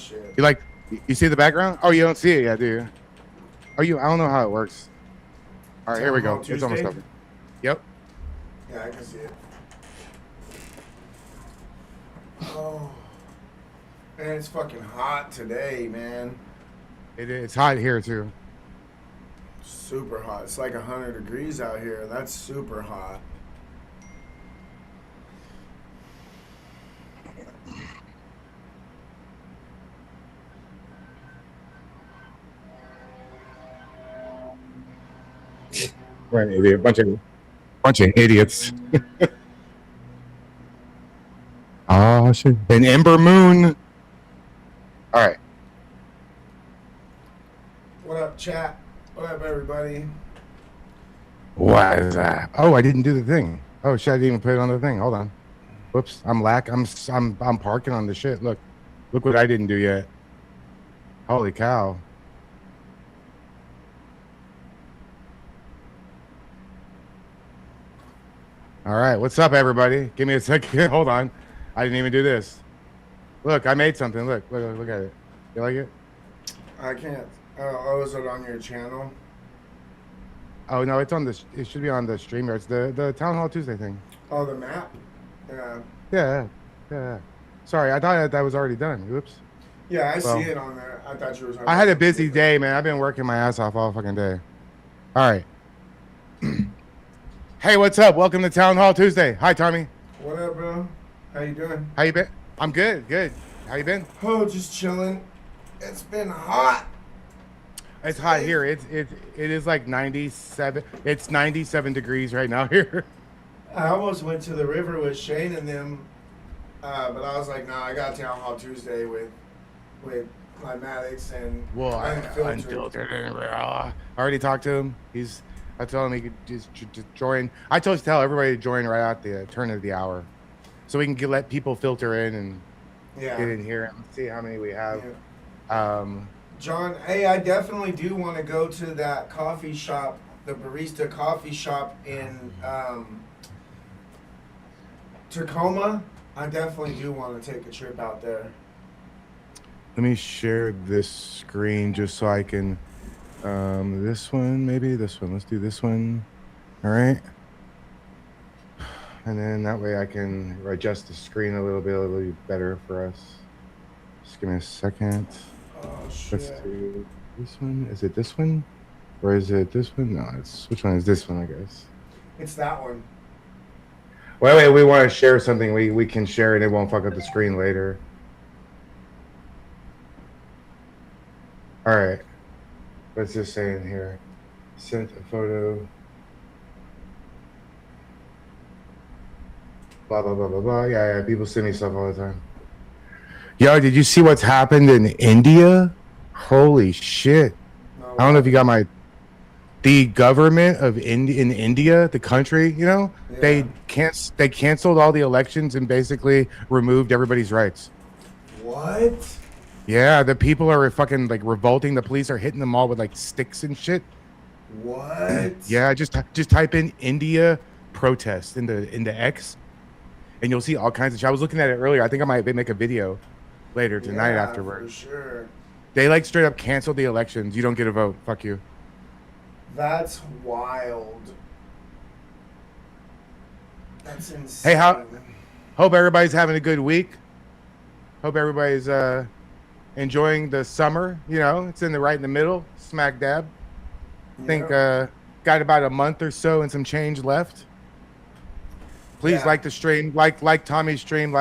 shit. You like? You see the background? Oh, you don't see it yet, do you? Oh, you? I don't know how it works. All right, here we go. It's almost over. Yep. Yeah, I can see it. Oh, man, it's fucking hot today, man. It's hot here too. Super hot. It's like 100 degrees out here. That's super hot. Right, idiot. Bunch of idiots. Oh shit! An ember moon. All right. What up, chat? What up, everybody? What is that? Oh, I didn't do the thing. Oh shit! I didn't even put it on the thing. Hold on. Whoops! I'm parking on the shit. Look what I didn't do yet. Holy cow! All right, what's up, everybody? Give me a second. Hold on. I didn't even do this. Look, I made something. Look at it. You like it? I can't. Oh, is it on your channel? Oh no, it's on the. It should be on the streamer. It's the Town Hall Tuesday thing. Oh, the map. Yeah. Sorry, I thought that was already done. Oops. Yeah, I see it on there. I thought you were. I had a busy day, man. I've been working my ass off all fucking day. All right. Hey, what's up? Welcome to Town Hall Tuesday. Hi, Tommy. What up, bro? How you doing? How you been? I'm good. How you been? Oh, just chilling. It's been hot. It's hot here. It is like 97. It's 97 degrees right now here. I almost went to the river with Shane and them, but I was like, nah, I got Town Hall Tuesday with my Maddox and unfiltered and raw. I already talked to him. I told him he could just join. I told you to tell everybody to join right at the turn of the hour, so we can let people filter in and get in here and see how many we have. Yeah. John, hey, I definitely do want to go to that coffee shop, the barista coffee shop in Tacoma. I definitely do want to take a trip out there. Let me share this screen just so I can. This one, maybe this one. Let's do this one. All right. And then that way I can adjust the screen a little bit better for us. Just give me a second. Oh, shit. Let's do this one. Is it this one? Or is it this one? No, which one is this one, I guess? It's that one. Wait, we want to share something. We can share it. It won't fuck up the screen later. All right. What's this saying here? Sent a photo. Blah, blah, blah, blah, blah. Yeah. People send me stuff all the time. Yo, did you see what's happened in India? Holy shit. No, I don't know if you got the government of in India, the country, you know, they canceled all the elections and basically removed everybody's rights. What? Yeah, the people are fucking like revolting. The police are hitting them all with like sticks and shit. What? Yeah, just type in India protest into X, and you'll see all kinds of shit. I was looking at it earlier. I think I might make a video later tonight afterward. For sure. They like straight up canceled the elections. You don't get a vote. Fuck you. That's wild. That's insane. Hey, hope everybody's having a good week. Hope everybody's enjoying the summer. You know, it's right in the middle, smack dab. I think got about a month or so and some change left. Please like the stream, like Tommy's stream,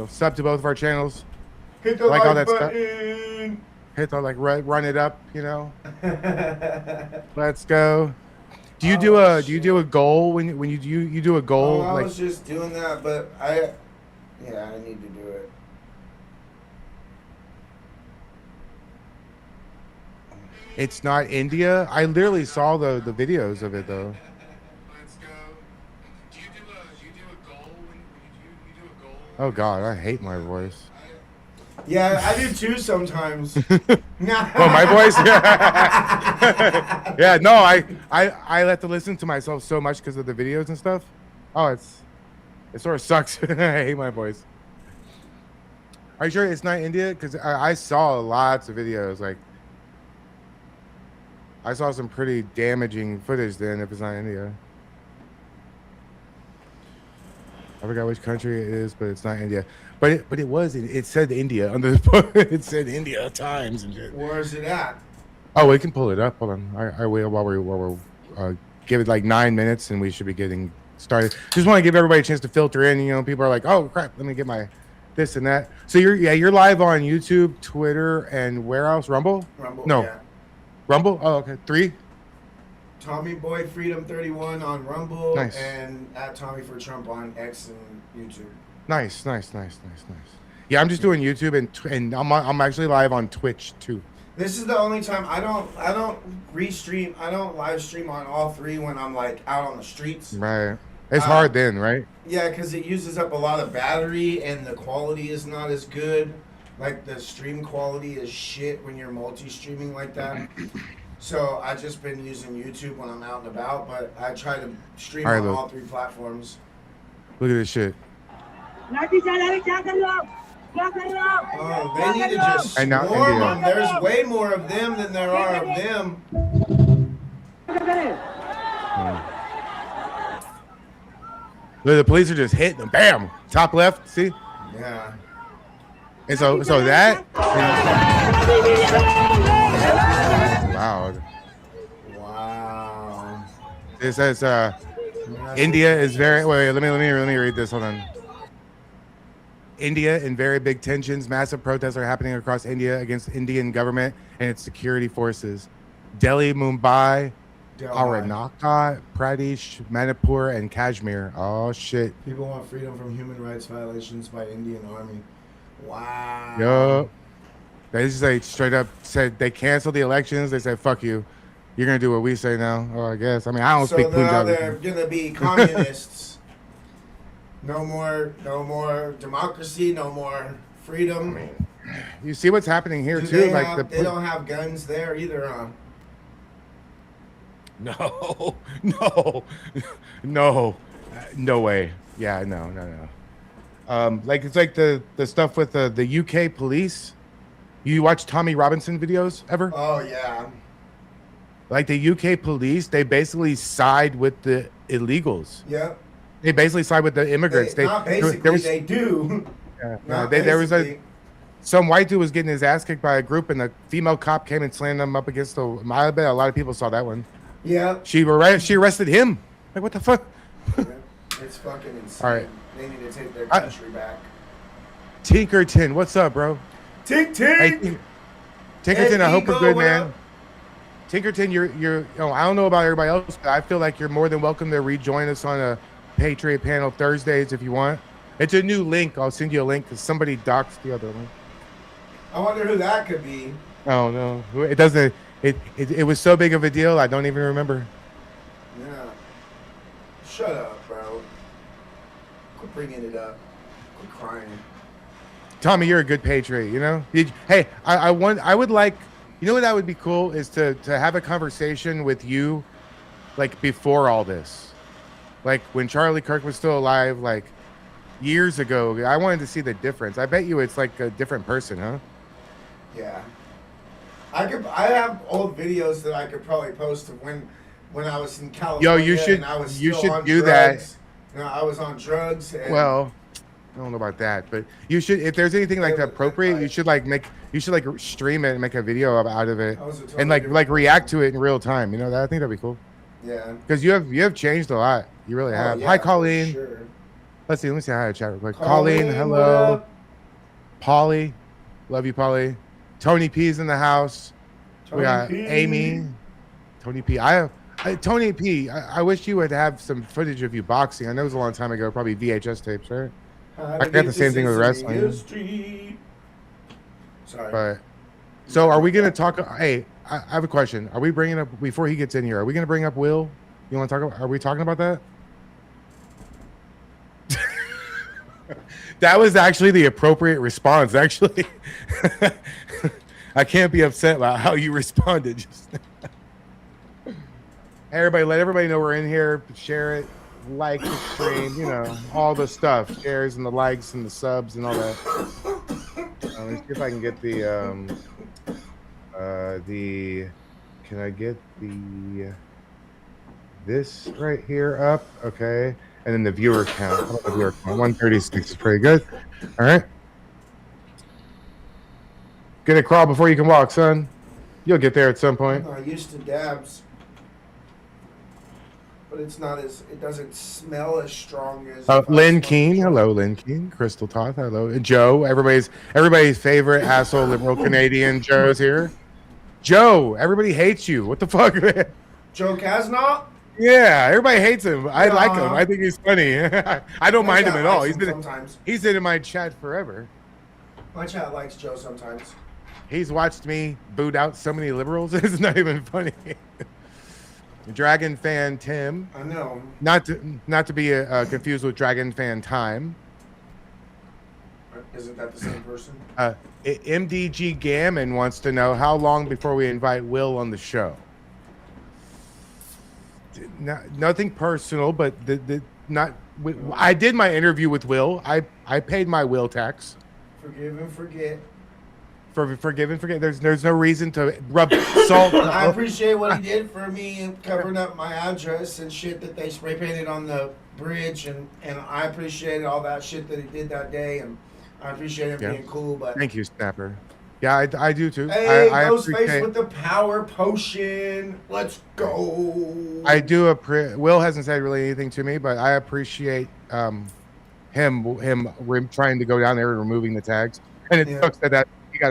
sub to both of our channels. Hit the like all that button. Stuff. Hit the run it up, you know. Let's go. Do you do a goal when you do a goal? I was just doing that, but I need to do it. It's not India. I literally saw the videos of it though. Let's go. Do you do a goal when you do a goal? Oh God, I hate my voice. Yeah, I do too sometimes. Well, my voice. Yeah, no, I like to listen to myself so much because of the videos and stuff. Oh, it sort of sucks. I hate my voice. Are you sure it's not India? Because I saw lots of videos. Like, I saw some pretty damaging footage then if it's not India. I forgot which country it is, but it's not India. But it was. It said India under the it said India Times and shit. Where is it at? Oh, we can pull it up. Hold on. I will while we're give it like 9 minutes and we should be getting started. Just want to give everybody a chance to filter in. You know, people are like, oh crap, let me get my this and that. So you're live on YouTube, Twitter, and where else? Rumble? Rumble. No. Yeah. Rumble? Oh, okay. 3? Tommy Boy Freedom 31 on Rumble. Nice. And at Tommy for Trump on X and YouTube. Nice. Yeah, I'm just doing YouTube and I'm actually live on Twitch too. This is the only time I don't restream. I don't live stream on all three when I'm like out on the streets. Right. It's hard then, right? Yeah, because it uses up a lot of battery and the quality is not as good. Like the stream quality is shit when you're multi-streaming like that. So I just been using YouTube when I'm out and about, but I try to stream on all three platforms. Look at this shit. Oh, they need to just swarm them. There's way more of them than there are of them. Look, the police are just hitting them. Bam! Top left, see? Yeah. And so that loud. Wow. It says India is very wait, let me read this. Hold on. India in very big tensions. Massive protests are happening across India against Indian government and its security forces. Delhi, Mumbai, Arunachal Pradesh, Manipur, and Kashmir. Oh shit. People want freedom from human rights violations by Indian army. Wow. Yup. They just like straight up said they canceled the elections. They said, fuck you. You're going to do what we say now. Oh, I guess. I mean, I don't speak Punjabi. So now they're going to be communists. No more democracy, no more freedom. You see what's happening here too? They don't have guns there either, huh? No way. Yeah, no. Like it's like the stuff with the UK police. You watch Tommy Robinson videos ever? Oh yeah. Like the UK police, they basically side with the illegals. Yep. They basically side with the immigrants. They do. Yeah, there was some white dude was getting his ass kicked by a group, and the female cop came and slammed him up against the. I bet a lot of people saw that one. Yeah. She arrested him. Like what the fuck? Yeah, it's fucking insane. All right. They need to take their country back. Tinkerton, what's up, bro? Tink. Hey, Tinkerton, I hope you're good, man. Tinkerton, you're. I don't know about everybody else, but I feel like you're more than welcome to rejoin us on a Patriot Panel Thursdays if you want. It's a new link. I'll send you a link because somebody doxed the other link. I wonder who that could be. Oh no, it doesn't. It was so big of a deal. I don't even remember. Yeah. Shut up, bro. Quit bringing it up. Quit crying. Tommy, you're a good patriot. You know. Hey, I would like. You know what that would be cool is to have a conversation with you, like before all this, like when Charlie Kirk was still alive, like years ago. I wanted to see the difference. I bet you it's like a different person, huh? Yeah. I have old videos that I could probably post of when I was in California. Yo, you should and I was do drugs. that. I was on drugs. And well, I don't know about that, but you should. If there's anything like appropriate, you should like stream it and make a video out of it, totally and like react to it in real time. You know that I think that'd be cool. Yeah. Because you have changed a lot. You really have. Yeah, hi, Colleen. Sure. Let me say hi to chat real quick. Colleen, hello. Polly, love you, Polly. Tony P's in the house. We got Amy. Tony P. Tony P. I wish you would have some footage of you boxing. I know it was a long time ago, probably VHS tapes, right? I got the same thing with wrestling. Sorry. But so are we gonna talk? Hey, I have a question. Are we bringing up before he gets in here? Are we gonna bring up Will? You want to talk about? Are we talking about that? That was actually the appropriate response. Actually, I can't be upset about how you responded. Just hey, everybody, let everybody know we're in here. Share it, like the stream. You know, all the stuff. Shares and the likes and the subs and all that. Let me see if I can get the can I get this right here up? Okay. And then the viewer count. How about the viewer count? 136 is pretty good. All right. Get a crawl before you can walk, son. You'll get there at some point. I used to dabs, but it's not as, it doesn't smell as strong as. Lynn Keene, hello, Lynn Keene. Crystal Toth, hello. Joe, everybody's favorite asshole liberal Canadian. Joe's here. Joe, everybody hates you. What the fuck, man? Joe Casnot? Yeah, everybody hates him. I like him. I think he's funny. I don't mind him at all. He's been in my chat forever. My chat likes Joe sometimes. He's watched me boot out so many liberals. It's not even funny. Dragon fan Tim. I know. Not to be confused with Dragon fan Time. Isn't that the same person? MDG Gammon wants to know how long before we invite Will on the show. Nothing personal, but I did my interview with Will. I paid my Will tax. Forgive and forget. Forgive and forget. There's no reason to rub salt. I appreciate what he did for me and covering up my address and shit that they spray painted on the bridge, and I appreciated all that shit that he did that day, and I appreciate him being cool. But thank you, Snapper. Yeah, I do too. Hey, Ghostface with the power potion. Let's go. I do Will hasn't said really anything to me, but I appreciate him trying to go down there and removing the tags. And it sucks that he got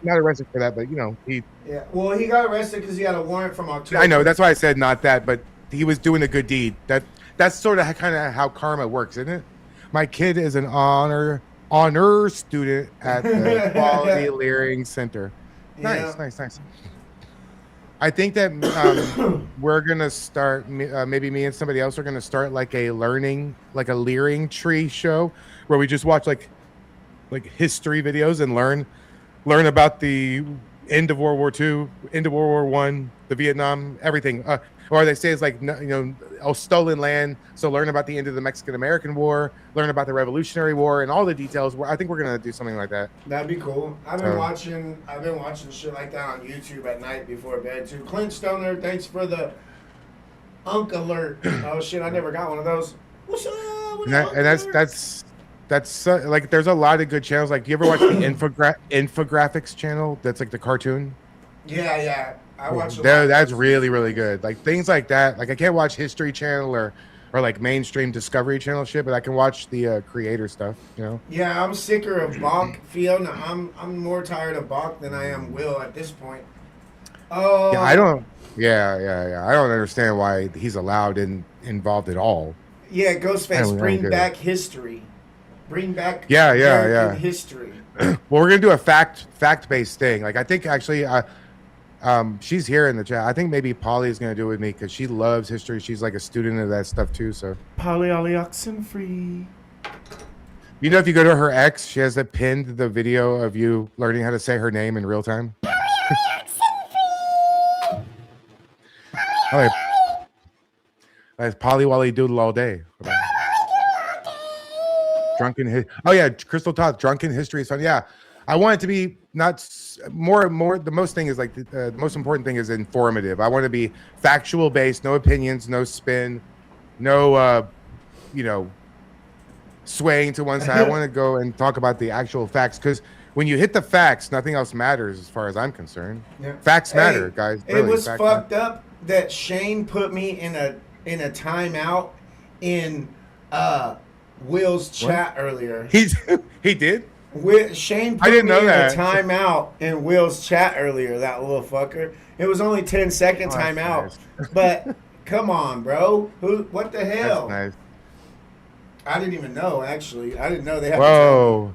not arrested for that, but he. Yeah, well, he got arrested because he had a warrant from October. I know, that's why I said not that, but he was doing a good deed. That's sort of kind of how karma works, isn't it? My kid is an honor student at the Quality Leering Center. Nice. I think that we're gonna start. Maybe me and somebody else are gonna start like a Leering tree show where we just watch like history videos and learn about the end of World War II, end of World War One, the Vietnam, everything. Or they say it's like stolen land. So learn about the end of the Mexican-American War, learn about the Revolutionary War, and all the details. I think we're gonna do something like that. That'd be cool. I've been watching shit like that on YouTube at night before bed too. Clint Stoner, thanks for the Unk alert. Oh shit, I never got one of those. What's up? That's like there's a lot of good channels. Like, do you ever watch the infographics channel? That's like the cartoon. Yeah. I watch. That's really, really good. Like things like that. Like I can't watch History Channel or like mainstream Discovery Channel shit, but I can watch the creator stuff. Yeah, I'm sicker of Bach, Fiona. I'm more tired of Bach than I am Will at this point. Oh. Yeah, I don't. Yeah. I don't understand why he's allowed involved at all. Yeah, Ghostface, bring back history. Bring back history. Well, we're gonna do a fact-based thing. Like I think actually, she's here in the chat. I think maybe Polly is gonna do it with me because she loves history. She's like a student of that stuff too. So Polly oxen free. If you go to her X, she has pinned the video of you learning how to say her name in real time. Polly, that's Polly Wally Doodle all day. Crystal Toth, drunken history is fun. Yeah, I want it to be not more. The most thing is like the most important thing is informative. I want to be factual based, no opinions, no spin, no swaying to one side. I want to go and talk about the actual facts because when you hit the facts, nothing else matters as far as I'm concerned. Yeah. Facts matter, guys. Really, it was fucked up that Shane put me in a timeout in Will's chat earlier. He did? Shane put me in a timeout in Will's chat earlier, that little fucker. It was only 10-second timeout. Nice. But come on, bro. What the hell? That's nice. I didn't even know, actually. I didn't know they had Whoa.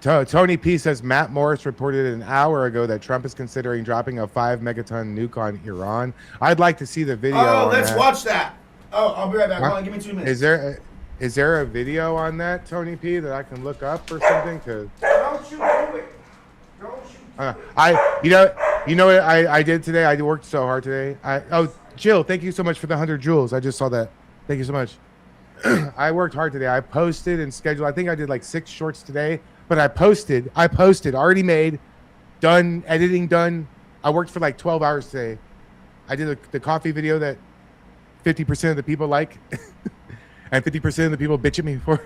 Tony P says Matt Morris reported an hour ago that Trump is considering dropping a 5-megaton nuke on Iran. I'd like to see the video. Oh, let's watch that. Oh, I'll be right back. Hold on, give me 2 minutes. Is there a video on that, Tony P, that I can look up or something? Don't you do it. You know what I did today? I worked so hard today. Jill, thank you so much for the 100 joules. I just saw that. Thank you so much. I worked hard today. I posted and scheduled. I think I did like 6 shorts today, But I posted, already made, done, editing done. I worked for like 12 hours today. I did the coffee video that 50% of the people like, and 50% of the people bitch at me for.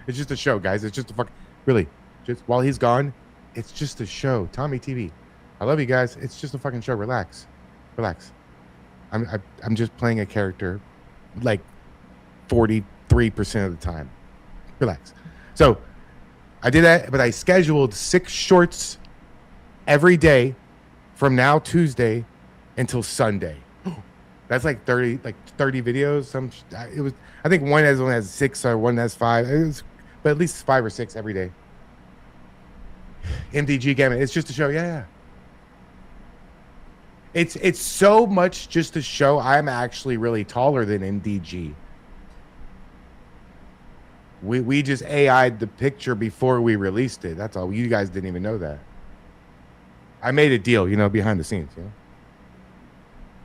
It's just a show, guys. It's just a fuck. Really, just while he's gone, it's just a show. Tommy TV. I love you guys. It's just a fucking show. Relax. I'm just playing a character, like 43% of the time. Relax. So I did that, but I scheduled 6 shorts every day from now Tuesday until Sunday. That's like 30 videos. I think one has 6 or one has 5. But at least 5 or 6 every day. MDG gamut. It's just a show. Yeah. It's so much just to show I'm actually really taller than MDG. We just AI'd the picture before we released it. That's all. You guys didn't even know that. I made a deal, behind the scenes,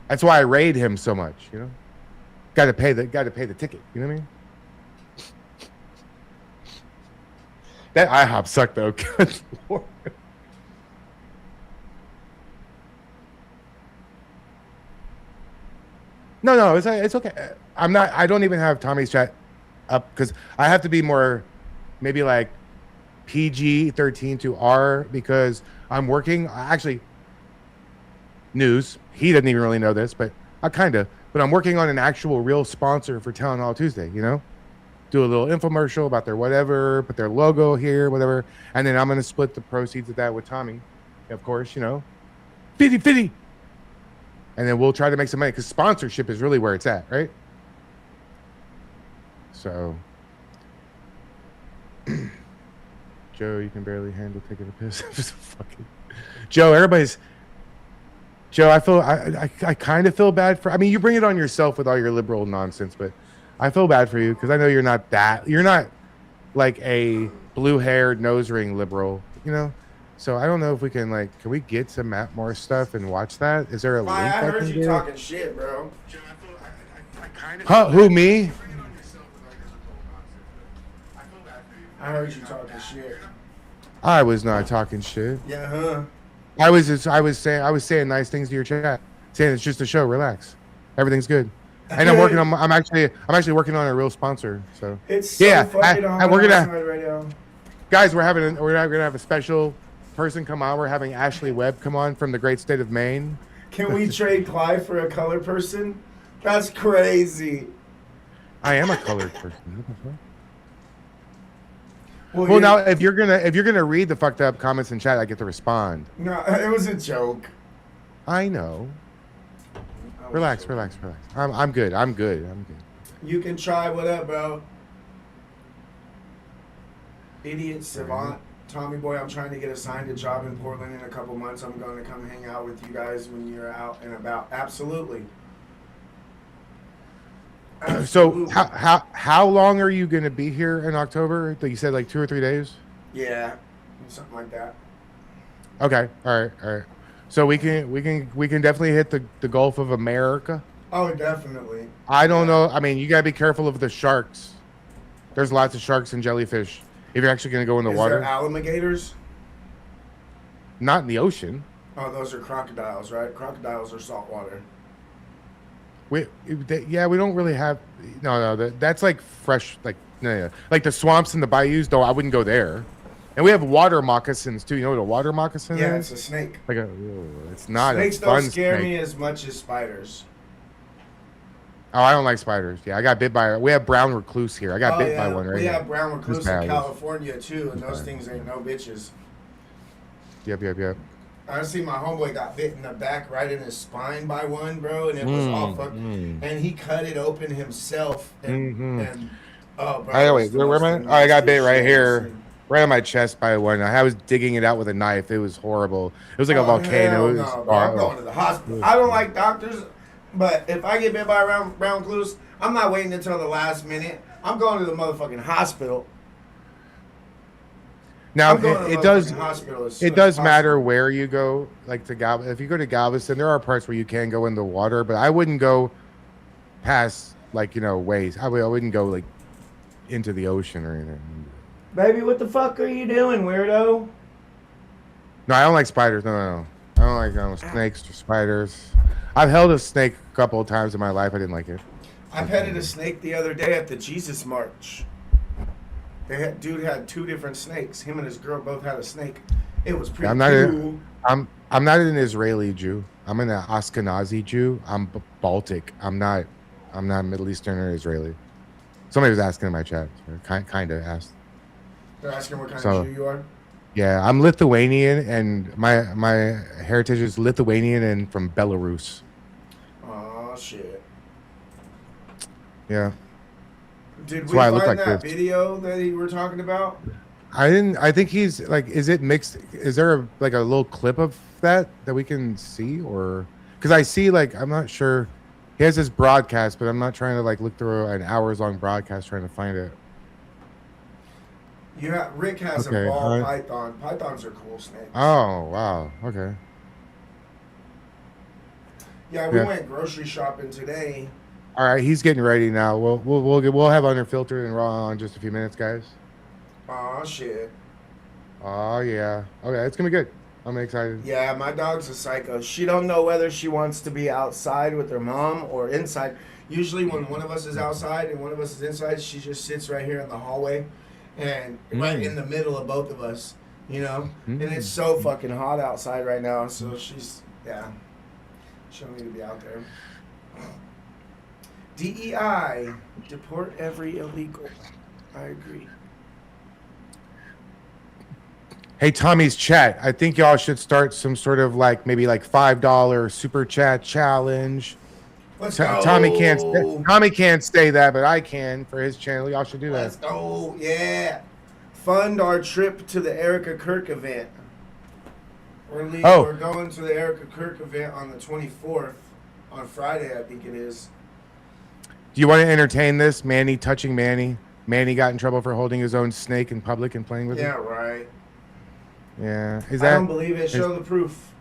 That's why I raid him so much, Got to pay the ticket, you know what I mean? That IHOP sucked though. Good Lord. No, it's okay. I don't even have Tommy's chat up because I have to be more, maybe like PG-13 to R because I'm working. Actually, news. He doesn't even really know this, but But I'm working on an actual real sponsor for Town Hall Tuesday. Do a little infomercial about their whatever, put their logo here, whatever, and then I'm gonna split the proceeds of that with Tommy, of course. 50-50. And then we'll try to make some money because sponsorship is really where it's at, right? So, Joe, you can barely handle taking a piss. Fucking Joe, I kind of feel bad for. I mean, you bring it on yourself with all your liberal nonsense, but I feel bad for you because I know you're not like a blue-haired nose ring liberal, So I don't know if we can we get some Matt Morris stuff and watch that? Is there a link? I heard you talking shit, bro. Huh? Who, me? I heard you talking shit. I was not talking shit. Yeah, huh? I was saying nice things to your chat, saying it's just a show. Relax, everything's good. And I'm actually working on a real sponsor. So it's so fucking on. We're gonna, guys, we're gonna have a special person come on. We're having Ashley Webb come on from the great state of Maine. Can we trade Clive for a colored person? That's crazy. I am a colored person. Well, now if you're gonna read the fucked up comments in chat, I get to respond. No, it was a joke. I know. Relax. I'm good. You can try. What up, bro? Idiot savant. Tommy boy, I'm trying to get assigned a job in Portland in a couple months. I'm going to come hang out with you guys when you're out and about. Absolutely. So how long are you going to be here in October? You said like 2 or 3 days? Yeah, something like that. Okay. All right. So we can definitely hit the Gulf of America. Oh, definitely. I don't know. I mean, you got to be careful of the sharks. There's lots of sharks and jellyfish. If you're actually going to go in the water. Is there alligators? Not in the ocean. Oh, those are crocodiles, right? Crocodiles are saltwater. We don't really have. No, that's like fresh, like the swamps and the bayous. Though I wouldn't go there. And we have water moccasins too. You know what a water moccasin is? Yeah, it's a snake. It's not. Snakes don't scare me as much as spiders. Oh, I don't like spiders. Yeah, I got bit by. We have brown recluse here. I got bit by one right We now. have brown recluse in California too, and those things ain't no bitches. Yep. I see my homeboy got bit in the back, right in his spine by one, bro, and it was all fucked. And he cut it open himself. And oh, bro. Wait, where am I? Oh, I got bit right here, right on my chest by one. I was digging it out with a knife. It was horrible. It was like a volcano. No, bro, I'm going to the hospital. I don't like doctors, but if I get bit by a brown recluse, I'm not waiting until the last minute. I'm going to the motherfucking hospital. Now it does matter where you go, like to Galveston. If you go to Galveston, there are parts where you can go in the water, but I wouldn't go past ways. I wouldn't go like into the ocean or anything. Baby, what the fuck are you doing, weirdo? No, I don't like spiders. No. I don't like snakes or spiders. I've held a snake a couple of times in my life. I didn't like it. I petted a snake the other day at the Jesus March. Dude had 2 different snakes. Him and his girl both had a snake. It was pretty cool. I'm not an Israeli Jew. I'm an Ashkenazi Jew. I'm Baltic. I'm not Middle Eastern or Israeli. Somebody was asking in my chat. Kind of asked. They're asking what kind of Jew you are? Yeah, I'm Lithuanian, and my heritage is Lithuanian and from Belarus. Oh shit. Yeah. Did we find that video that you were talking about? I didn't. I think he's like. Is it mixed? Is there like a little clip of that we can see, or because I see like I'm not sure. He has this broadcast, but I'm not trying to like look through an hours-long broadcast trying to find it. Yeah, Rick has a ball python. Pythons are cool snakes. Oh wow. Okay. Yeah, we went grocery shopping today. All right, he's getting ready now. We'll have unfiltered and raw on just a few minutes, guys. Oh shit. Oh yeah. Okay, it's gonna be good. I'm excited. Yeah, my dog's a psycho. She don't know whether she wants to be outside with her mom or inside. Usually when one of us is outside and one of us is inside, she just sits right here in the hallway and right in the middle of both of us, you know? And it's so fucking hot outside right now, so she's she'll need to be out there. DEI, deport every illegal. I agree. Hey, Tommy's chat. I think y'all should start some sort of like maybe like $5 super chat challenge. Let's go. Tommy can't say that, but I can for his channel. Y'all should do that. Let's go. Yeah. Fund our trip to the Erica Kirk event. We're going to the Erica Kirk event on the 24th on Friday, I think it is. Do you want to entertain this? Manny touching Manny. Manny got in trouble for holding his own snake in public and playing with it. Yeah, right. Yeah. I don't believe it. Show the proof.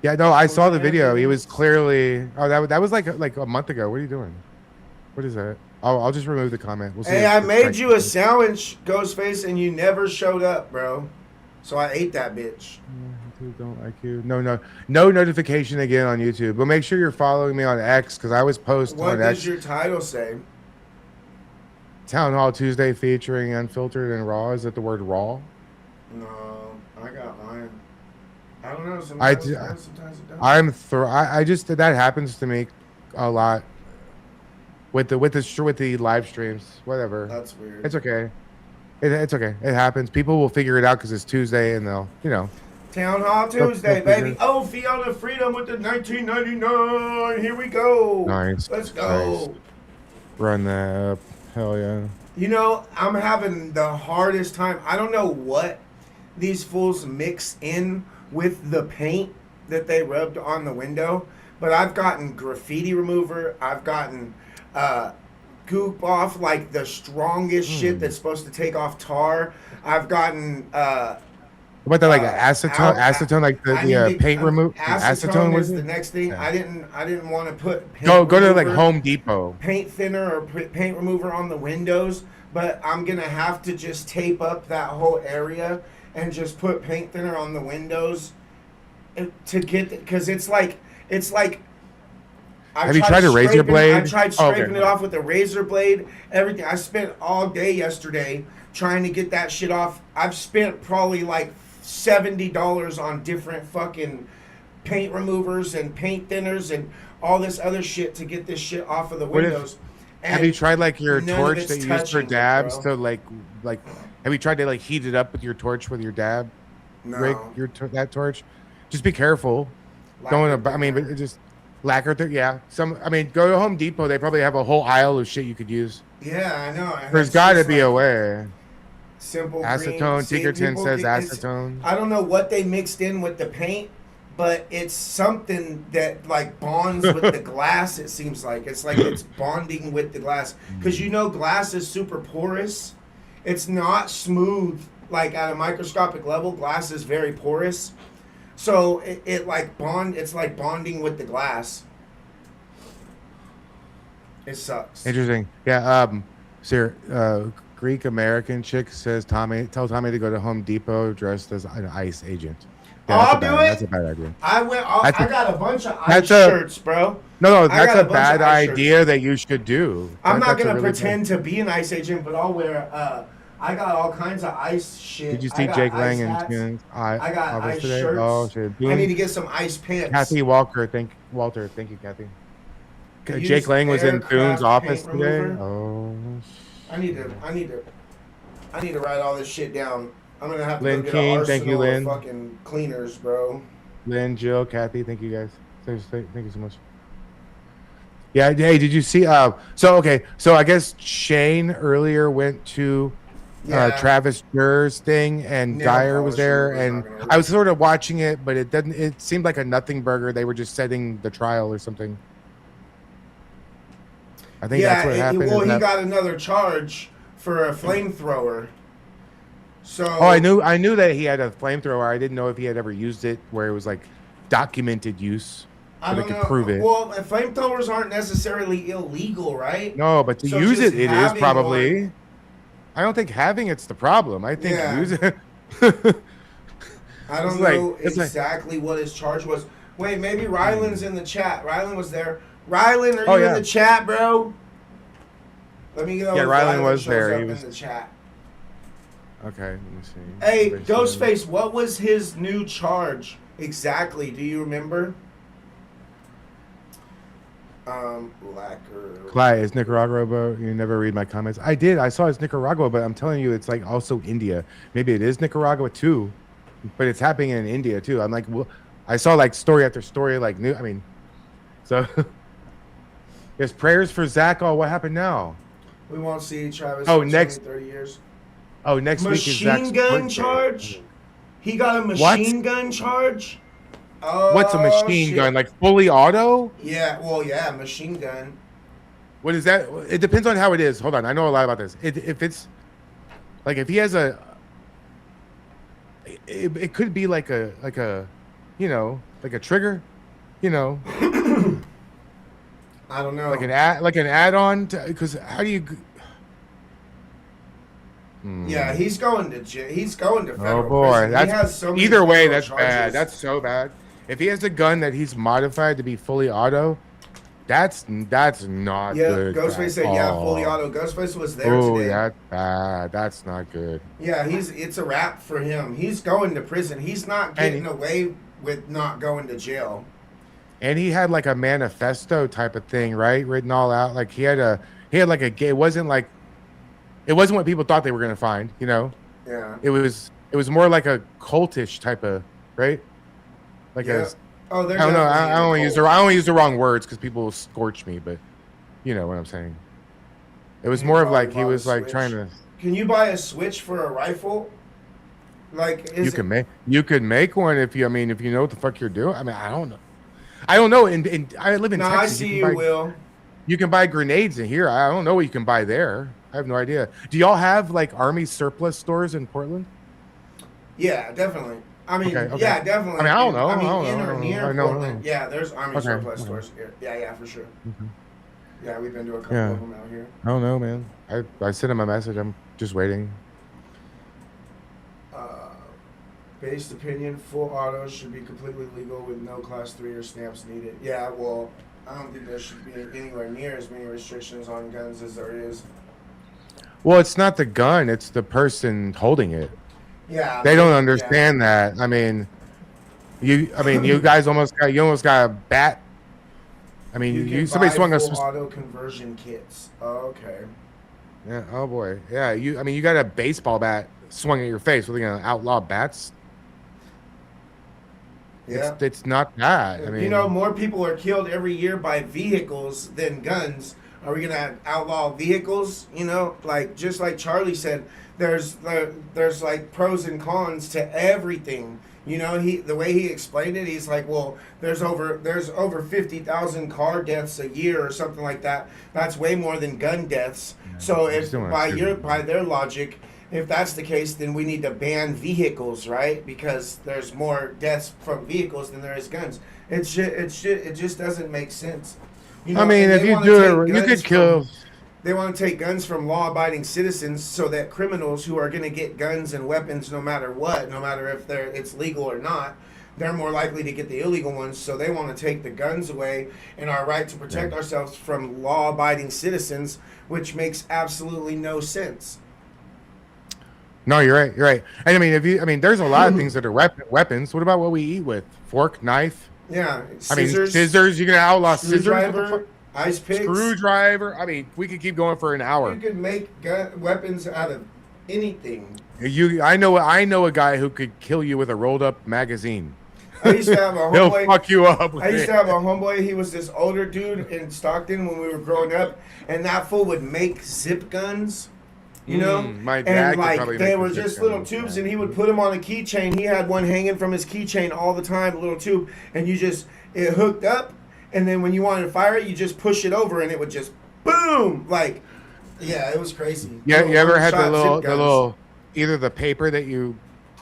Yeah, no, I saw the video. He was clearly. Oh, that was like a month ago. What are you doing? What is that? Oh, I'll just remove the comment. We'll see. Hey, I made you a sandwich, Ghostface, and you never showed up, bro. So I ate that bitch. Don't like you. No notification again on YouTube. But make sure you're following me on X because I was posting on X. What does your title say? Town Hall Tuesday featuring unfiltered and raw. Is it the word raw? No, I got mine. I don't know. Sometimes it does, sometimes it doesn't. I just that happens to me a lot with the live streams. Whatever. That's weird. It's okay. It's okay. It happens. People will figure it out because it's Tuesday and they'll Town Hall Tuesday, baby. Oh, Fiona Freedom with the 1999. Here we go. Nice. Let's go. Nice. Run that up. Hell yeah. You know, I'm having the hardest time. I don't know what these fools mix in with the paint that they rubbed on the window, but I've gotten graffiti remover. I've gotten goop off, like the strongest shit that's supposed to take off tar. I've gotten what about like acetone, like the paint remove? Acetone was the next thing. Yeah. I didn't want to put go to like Home Depot. Paint thinner or paint remover on the windows, but I'm gonna have to just tape up that whole area and just put paint thinner on the windows to get because it's like. Have you tried a razor blade? I tried scraping it off with a razor blade. Everything. I spent all day yesterday trying to get that shit off. I've spent probably like $70 on different fucking paint removers and paint thinners and all this other shit to get this shit off of the windows. Have you tried like your torch that you use for dabs to like have you tried to like heat it up with your torch with your dab? No. Rig that torch? Just be careful. But just lacquer go to Home Depot. They probably have a whole aisle of shit you could use. Yeah, I know. There's got to be a way. Simple acetone. Tinkerton says acetone. I don't know what they mixed in with the paint, but it's something that like bonds with the glass. It seems like it's bonding with the glass because glass is super porous. It's not smooth like at a microscopic level. Glass is very porous, so it's like bonding with the glass. It sucks. Interesting. Yeah. Sir, Greek American chick says tell Tommy to go to Home Depot dressed as an ICE agent. Yeah, I'll do it. That's a bad idea. I got a bunch of ICE That's shirts, bro. No, that's got a a bunch bad of ICE idea that you should do. I'm not That's a gonna really pretend to be an ICE agent, but I'll wear. I got all kinds of ICE shit. Did you I see got Jake ice Lang hats. and I got Office ICE today? shirts. Oh shit! I need to get some ICE pants. Kathy Walter, thank you, Kathy. Use Jake Lang was in aircraft Thun's office paint today. remover. Oh. I need to write all this shit down. I'm gonna have to Lynn go get King, an arsenal thank you, Lynn. of fucking cleaners, bro. Lynn, Jill, Kathy, thank you guys. Thank you so much. Yeah, hey, did you see? So I guess Shane earlier went to Travis Jur's thing, and Dyer was there, and I was sort of watching it, but it didn't. It seemed like a nothing burger. They were just setting the trial or something. I think that's what happened. Well, he got another charge for a flamethrower. So I knew that he had a flamethrower. I didn't know if he had ever used it where it was like documented use. I don't know. Prove it. Well, flamethrowers aren't necessarily illegal, right? No, but to use it is probably. One... I don't think having it's the problem. I think using it. I don't know exactly what his charge was. Wait, maybe Ryland's in the chat. Ryland was there. Ryland, are you in the chat, bro? Let me know. Yeah, Ryland was there. He was in the chat. Okay, let me see. Hey, Ghostface, what was his new charge exactly? Do you remember? Lacquer. Clyde, is Nicaragua, but you never read my comments. I did. I saw it's Nicaragua, but I'm telling you, it's like also India. Maybe it is Nicaragua too, but it's happening in India too. I'm like, well, I saw like story after story, like new. I mean, so there's prayers for Zach. Oh, what happened now? We won't see Travis. For next 30 years. Oh, next week is Zach's machine gun birthday. Charge. He got a machine gun charge. What's a machine gun? Like fully auto? Yeah, well, yeah, machine gun. What is that? It depends on how it is. Hold on, I know a lot about this. If it's like if he has a, it could be like a, you know, like a trigger, you know. I don't know. Like an add-on, because how do you? Yeah, he's going to jail. He's going to federal Oh boy, prison. that's he has so many either way. federal That's charges. bad. That's so bad. If he has a gun that he's modified to be fully auto, that's not good. Yeah, Ghostface said fully auto. Ghostface was there today. Oh, that's bad. That's not good. Yeah, it's a wrap for him. He's going to prison. He's not getting away with not going to jail. And he had like a manifesto type of thing, right? Written all out. Like he had like a it wasn't what people thought they were gonna find, you know? Yeah. It was more like a cultish type of, right? Like I don't know. I don't want to use the wrong words because people will scorch me, but you know what I'm saying. It was more of like he was like trying to. Can you buy a switch for a rifle? Like you could make one if you know what the fuck you're doing. I mean, I don't know. And I live in Texas. I see you, Will. You can buy grenades in here. I don't know what you can buy there. I have no idea. Do y'all have like army surplus stores in Portland? Yeah, definitely. I mean, okay. Yeah, definitely. I mean, I don't know. In or near Portland. Yeah, there's army surplus okay. stores here. Yeah, for sure. Mm-hmm. Yeah, we've been to a couple of them out here. I don't know, man. I sent him a message. I'm just waiting. Based opinion, full autos should be completely legal with no class 3 or stamps needed. Yeah, well, I don't think there should be anywhere near as many restrictions on guns as there is. Well, it's not the gun; it's the person holding it. Yeah, they don't understand that. I mean, you guys almost got a bat. I mean, somebody swung a auto conversion kits. Oh, okay. Yeah. Oh boy. Yeah. You got a baseball bat swung at your face. We're gonna outlaw bats. Yeah. It's not that. I mean, more people are killed every year by vehicles than guns. Are we gonna outlaw vehicles? Like just like Charlie said, there's like pros and cons to everything. The way he explained it, he's like, well, there's over 50,000 car deaths a year or something like that. That's way more than gun deaths. Yeah, so if by their logic, if that's the case, then we need to ban vehicles, right? Because there's more deaths from vehicles than there is guns. It just doesn't make sense. I mean, if you do it, you could kill. They want to take guns from law-abiding citizens so that criminals who are going to get guns and weapons no matter what, no matter if it's legal or not, they're more likely to get the illegal ones. So they want to take the guns away and our right to protect ourselves from law-abiding citizens, which makes absolutely no sense. No, you're right. You're right. And I mean, there's a lot of things that are weapons. What about what we eat with? Fork, knife. Yeah, scissors. Scissors. You're gonna outlaw scissors. Screwdriver, ice picks. Screwdriver. I mean, we could keep going for an hour. You could make weapons out of anything. I know a guy who could kill you with a rolled up magazine. I used to have a He'll homeboy. fuck you up. I used to have a homeboy. He was this older dude in Stockton when we were growing up, and that fool would make zip guns. You know, my dad and like they were just little tubes, and he would put them on a keychain. He had one hanging from his keychain all the time, a little tube, and it hooked up, and then when you wanted to fire it, you just push it over, and it would just boom, like, yeah, it was crazy. Yeah, you ever had the little, either the paper that you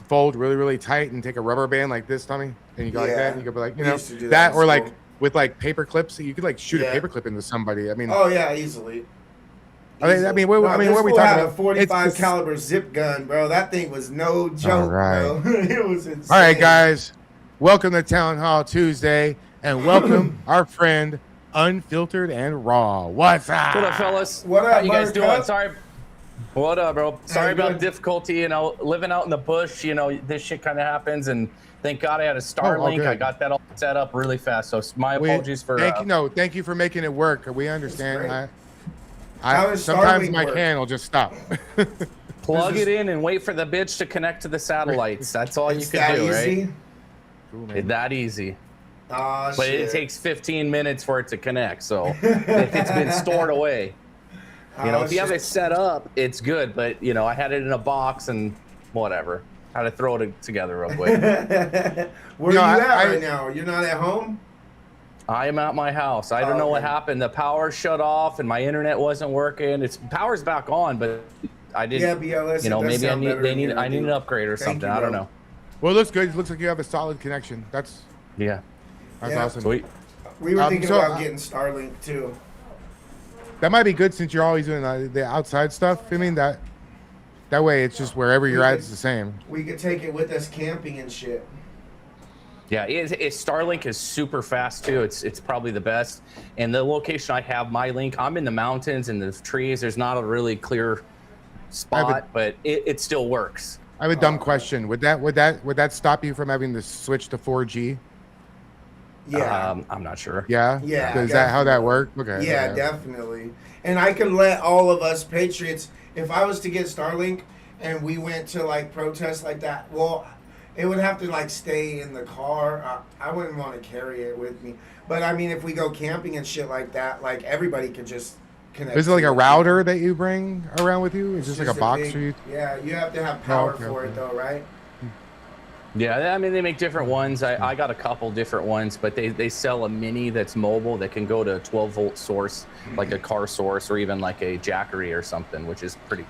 fold really, really tight and take a rubber band like this, Tommy, and you go like that, and you go like, that or like with like paper clips, you could like shoot a paper clip into somebody. I mean, oh yeah, easily. What are we talking about? A 45 caliber zip gun, bro. That thing was no joke, bro. It was insane. All right, guys, welcome to Town Hall Tuesday, and welcome our friend Unfiltered and Raw. What's up? What up, fellas? What up, How you guys doing? Buttercup? Sorry. What up, bro? Sorry about the difficulty. Living out in the bush. This shit kind of happens, and thank God I had a Starlink. I got that all set up really fast. So my apologies for. Thank you for making it work. We understand. Starlink Sometimes my work? can will just stop. Plug it in and wait for the bitch to connect to the satellites. That's all you can do, right? Cool, It's that easy. Oh, But shit. it takes 15 minutes for it to connect. So if it's been stored away, if you have it set up, it's good. But I had it in a box and whatever. Had to throw it together real quick. Where are you at right now? You're not at home? I am at my house. I don't know what happened. The power shut off and my internet wasn't working. Power's back on, but I didn't. Yeah, BLS. Maybe I need an upgrade or something. I don't know. Well, it looks good. It looks like you have a solid connection. That's awesome. Sweet. We were thinking about getting Starlink too. That might be good since you're always doing the outside stuff. I mean that way it's just wherever you're at, it's the same. We could take it with us camping and shit. Yeah, Starlink is super fast too. It's probably the best. And the location I have my link, I'm in the mountains and the trees. There's not a really clear spot, but it still works. I have a dumb question. Would that stop you from having to switch to 4G? Yeah. I'm not sure. Yeah. Yeah. Is that how that worked? Okay. Yeah, definitely. And I could let all of us patriots, if I was to get Starlink and we went to like protests like that, well, it would have to like stay in the car. I wouldn't want to carry it with me. But I mean, if we go camping and shit like that, like everybody could just connect. Is it like a router that you bring around with you? Is just like a box for you? Yeah, you have to have power for it though, right? Yeah, I mean, they make different ones. I got a couple different ones, but they sell a mini that's mobile that can go to a 12-volt source, like a car source, or even like a Jackery or something, which is pretty.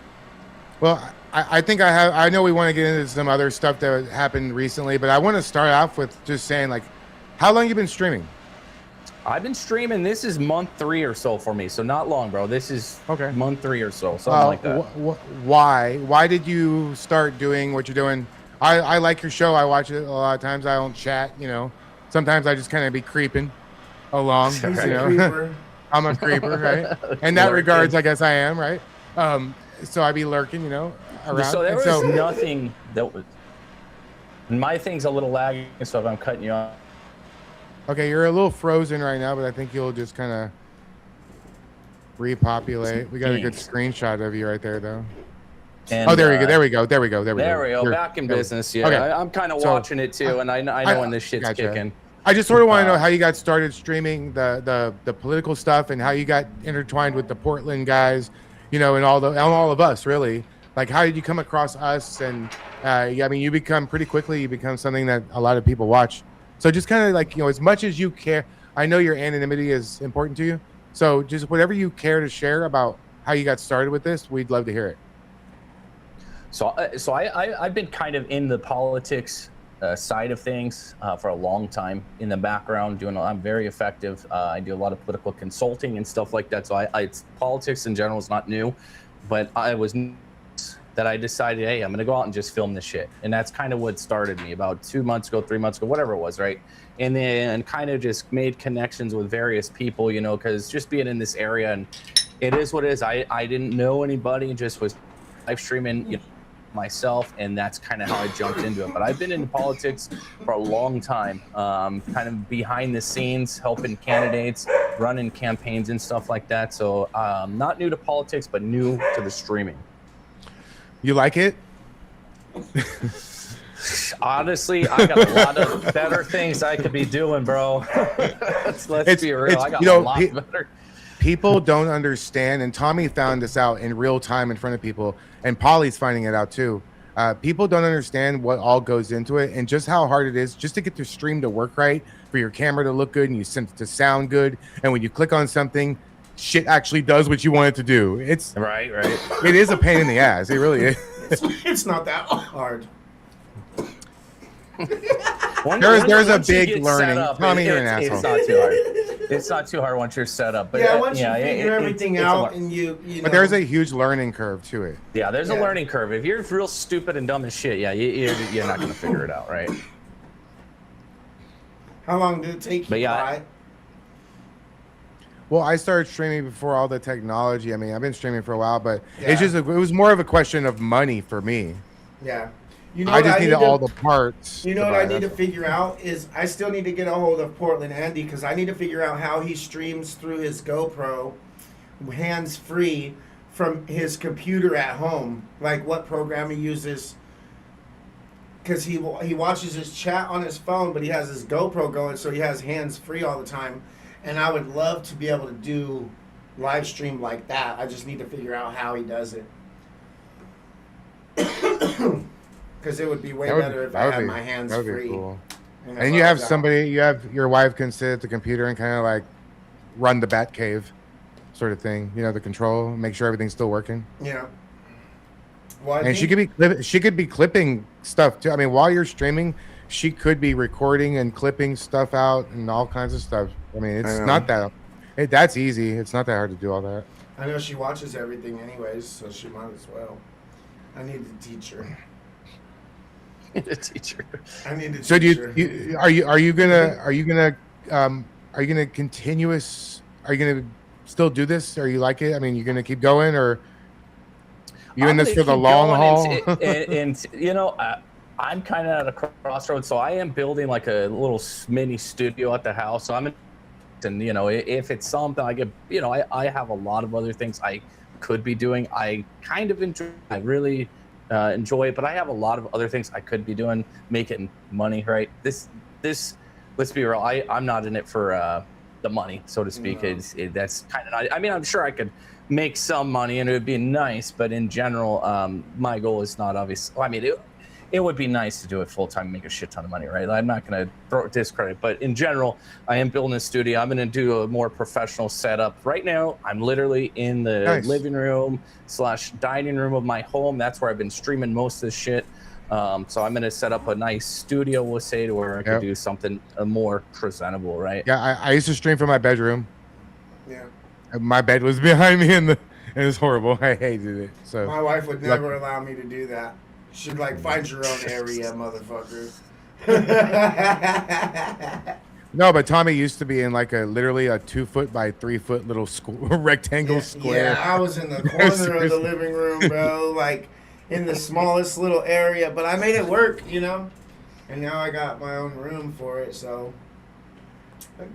Well, I think I know we want to get into some other stuff that happened recently, but I want to start off with just saying, like, how long you been streaming? I've been streaming. This is month 3 or so for me, so not long, bro. This is month 3 or so, something like that. Why did you start doing what you're doing? I like your show. I watch it a lot of times. I don't chat, Sometimes I just kind of be creeping along, I'm a creeper, right? In that regards, I guess I am, right? So I be lurking, around. So there was nothing that was. My thing's a little laggy, so if I'm cutting you off. Okay, you're a little frozen right now, but I think you'll just kind of repopulate. We got a good screenshot of you right there, though. And, there we go. Back in business. Yeah, okay. I'm kind of watching it too, and I know when this shit's kicking. I just sort of want to know how you got started streaming the political stuff and how you got intertwined with the Portland guys, and all of us really. Like, how did you come across us? And I mean, you become something that a lot of people watch. So just kind of like, as much as you care, I know your anonymity is important to you. So just whatever you care to share about how you got started with this, we'd love to hear it. So I've been kind of in the politics side of things for a long time in the background. I'm very effective. I do a lot of political consulting and stuff like that. So politics in general is not new, but I was that I decided, hey, I'm going to go out and just film this shit. And that's kind of what started me about 2 months ago, 3 months ago, whatever it was, right? And then kind of just made connections with various people, you know, because just being in this area, and it is what it is. I didn't know anybody, just was live streaming, you know, myself, and that's kind of how I jumped into it. But I've been into politics for a long time, kind of behind the scenes, helping candidates, running campaigns and stuff like that. So not new to politics, but new to the streaming. You like it? Honestly, I got a lot of better things I could be doing, bro. Let's be real. I got a lot better. People don't understand, and Tommy found this out in real time in front of people, and Polly's finding it out too. People don't understand what all goes into it and just how hard it is just to get your stream to work right, for your camera to look good and you send it to sound good. And when you click on something, shit actually does what you want it to do. It's right. It is a pain in the ass. It really is. It's not that hard. There's a big learning. Tommy, you're an asshole. It's not too hard. It's not too hard once you're set up. But yeah, once you figure everything out, and you know. But there's a huge learning curve to it. Yeah, there's a learning curve. If you're real stupid and dumb as shit, yeah, you're not gonna figure it out, right? How long did it take you? Yeah. Well, I started streaming before all the technology. I mean, I've been streaming for a while, but it was more of a question of money for me. Yeah. You know I just needed all the parts. You know what I need to figure out is I still need to get a hold of Portland Andy, because I need to figure out how he streams through his GoPro hands-free from his computer at home. Like what program he uses. Because he watches his chat on his phone, but he has his GoPro going, so he has hands-free all the time. And I would love to be able to do live stream like that. I just need to figure out how he does it. Because it would be way better if I had my hands free. Cool. And you have your wife can sit at the computer and kind of like run the bat cave sort of thing, you know, the control, make sure everything's still working. Yeah. Well, and she could be clipping stuff too. I mean, while you're streaming, she could be recording and clipping stuff out and all kinds of stuff. I mean, it's not that that's easy. It's not that hard to do all that. I know she watches everything anyways, so she might as well. I need to teach her. The teacher. I need to. So are you gonna still do this? Are you like it? I mean, you're gonna keep going, or you in this for the long haul? And you know, I'm kind of at a crossroads, so I am building like a little mini studio at the house. So and you know, if it's something I get, you know, I have a lot of other things I could be doing. I kind of enjoy. I really. Enjoy it, but I have a lot of other things I could be doing, making money, right? This let's be real, I'm not in it for the money, so to speak. No. That's kind of, I mean, I'm sure I could make some money and it would be nice, but in general, my goal is not obvious. I mean, it would be nice to do it full time, make a shit ton of money, right? I'm not going to discredit, but in general, I am building a studio. I'm going to do a more professional setup. Right now, I'm literally in the living room / dining room of my home. That's where I've been streaming most of this shit. So I'm going to set up a nice studio, we'll say, to where I could do something more presentable, right? Yeah, I used to stream from my bedroom. Yeah. My bed was behind me, and it was horrible. I hated it. So my wife would never allow me to do that. She'd like, find your own area, motherfucker. No, but Tommy used to be in like literally a 2 foot by 3 foot little rectangle square. Yeah, I was in the corner of the living room, bro, like in the smallest little area, but I made it work, you know. And now I got my own room for it. So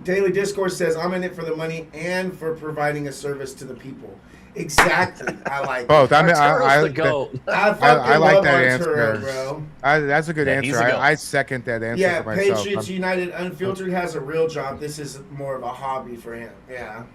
Daily Discourse says I'm in it for the money and for providing a service to the people. Exactly. I like both. I mean, I like that Arturo, answer, bro. That's a good answer. I second that answer. Yeah, for myself. Patriots United Unfiltered has a real job. This is more of a hobby for him. Yeah.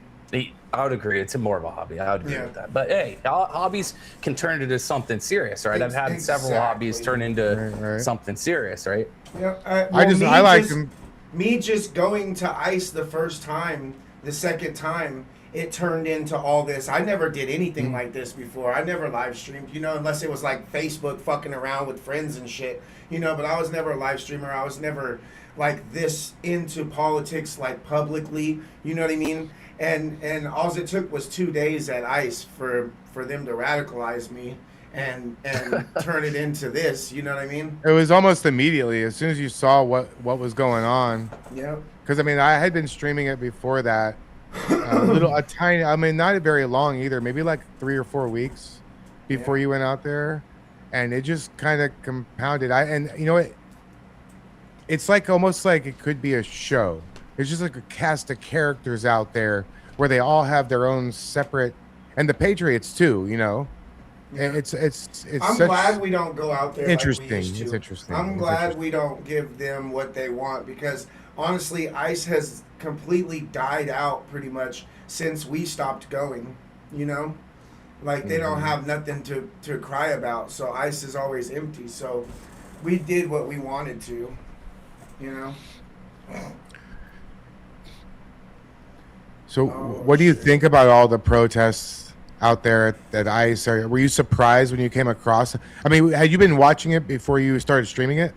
I would agree. It's more of a hobby. I would agree with that. But hey, hobbies can turn into something serious, right? I've had several hobbies turn into something serious, right? Yeah. Me just going to ICE the first time, the second time, it turned into all this. I never did anything like this before. I never live streamed, unless it was like Facebook fucking around with friends and shit, but I was never a live streamer. I was never like this into politics, like publicly, you know what I mean? And all it took was 2 days at ICE for them to radicalize me and turn it into this, you know what I mean? It was almost immediately as soon as you saw what was going on. Yeah. Because I mean, I had been streaming it before that, a tiny. I mean, not very long either. Maybe like 3 or 4 weeks before you went out there, and it just kind of compounded. And you know what? It's like almost like it could be a show. It's just like a cast of characters out there where they all have their own separate, and the Patriots too. Yeah. It's I'm glad we don't go out there. Interesting. Like we used to. It's interesting. I'm glad we don't give them what they want, because honestly, ICE has completely died out pretty much since we stopped going. Like they don't have nothing to cry about. So ICE is always empty. So we did what we wanted to. So what do you think about all the protests out there at ICE? Were you surprised when you came across? I mean, had you been watching it before you started streaming it?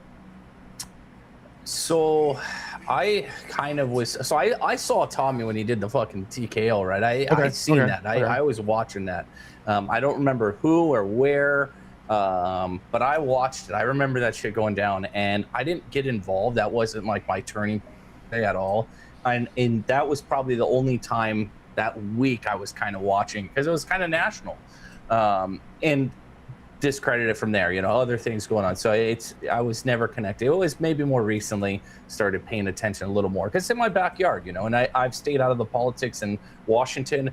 So I kind of was. So I saw Tommy when he did the fucking TKO, right? I seen that. I was watching that. I don't remember who or where, but I watched it. I remember that shit going down, and I didn't get involved. That wasn't like my turning point at all. And that was probably the only time that week I was kind of watching, because it was kind of national, and discredited from there, other things going on. So I was never connected. It was maybe more recently started paying attention a little more, because it's in my backyard, and I've stayed out of the politics in Washington.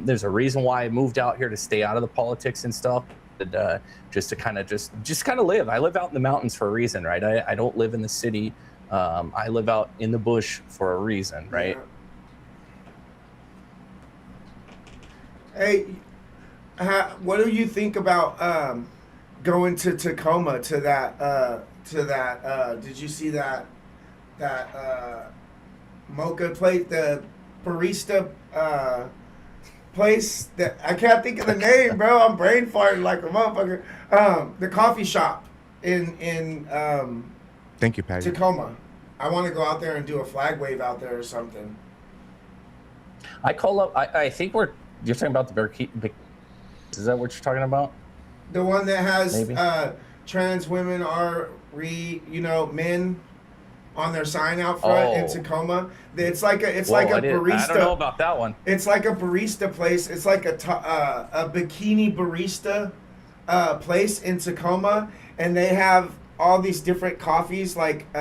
There's a reason why I moved out here, to stay out of the politics and stuff, and, just to kind of live. I live out in the mountains for a reason, right? I don't live in the city. I live out in the bush for a reason, right? Yeah. Hey, what do you think about going to Tacoma to that? Did you see that mocha plate, the barista place? That I can't think of the name, bro. I'm brain farting like a motherfucker. The coffee shop in Thank you, Patty. Tacoma. I want to go out there and do a flag wave out there or something. I call up. I think you're talking about the Bear. Is that what you're talking about? The one that has trans women are men on their sign out front in Tacoma. It's like a barista. I don't know about that one. It's like a barista place. It's like a bikini barista place in Tacoma, and they have all these different coffees like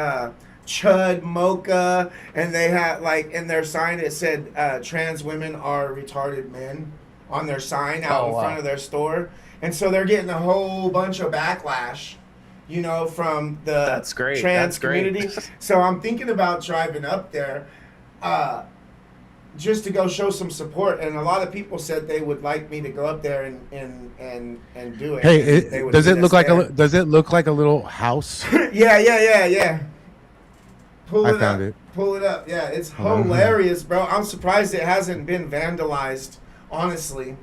Chud Mocha, and they had in their sign it said trans women are retarded men on their sign out in front of their store. And so they're getting a whole bunch of backlash, from the trans community. So I'm thinking about driving up there just to go show some support. And a lot of people said they would like me to go up there and do it. Hey, does it look like a little house? Yeah. Pull it found up. it. Pull it up. Yeah, it's hilarious, bro. I'm surprised it hasn't been vandalized, honestly.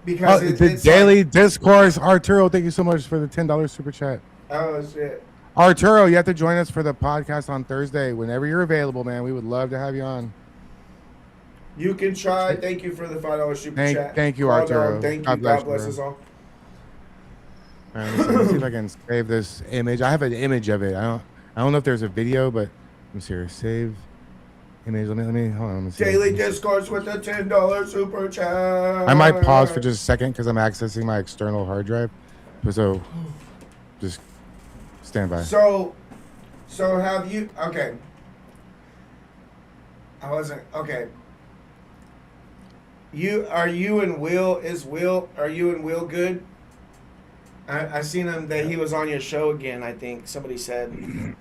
Because it's Daily Discourse. Arturo, thank you so much for the $10 super chat. Oh, shit. Arturo, you have to join us for the podcast on Thursday. Whenever you're available, man, we would love to have you on. You can try. Thank you for the $5 super chat. Thank you, Arturo. Thank you. God bless us all. All right, let's see if I can save this image. I have an image of it. I don't know if there's a video, but let me see here. Save image. Let me hold on. Let me see. Daily Discourse with the $10 super chat. I might pause for just a second because I'm accessing my external hard drive. So just stand by. So have you? Okay. I wasn't okay. Are you and Will good? I seen him that he was on your show again. I think somebody said.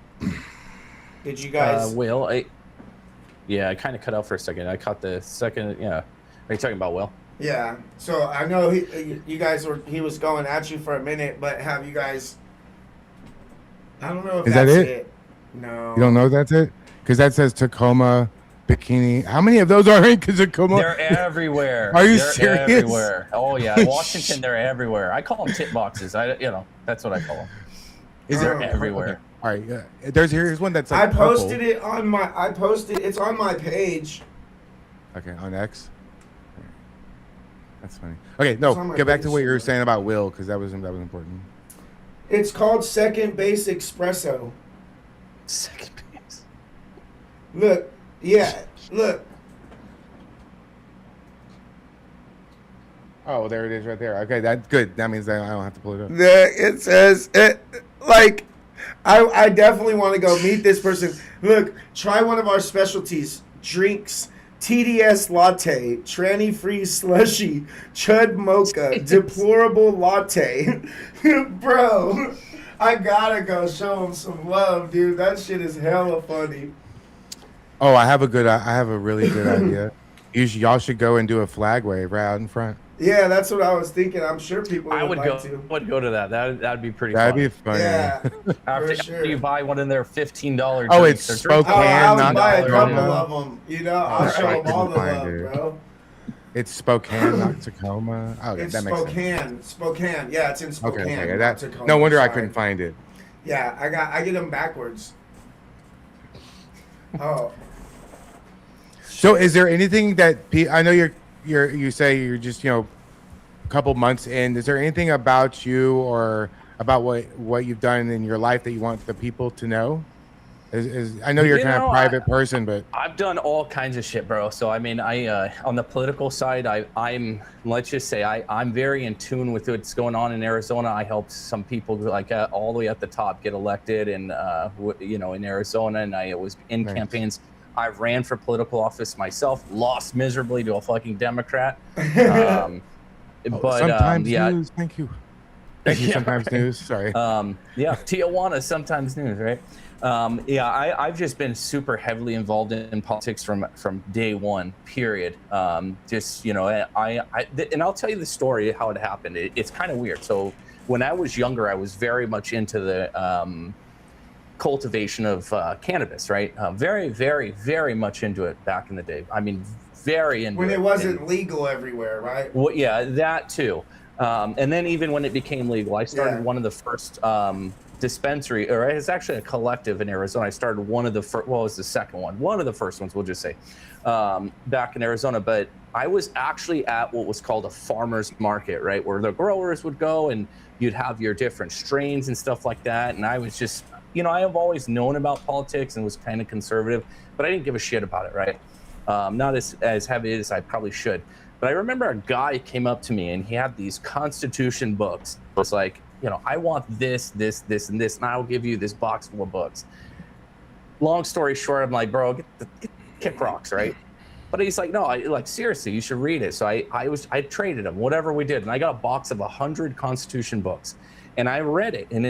Did you guys? Will, I kind of cut out for a second. I caught the second. Yeah, are you talking about Will? Yeah. So I know he was going at you for a minute, but have you guys? I don't know if Is that's that it? No. You don't know if that's it? Because that says Tacoma bikini. How many of those are in Kazakumo? They're everywhere. Are you They're serious? Everywhere. Oh yeah, Washington. They're everywhere. I call them tit boxes. That's what I call them. They're everywhere. Okay. All right. Yeah. Here's one that's like I posted purple. it on my. It's on my page. Okay, on X. That's funny. Okay, no, get back to what you were saying about Will, because that was important. It's called Second Base Espresso. Second base. Look, yeah, look. Oh, there it is right there. Okay, that's good. That means I don't have to pull it up. It says it like. I definitely want to go meet this person. Look, try one of our specialties drinks. TDS latte, tranny free slushy, chud mocha, deplorable latte. Bro, I gotta go show him some love, dude. That shit is hella funny. Oh, I have a really good idea. Y'all should go and do a flag wave right out in front. Yeah, that's what I was thinking. I'm sure people would like to. I would go to that. That'd be pretty. That'd be fun. funny. Yeah, after you buy one in their $15. Oh, it's Spokane. I'll buy a couple Tacoma. of them. You know, I'll show them all the love, bro. It's Spokane, not Tacoma. Oh, okay, It's that makes Spokane. sense. Spokane. Yeah, it's in Spokane. Okay, not Tacoma, no wonder I sorry. couldn't find it. Yeah, I get them backwards. Oh. So, is there anything that I know you say you're just a couple months in? Is there anything about you or about what you've done in your life that you want the people to know? I know you're kind of private person, but I've done all kinds of shit, bro. So I mean, I on the political side, I'm let's just say I'm very in tune with what's going on in Arizona. I helped some people like all the way at the top get elected, and in Arizona, and I was in campaigns. I ran for political office myself, lost miserably to a fucking Democrat. Sometimes news. Thank you. Thank you. Yeah, sometimes right. news. Sorry. Tijuana, sometimes news, right? I've just been super heavily involved in politics from day one, period. And I'll tell you the story how it happened. It's kind of weird. So when I was younger, I was very much into the cultivation of cannabis, right? Very, very, very much into it back in the day. I mean, very into it. When it wasn't legal everywhere, right? Well, yeah, that too. And then even when it became legal, I started one of the first dispensary, or it's actually a collective in Arizona. I started one of the first, well, it was the second one. One of the first ones, we'll just say, back in Arizona. But I was actually at what was called a farmer's market, right? Where the growers would go and you'd have your different strains and stuff like that. And I was just, I have always known about politics and was kind of conservative, but I didn't give a shit about it, right? Not as heavy as I probably should. But I remember a guy came up to me and he had these Constitution books. It was like, I want this, this, this, and this, and I'll give you this box full of books. Long story short, I'm like, bro, kick rocks, right? But he's like, no, seriously, you should read it. So I traded him, whatever we did, and I got a box of 100 Constitution books, and I read it, and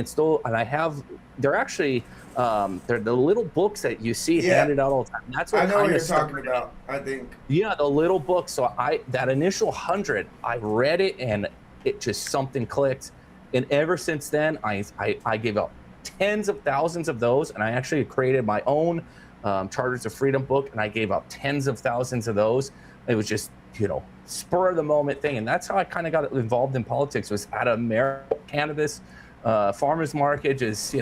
they're actually, they're the little books that you see handed out all the time. That's what I know what you're talking about, I think. Yeah, the little books. So that initial 100, I read it, and it just something clicked. And ever since then, I gave out tens of thousands of those, and I actually created my own Charters of Freedom book, and I gave out tens of thousands of those. It was just, spur of the moment thing, and that's how I kind of got involved in politics. Was at a cannabis farmers market, just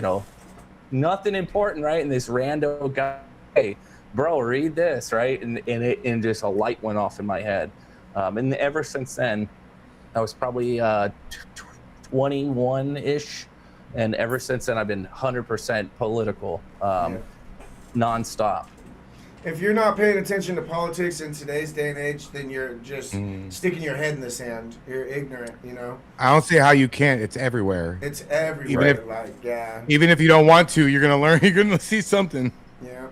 nothing important, right? And this rando guy, hey, bro, read this, right? And just a light went off in my head, and ever since then, I was probably 21-ish, and ever since then I've been 100% political, nonstop. If you're not paying attention to politics in today's day and age, then you're just sticking your head in the sand. You're ignorant, I don't see how you can't. It's everywhere. It's everywhere. Even if you don't want to, you're gonna learn. You're gonna see something. Yeah,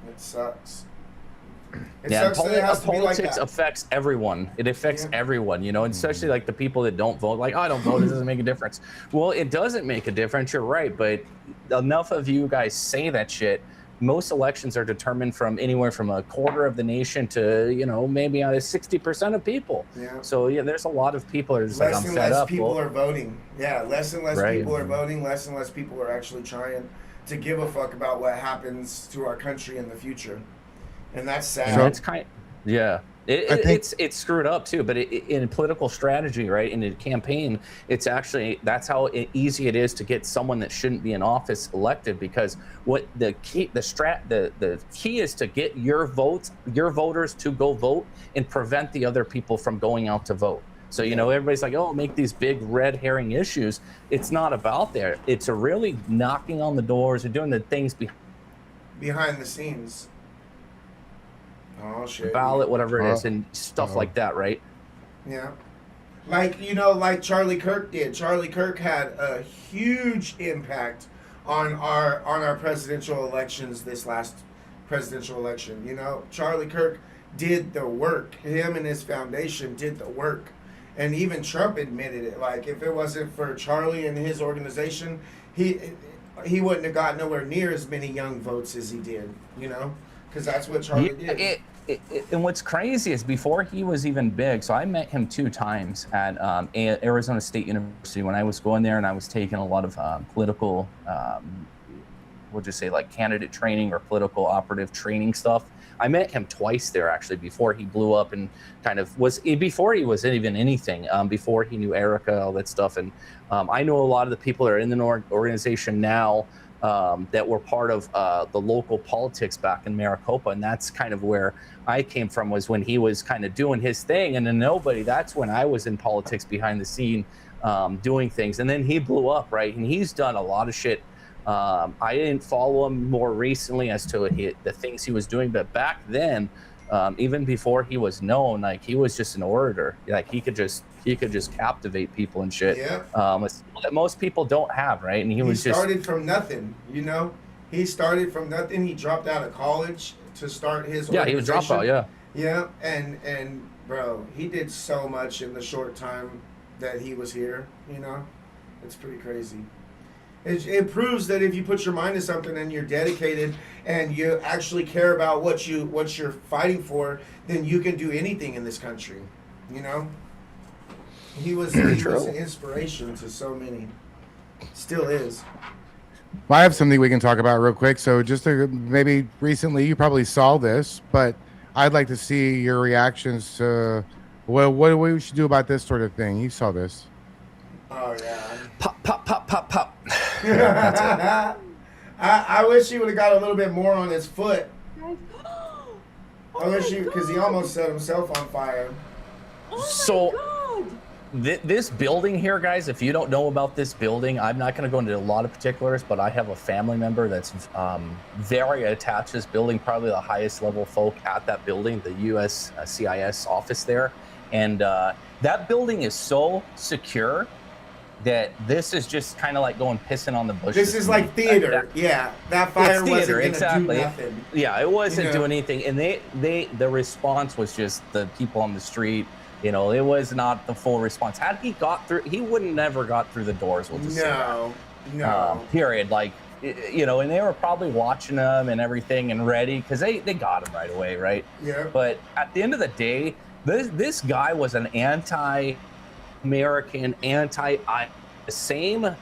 it sucks. Politics affects everyone. It affects everyone, and especially like the people that don't vote. Like, I don't vote, it doesn't make a difference. Well, it doesn't make a difference. You're right, but enough of you guys say that shit. Most elections are determined from anywhere from a quarter of the nation to maybe 60% of people. Yeah. So there's a lot of people that are just like, I'm fed up. Less and less people are voting. Yeah, less and less people are voting. Less and less people are actually trying to give a fuck about what happens to our country in the future. and that's And sad. that's yeah. I think- It's screwed up too, but in political strategy, right? In a campaign, it's actually that's how easy it is to get someone that shouldn't be in office elected. Because what the key is to get your voters to go vote and prevent the other people from going out to vote. So everybody's like, oh, make these big red herring issues. It's not about there. It's really knocking on the doors and doing the things Behind the scenes. Oh shit. ballot, whatever it is, and stuff like that, right? Yeah. Like Charlie Kirk did. Charlie Kirk had a huge impact on our presidential elections this last presidential election. Charlie Kirk did the work. Him and his foundation did the work. And even Trump admitted it. Like, if it wasn't for Charlie and his organization, he wouldn't have got nowhere near as many young votes as he did, because that's what Charlie did. And what's crazy is before he was even big, so I met him 2 times at Arizona State University when I was going there, and I was taking a lot of political, we'll just say like candidate training or political operative training stuff. I met him twice there actually before he blew up and kind of before he was even anything, before he knew Erica, all that stuff. And I know a lot of the people that are in the organization now that were part of the local politics back in Maricopa. And that's kind of where I came from, was when he was kind of doing his thing. And then that's when I was in politics behind the scene doing things. And then he blew up, right? And he's done a lot of shit. I didn't follow him more recently as to the things he was doing, but back then, even before he was known, like he was just an orator. Like he could just captivate people and shit. Yeah. That most people don't have, right? And he started from nothing. He started from nothing. He dropped out of college to start his organization. Yeah, he was dropout. Yeah. Yeah, and bro, he did so much in the short time that he was here. It's pretty crazy. It proves that if you put your mind to something and you're dedicated and you actually care about what you're fighting for, then you can do anything in this country. He was an inspiration to so many. Still is. Well, I have something we can talk about real quick. So maybe recently you probably saw this, but I'd like to see your reactions to what we should do about this sort of thing. You saw this. Oh yeah. Pop, pop, pop, pop, pop. I wish he would have got a little bit more on his foot. I wish because he almost set himself on fire. This building here, guys, if you don't know about this building, I'm not going to go into a lot of particulars, but I have a family member that's very attached to this building, probably the highest level folk at that building, the US CIS office there. And that building is so secure that this is just kind of like going pissing on the bushes. This is like theater. That fire wasn't going to do nothing. Yeah, it wasn't doing anything. And the response was just the people on the street. It was not the full response. Had he got through, he would never got through the doors. We'll just say that. Period. Like, and they were probably watching them and everything and ready because they got him right away, right? Yeah. But at the end of the day, this guy was an anti-American, the same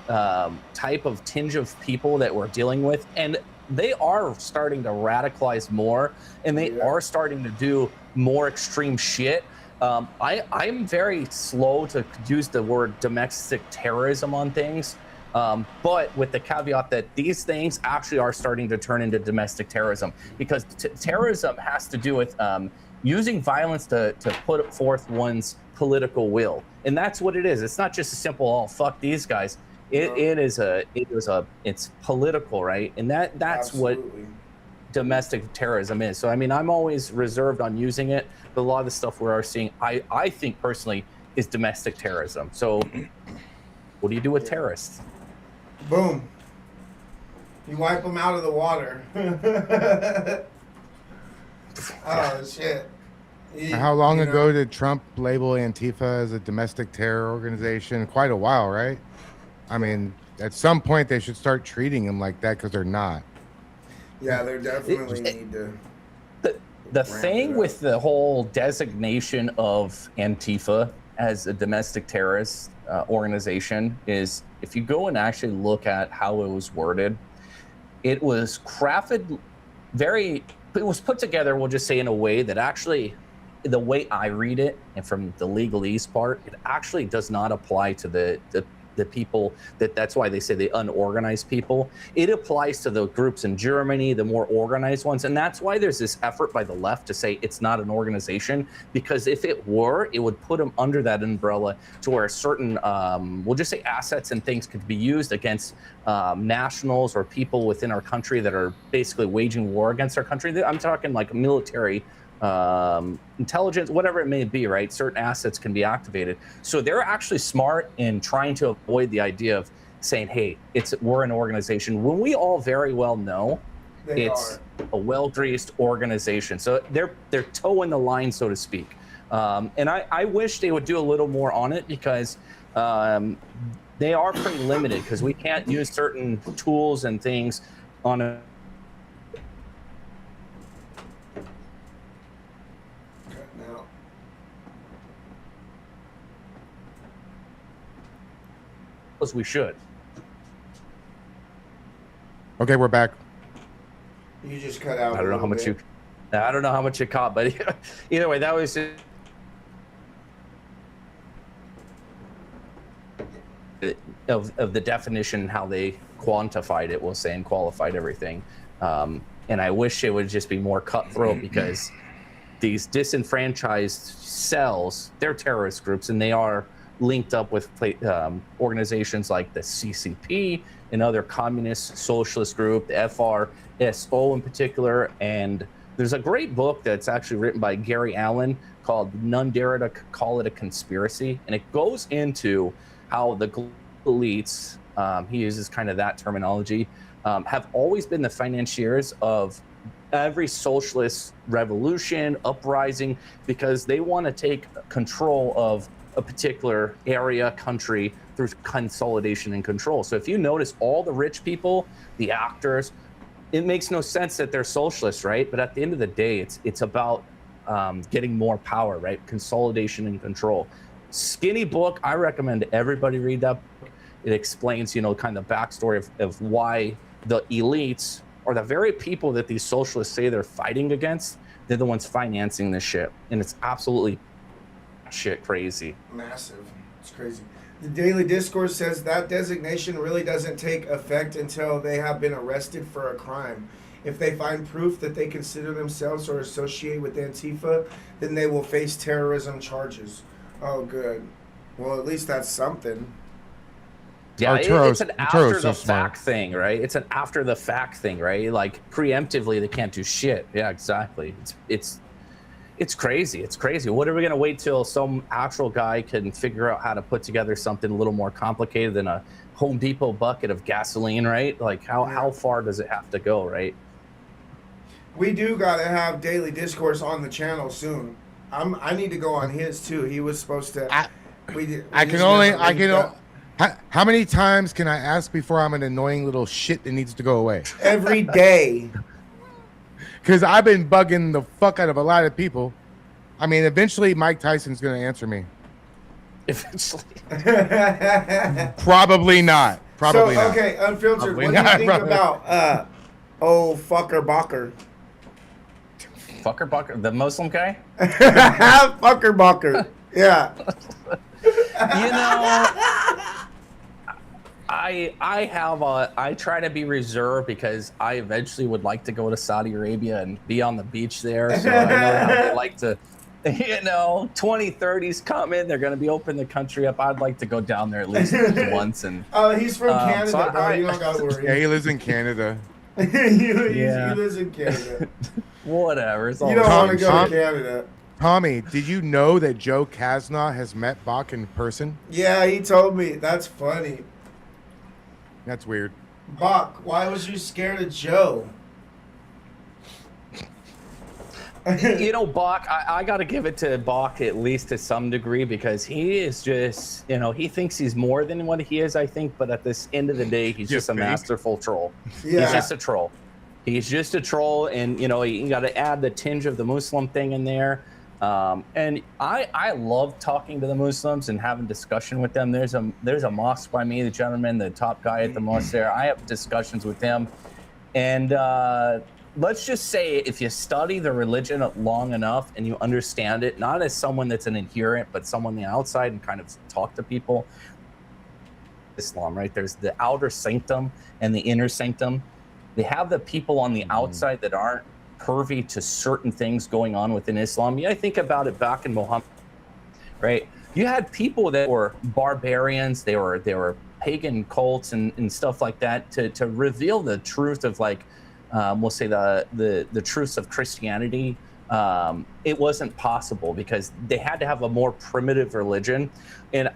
type of tinge of people that we're dealing with, and they are starting to radicalize more, and they are starting to do more extreme shit. I'm very slow to use the word domestic terrorism on things, but with the caveat that these things actually are starting to turn into domestic terrorism, because terrorism has to do with using violence to put forth one's political will, and that's what it is. It's not just a simple "oh fuck these guys." It's political, right? And that's Absolutely. what domestic terrorism is. So I mean, I'm always reserved on using it, but a lot of the stuff we are seeing, I think personally, is domestic terrorism. So what do you do with terrorists? Boom. You wipe them out of the water. Oh shit. How long ago did Trump label Antifa as a domestic terror organization? Quite a while, right? I mean, at some point they should start treating them like that, because they're not. Yeah, they definitely need to. The thing with the whole designation of Antifa as a domestic terrorist organization is, if you go and actually look at how it was worded, it was crafted it was put together, we'll just say, in a way that actually, the way I read it, and from the legalese part, it actually does not apply to the people that's why they say the unorganized people. It applies to the groups in Germany, the more organized ones. And that's why there's this effort by the left to say it's not an organization, because if it were, it would put them under that umbrella to where certain, we'll just say assets and things could be used against nationals or people within our country that are basically waging war against our country. I'm talking like military intelligence, whatever it may be, right? Certain assets can be activated. So they're actually smart in trying to avoid the idea of saying, hey, we're an organization, when we all very well know it's a well-greased organization. So they're toeing the line, so to speak. And I wish they would do a little more on it, because they are pretty limited, because we can't use certain tools and things on a as we should. Okay, we're back. You just cut out. I don't know how much you caught, but either way, that was of the definition, how they quantified it, we'll say, and qualified everything. And I wish it would just be more cutthroat, because these disenfranchised cells, they're terrorist groups, and they are linked up with organizations like the CCP and other communist socialist group, the FRSO in particular. And there's a great book that's actually written by Gary Allen called None Dare to Call It a Conspiracy. And it goes into how the elites, he uses kind of that terminology, have always been the financiers of every socialist revolution, uprising, because they want to take control of a particular area, country, through consolidation and control. So if you notice, all the rich people, the actors, it makes no sense that they're socialists, right? But at the end of the day, it's about getting more power, right? Consolidation and control. Skinny book. I recommend everybody read that book. It explains, kind of backstory of why the elites, or the very people that these socialists say they're fighting against, they're the ones financing this shit. And it's absolutely shit crazy. Massive. It's crazy. The Daily Discourse says that designation really doesn't take effect until they have been arrested for a crime. If they find proof that they consider themselves or associate with Antifa, then they will face terrorism charges. Oh, good. Well, at least that's something. Yeah, it's an after the fact thing, right? It's an after the fact thing, right? Like preemptively, they can't do shit. Yeah, exactly. It's crazy. It's crazy. What are we gonna wait till some actual guy can figure out how to put together something a little more complicated than a Home Depot bucket of gasoline, right? Like how far does it have to go, right? We do gotta have Daily Discourse on the channel soon. I need to go on his too. He was supposed to. How many times can I ask before I'm an annoying little shit that needs to go away? Every day. Because I've been bugging the fuck out of a lot of people. I mean, eventually Mike Tyson's going to answer me. Eventually. Probably not. Probably not. Okay, Unfiltered, what do you think about Fucker Bacher? Fucker Bacher? The Muslim guy? Fucker Bacher. Yeah. I try to be reserved, because I eventually would like to go to Saudi Arabia and be on the beach there. So I know how they like to, 2030's coming. They're going to be opening the country up. I'd like to go down there at least once. And he's from Canada, bro. You don't got to worry. Yeah, he lives in Canada. He lives in Canada. Whatever. It's all you don't want to go to Canada. Tommy, did you know that Joe Kasna has met Bach in person? Yeah, he told me. That's funny. That's weird. Bach, why was you scared of Joe? Bach, I got to give it to Bach at least to some degree, because he is just, he thinks he's more than what he is, I think. But at this end of the day, he's just a masterful troll. Yeah. He's just a troll. He's just a troll. And, you got to add the tinge of the Muslim thing in there. And I love talking to the Muslims and having discussion with them. There's a mosque by me, the gentleman, the top guy at the mosque there. I have discussions with him, and let's just say if you study the religion long enough and you understand it, not as someone that's an adherent, but someone on the outside and kind of talk to people. Islam, right? There's the outer sanctum and the inner sanctum. They have the people on the outside that aren't privy to certain things going on within Islam. Yeah, I think about it back in Muhammad, right? You had people that were barbarians, they were pagan cults and stuff like that to reveal the truth of, like, we'll say the truths of Christianity. It wasn't possible because they had to have a more primitive religion. And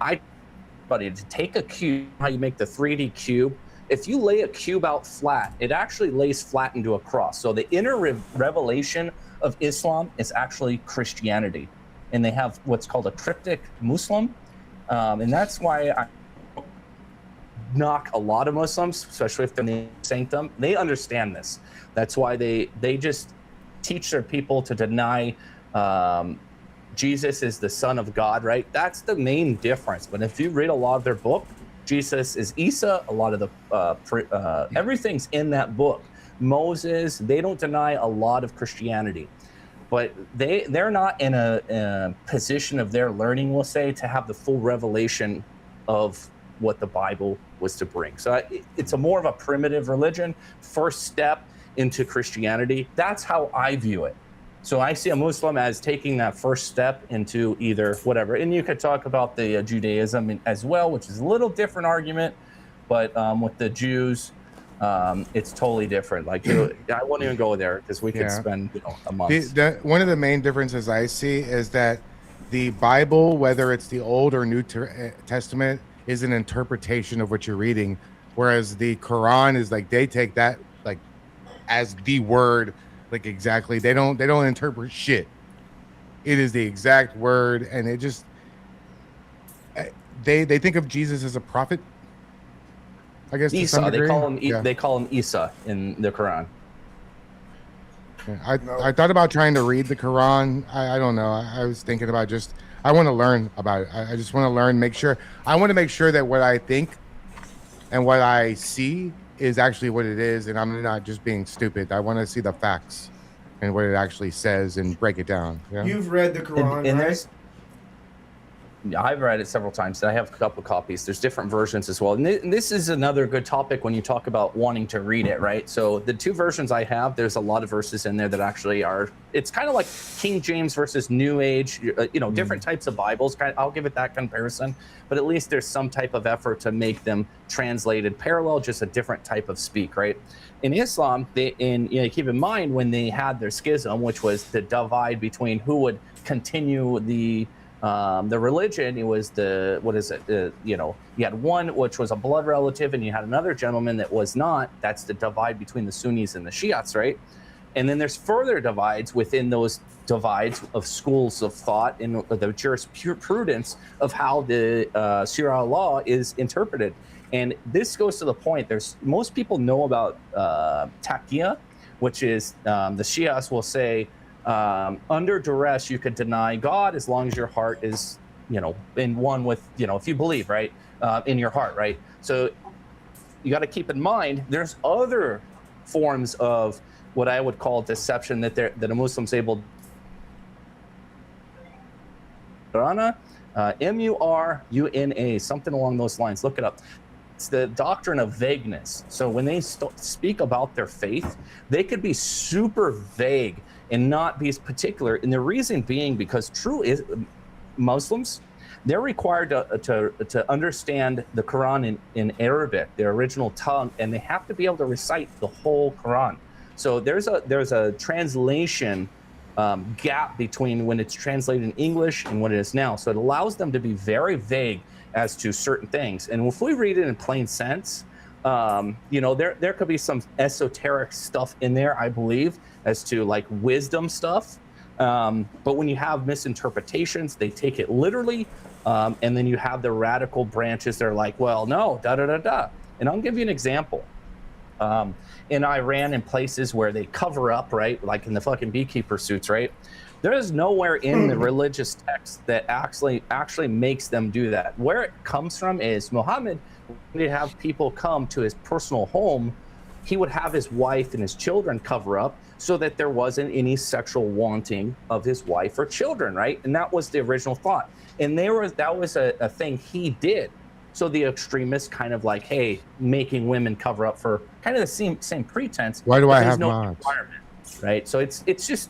to take a cube, how you make the 3D cube, if you lay a cube out flat, it actually lays flat into a cross. So the inner revelation of Islam is actually Christianity, and they have what's called a cryptic Muslim, and that's why I knock a lot of Muslims, especially if they're in the sanctum. They understand this. That's why they just teach their people to deny Jesus is the Son of God, right? That's the main difference. But if you read a lot of their book, Jesus is Isa. A lot of the everything's in that book. Moses, they don't deny a lot of Christianity, but they're not in a position of their learning, we'll say, to have the full revelation of what the Bible was to bring. So it's a more of a primitive religion, first step into Christianity. That's how I view it. So I see a Muslim as taking that first step into either whatever. And you could talk about the Judaism as well, which is a little different argument. But with the Jews, it's totally different. Like, I won't even go there because we could spend a month. One of the main differences I see is that the Bible, whether it's the Old or New Testament, is an interpretation of what you're reading. Whereas the Quran is like, they take that like as the word. Like, exactly, they don't interpret shit. It is the exact word, and it just they think of Jesus as a prophet, I guess. Isa, they call him Isa in the Quran. I thought about trying to read the Quran. I don't know. I was thinking about I want to learn about it. I just want to learn, I want to make sure that what I think and what I see is actually what it is, and I'm not just being stupid. I want to see the facts and what it actually says and break it down. Yeah? You've read the Quran, right? I've read it several times. I have a couple copies. There's different versions as well. And this is another good topic when you talk about wanting to read it, right? So the two versions I have, there's a lot of verses in there that actually are, it's kind of like King James versus New Age, different types of Bibles. I'll give it that comparison, but at least there's some type of effort to make them translated parallel, just a different type of speak, right? In Islam, keep in mind when they had their schism, which was the divide between who would continue the religion. It was you had one which was a blood relative, and you had another gentleman that was not. That's the divide between the Sunnis and the Shiites, right? And then there's further divides within those divides of schools of thought in the jurisprudence of how the Sharia law is interpreted. And this goes to the point, most people know about taqiyya, which is the Shiites will say, under duress, you could deny God as long as your heart is, in one with, if you believe, right, in your heart, right? So you got to keep in mind, there's other forms of what I would call deception that a Muslim's able to Muruna, something along those lines. Look it up. It's the doctrine of vagueness. So when they speak about their faith, they could be super vague and not be as particular. And the reason being because Muslims, they're required to understand the Quran in Arabic, their original tongue, and they have to be able to recite the whole Quran. So there's a translation gap between when it's translated in English and what it is now. So it allows them to be very vague as to certain things. And if we read it in plain sense, there could be some esoteric stuff in there, I believe, as to like wisdom stuff. But when you have misinterpretations, they take it literally. And then you have the radical branches that are like, well, no, da-da-da-da. And I'll give you an example. In Iran, in places where they cover up, right, like in the fucking beekeeper suits, right, there is nowhere in the religious text that actually makes them do that. Where it comes from is Muhammad would have people come to his personal home. He would have his wife and his children cover up, so that there wasn't any sexual wanting of his wife or children, right? And that was the original thought. And that was a thing he did. So the extremists kind of like, hey, making women cover up for kind of the same pretense. Why do I have no mods? requirement, right? So it's just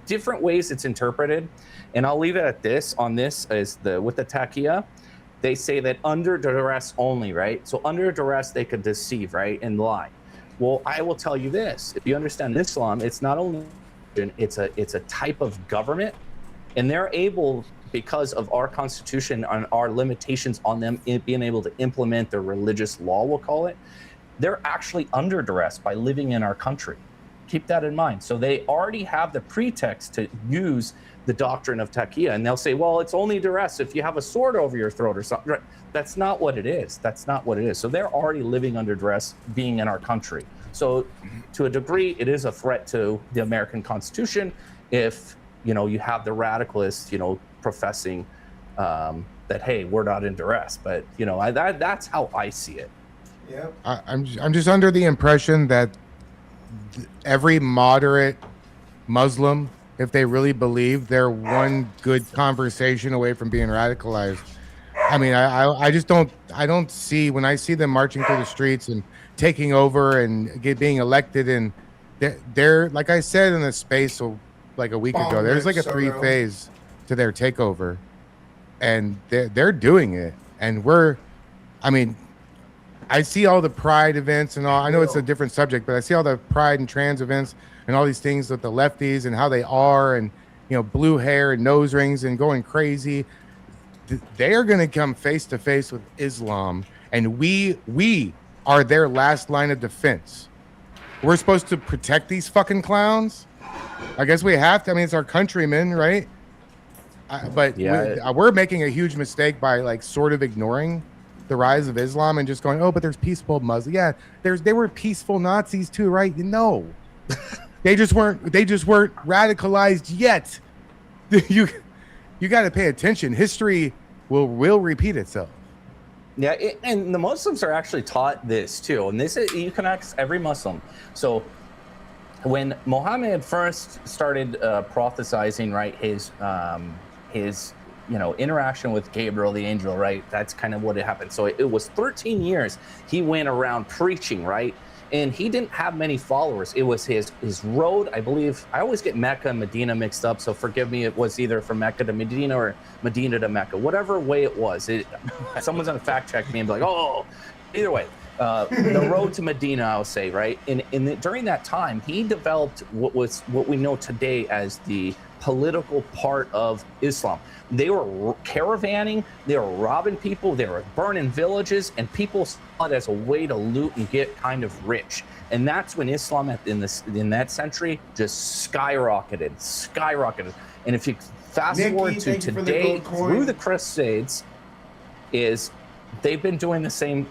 different ways it's interpreted. And I'll leave it at this. On this is with the taqiyya, they say that under duress only, right? So under duress they could deceive, right, and lie. Well, I will tell you this: if you understand Islam, it's not only it's a type of government, and they're able, because of our constitution and our limitations on them being able to implement their religious law, we'll call it, they're actually under duress by living in our country. Keep that in mind. So they already have the pretext to use the doctrine of taqiyya, and they'll say, well, it's only duress if you have a sword over your throat or something. That's not what it is. That's not what it is. So they're already living under duress being in our country. So to a degree, it is a threat to the American Constitution if, you have the radicalists, professing that, hey, we're not in duress. But, that's how I see it. Yeah. I'm just under the impression that every moderate Muslim, if they really believe, they're one good conversation away from being radicalized. I mean, I just don't see, when I see them marching through the streets and taking over and being elected, and they're like I said in the space like a week ago, there's like a 3-phase to their takeover, and they're doing it. And I see all the pride events and all. I know it's a different subject, but I see all the pride and trans events and all these things with the lefties and how they are, and blue hair and nose rings and going crazy. They are going to come face to face with Islam, and we are their last line of defense. We're supposed to protect these fucking clowns. I guess we have to. I mean, it's our countrymen, right? But yeah, we're making a huge mistake by like sort of ignoring the rise of Islam and just going, oh, but there's peaceful Muslims. Yeah, they were peaceful Nazis too, right? No, they just weren't radicalized yet. You got to pay attention. History will repeat itself. Yeah, and the Muslims are actually taught this too, and you can ask every Muslim. So when Muhammad first started prophesizing, right, his interaction with Gabriel the angel, right, that's kind of what it happened. So it was 13 years he went around preaching, right, and he didn't have many followers. It was his road, I believe. I always get Mecca and Medina mixed up, so forgive me. It was either from Mecca to Medina or Medina to Mecca, whatever way it was. Someone's gonna fact check me and be like, oh, either way. The road to Medina, I'll say, right? During that time, he developed what we know today as the political part of Islam. They were caravanning, they were robbing people, they were burning villages, and people saw it as a way to loot and get kind of rich. And that's when Islam in that century just skyrocketed. And if you fast forward to today, through the Crusades, they've been doing the same,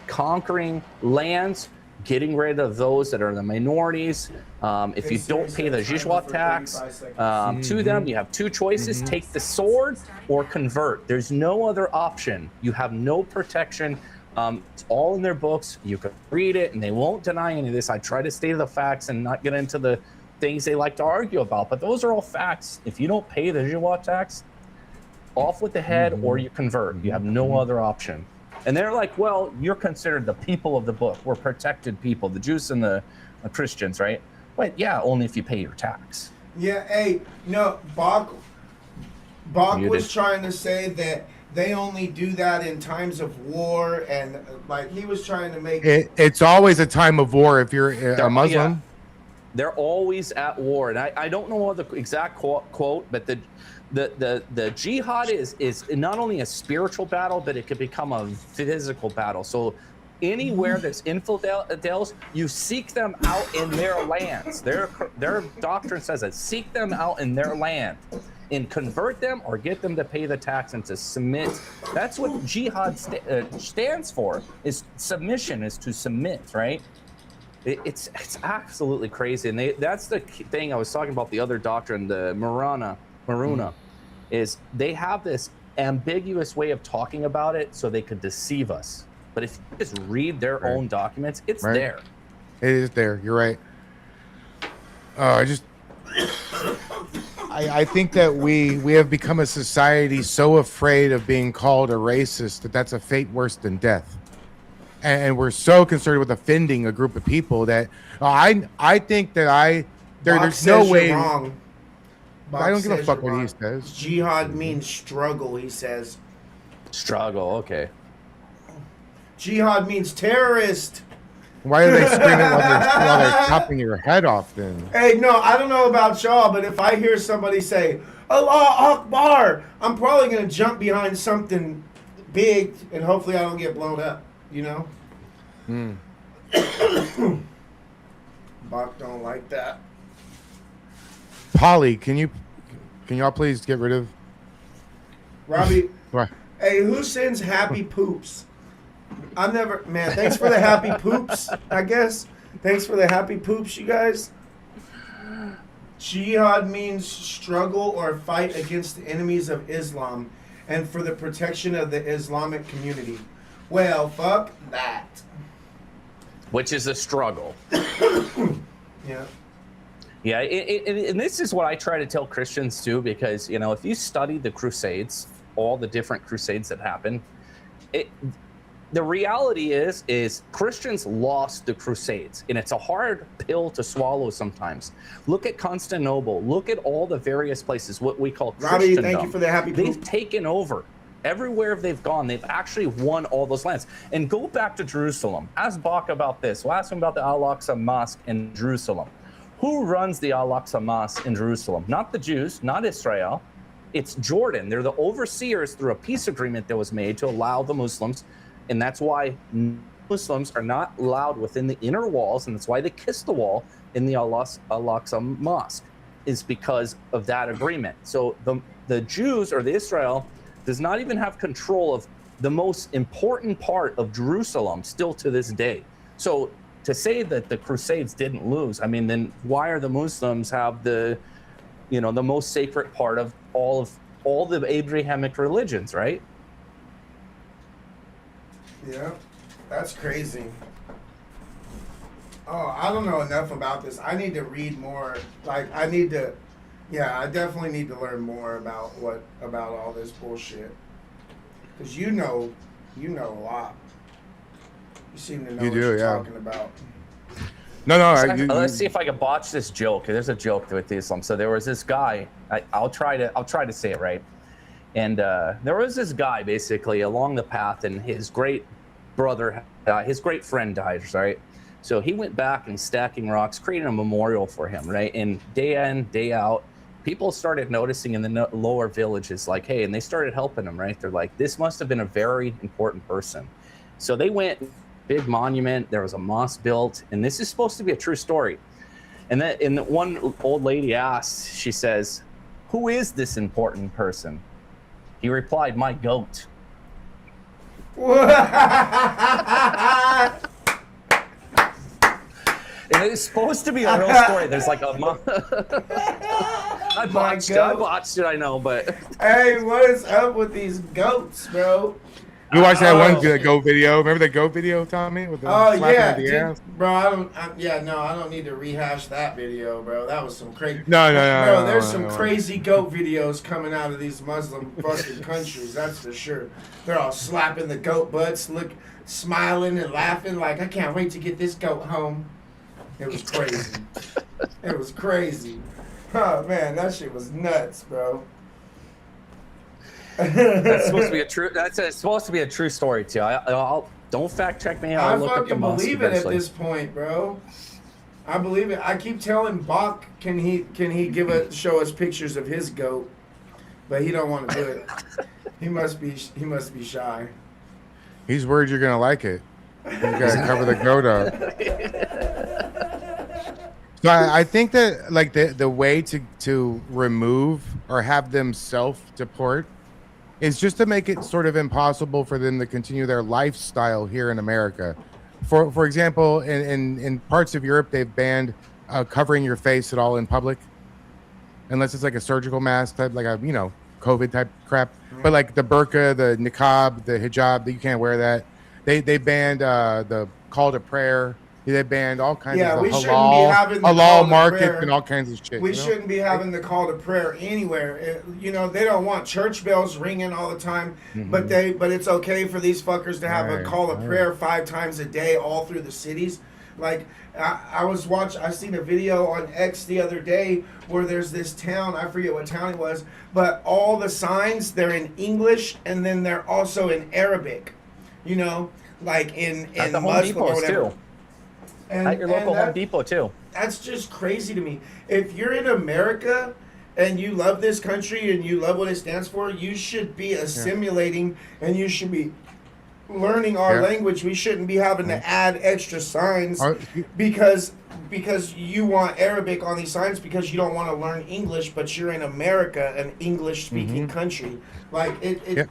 conquering lands, getting rid of those that are the minorities. If you don't pay the jizya tax to them, you have two choices: take the sword or convert. There's no other option. You have no protection. It's all in their books. You can read it, and they won't deny any of this. I try to state the facts and not get into the things they like to argue about, but those are all facts. If you don't pay the jizya tax, off with the head, or you convert. You have no other option. And they're like, well, you're considered the people of the book. We're protected people, the Jews and the Christians, right? But yeah, only if you pay your tax. Yeah, hey, no, Bach was trying to say that they only do that in times of war, and like he was trying to make it's always a time of war if you're a Muslim. Yeah. They're always at war, and I don't know the exact quote, but the jihad is not only a spiritual battle, but it could become a physical battle. So anywhere there's infidels, you seek them out in their lands. Their doctrine says that seek them out in their land and convert them or get them to pay the tax and to submit. That's what jihad stands for, is submission, is to submit, right? It's absolutely crazy. And that's the thing I was talking about, the other doctrine, the Maruna, is they have this ambiguous way of talking about it so they could deceive us. But if you just read their own documents, it's there. It is there. You're right. I just I think that we have become a society so afraid of being called a racist that that's a fate worse than death, and we're so concerned with offending a group of people that I think that there's no way. You're wrong. I don't give a says fuck you're what he wrong. says. Jihad means struggle, he says. Struggle, okay. Jihad means terrorist. Why are they screaming while they're chopping your head off then? Hey, no, I don't know about y'all, but if I hear somebody say, Allah Akbar, I'm probably going to jump behind something big and hopefully I don't get blown up, you know? Bach don't like that. Polly, can y'all please get rid of Robbie, What? hey, who sends happy poops? I've never, man, thanks for the happy poops, I guess. Thanks for the happy poops, you guys. Jihad means struggle or fight against the enemies of Islam and for the protection of the Islamic community. Well, fuck that. Which is a struggle. Yeah. Yeah, and this is what I try to tell Christians too, because, you know, if you study the Crusades, all the different Crusades that happened, the reality is Christians lost the Crusades, and it's a hard pill to swallow sometimes. Look at Constantinople. Look at all the various places, what we call Robbie, Christendom. thank you for the happy poop. They've taken over. Everywhere they've gone, they've actually won all those lands. And go back to Jerusalem. Ask Bach about this. We'll ask him about the Al-Aqsa Mosque in Jerusalem. Who runs the Al-Aqsa Mosque in Jerusalem? Not the Jews, not Israel. It's Jordan. They're the overseers through a peace agreement that was made to allow the Muslims. And that's why Muslims are not allowed within the inner walls. And that's why they kiss the wall in the Al-Aqsa Mosque, is because of that agreement. So the Jews, or the Israel, does not even have control of the most important part of Jerusalem still to this day. So to say that the Crusades didn't lose, I mean, then why are the Muslims have the most sacred part of all the Abrahamic religions, right? Yeah, that's crazy. Oh, I don't know enough about this. I need to read more. Like, I definitely need to learn more about all this bullshit. Because you know a lot. You seem to know what you're talking about. No. Let's see if I can botch this joke. There's a joke with Islam. So there was this guy. I'll try to say it right. And there was this guy basically along the path, and his great brother, his great friend died. Right. So he went back and stacking rocks, creating a memorial for him. Right. And day in, day out, people started noticing in the lower villages, like, hey, and they started helping him. Right. They're like, this must have been a very important person. So they went. Big monument, there was a mosque built, and this is supposed to be a true story. And one old lady asked, she says, who is this important person? He replied, my goat. And it's supposed to be a real story. There's like a I botched it, I know, but hey, what is up with these goats, bro? You watched that one goat video? Remember the goat video, Tommy? With the slapping the ass? Bro, I don't need to rehash that video, bro. That was some crazy. No. Bro, there's some crazy goat videos coming out of these Muslim fucking countries. That's for sure. They're all slapping the goat butts, smiling and laughing like, I can't wait to get this goat home. It was crazy. It was crazy. Oh man, that shit was nuts, bro. That's supposed to be a true. It's supposed to be a true story too. I'll don't fact check me. I fucking believe it at this point, bro. I believe it. I keep telling Bach, can he show us pictures of his goat, but he don't want to do it. He must be shy. He's worried you're gonna like it. You gotta cover the goat up. So I think that like the way to remove or have them self-deport is just to make it sort of impossible for them to continue their lifestyle here in America. For example, in parts of Europe, they've banned covering your face at all in public, unless it's like a surgical mask type, like a COVID type crap. But like the burqa, the niqab, the hijab, you can't wear that. They banned the call to prayer They banned all kinds Yeah, of we shouldn't be having the call halal to markets prayer. and all kinds of shit. We you know? shouldn't be having the call to prayer anywhere. You know, they don't want church bells ringing all the time, but it's okay for these fuckers to have a Right, call of right. prayer 5 times a day all through the cities. Like I seen a video on X the other day where there's this town, I forget what town it was, but all the signs, they're in English and then they're also in Arabic. You know, like in At the Home Muslim or Depots whatever. too. And, At your local that- Home Depot too. That's just crazy to me. If you're in America and you love this country and you love what it stands for, you should be assimilating and you should be learning our language. We shouldn't be having to add extra signs because you want Arabic on these signs because you don't want to learn English, but you're in America, an English-speaking country. Like it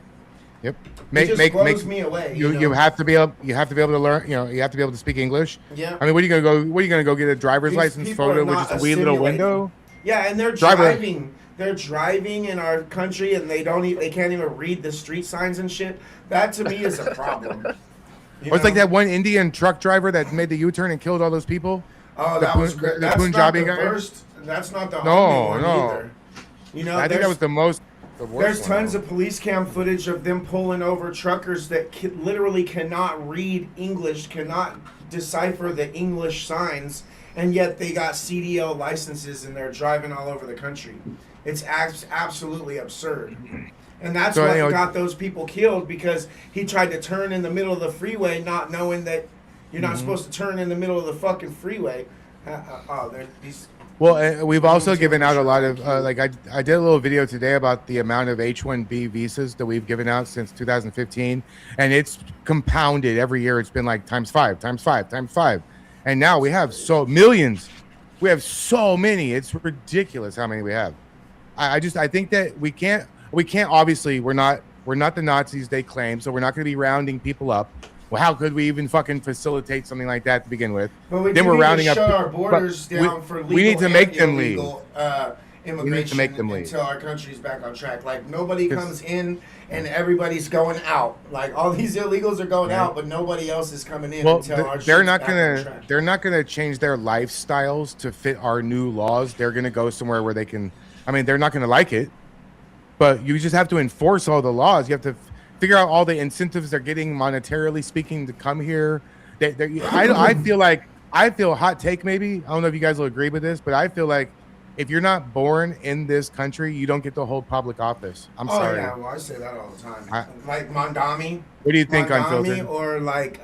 Yep. it just blows me away. You have to be able to learn. You know, you have to be able to speak English. Yeah. I mean, what are you gonna go? What are you gonna go get a driver's These license people photo are with not just a wee little assimilating. window? Yeah, and they're driving. They're driving in our country, and they can't even read the street signs and shit. That to me is a problem. Or it's like that one Indian truck driver that made the U-turn and killed all those people. Oh, the that was great. the That's Punjabi not the guy? first. That's not the No, only one no. either. You know, I think that was the worst. there's tons of police cam footage of them pulling over truckers that literally cannot read English, cannot decipher the English signs, and yet they got CDL licenses and they're driving all over the country. It's absolutely absurd. And that's what got those people killed, because he tried to turn in the middle of the freeway not knowing that you're not supposed to turn in the middle of the fucking freeway. Well, we've also given out a lot of, I did a little video today about the amount of H-1B visas that we've given out since 2015, and it's compounded every year. It's been like times 5, times 5, times 5. And now we have millions. We have so many. It's ridiculous how many we have. I think that we can't, obviously, we're not the Nazis they claim, so we're not going to be rounding people up. Well, how could we even fucking facilitate something like that to begin with? But then we're rounding up. Shut our borders down for legal. We need to make them leave. Immigration We need to make them leave until our country's back on track. Like nobody comes in and everybody's going out. Like all these illegals are going out, but nobody else is coming in until our they're not back on track. they're not gonna change their lifestyles to fit our new laws. They're gonna go somewhere where they can. I mean, they're not gonna like it, but you just have to enforce all the laws. You have to figure out all the incentives they're getting monetarily speaking to come here. I feel hot take maybe. I don't know if you guys will agree with this, but I feel like if you're not born in this country, you don't get to hold public office. I'm sorry. Oh yeah, well I say that all the time. Like Mondami. What do you think, Unfiltered? Or like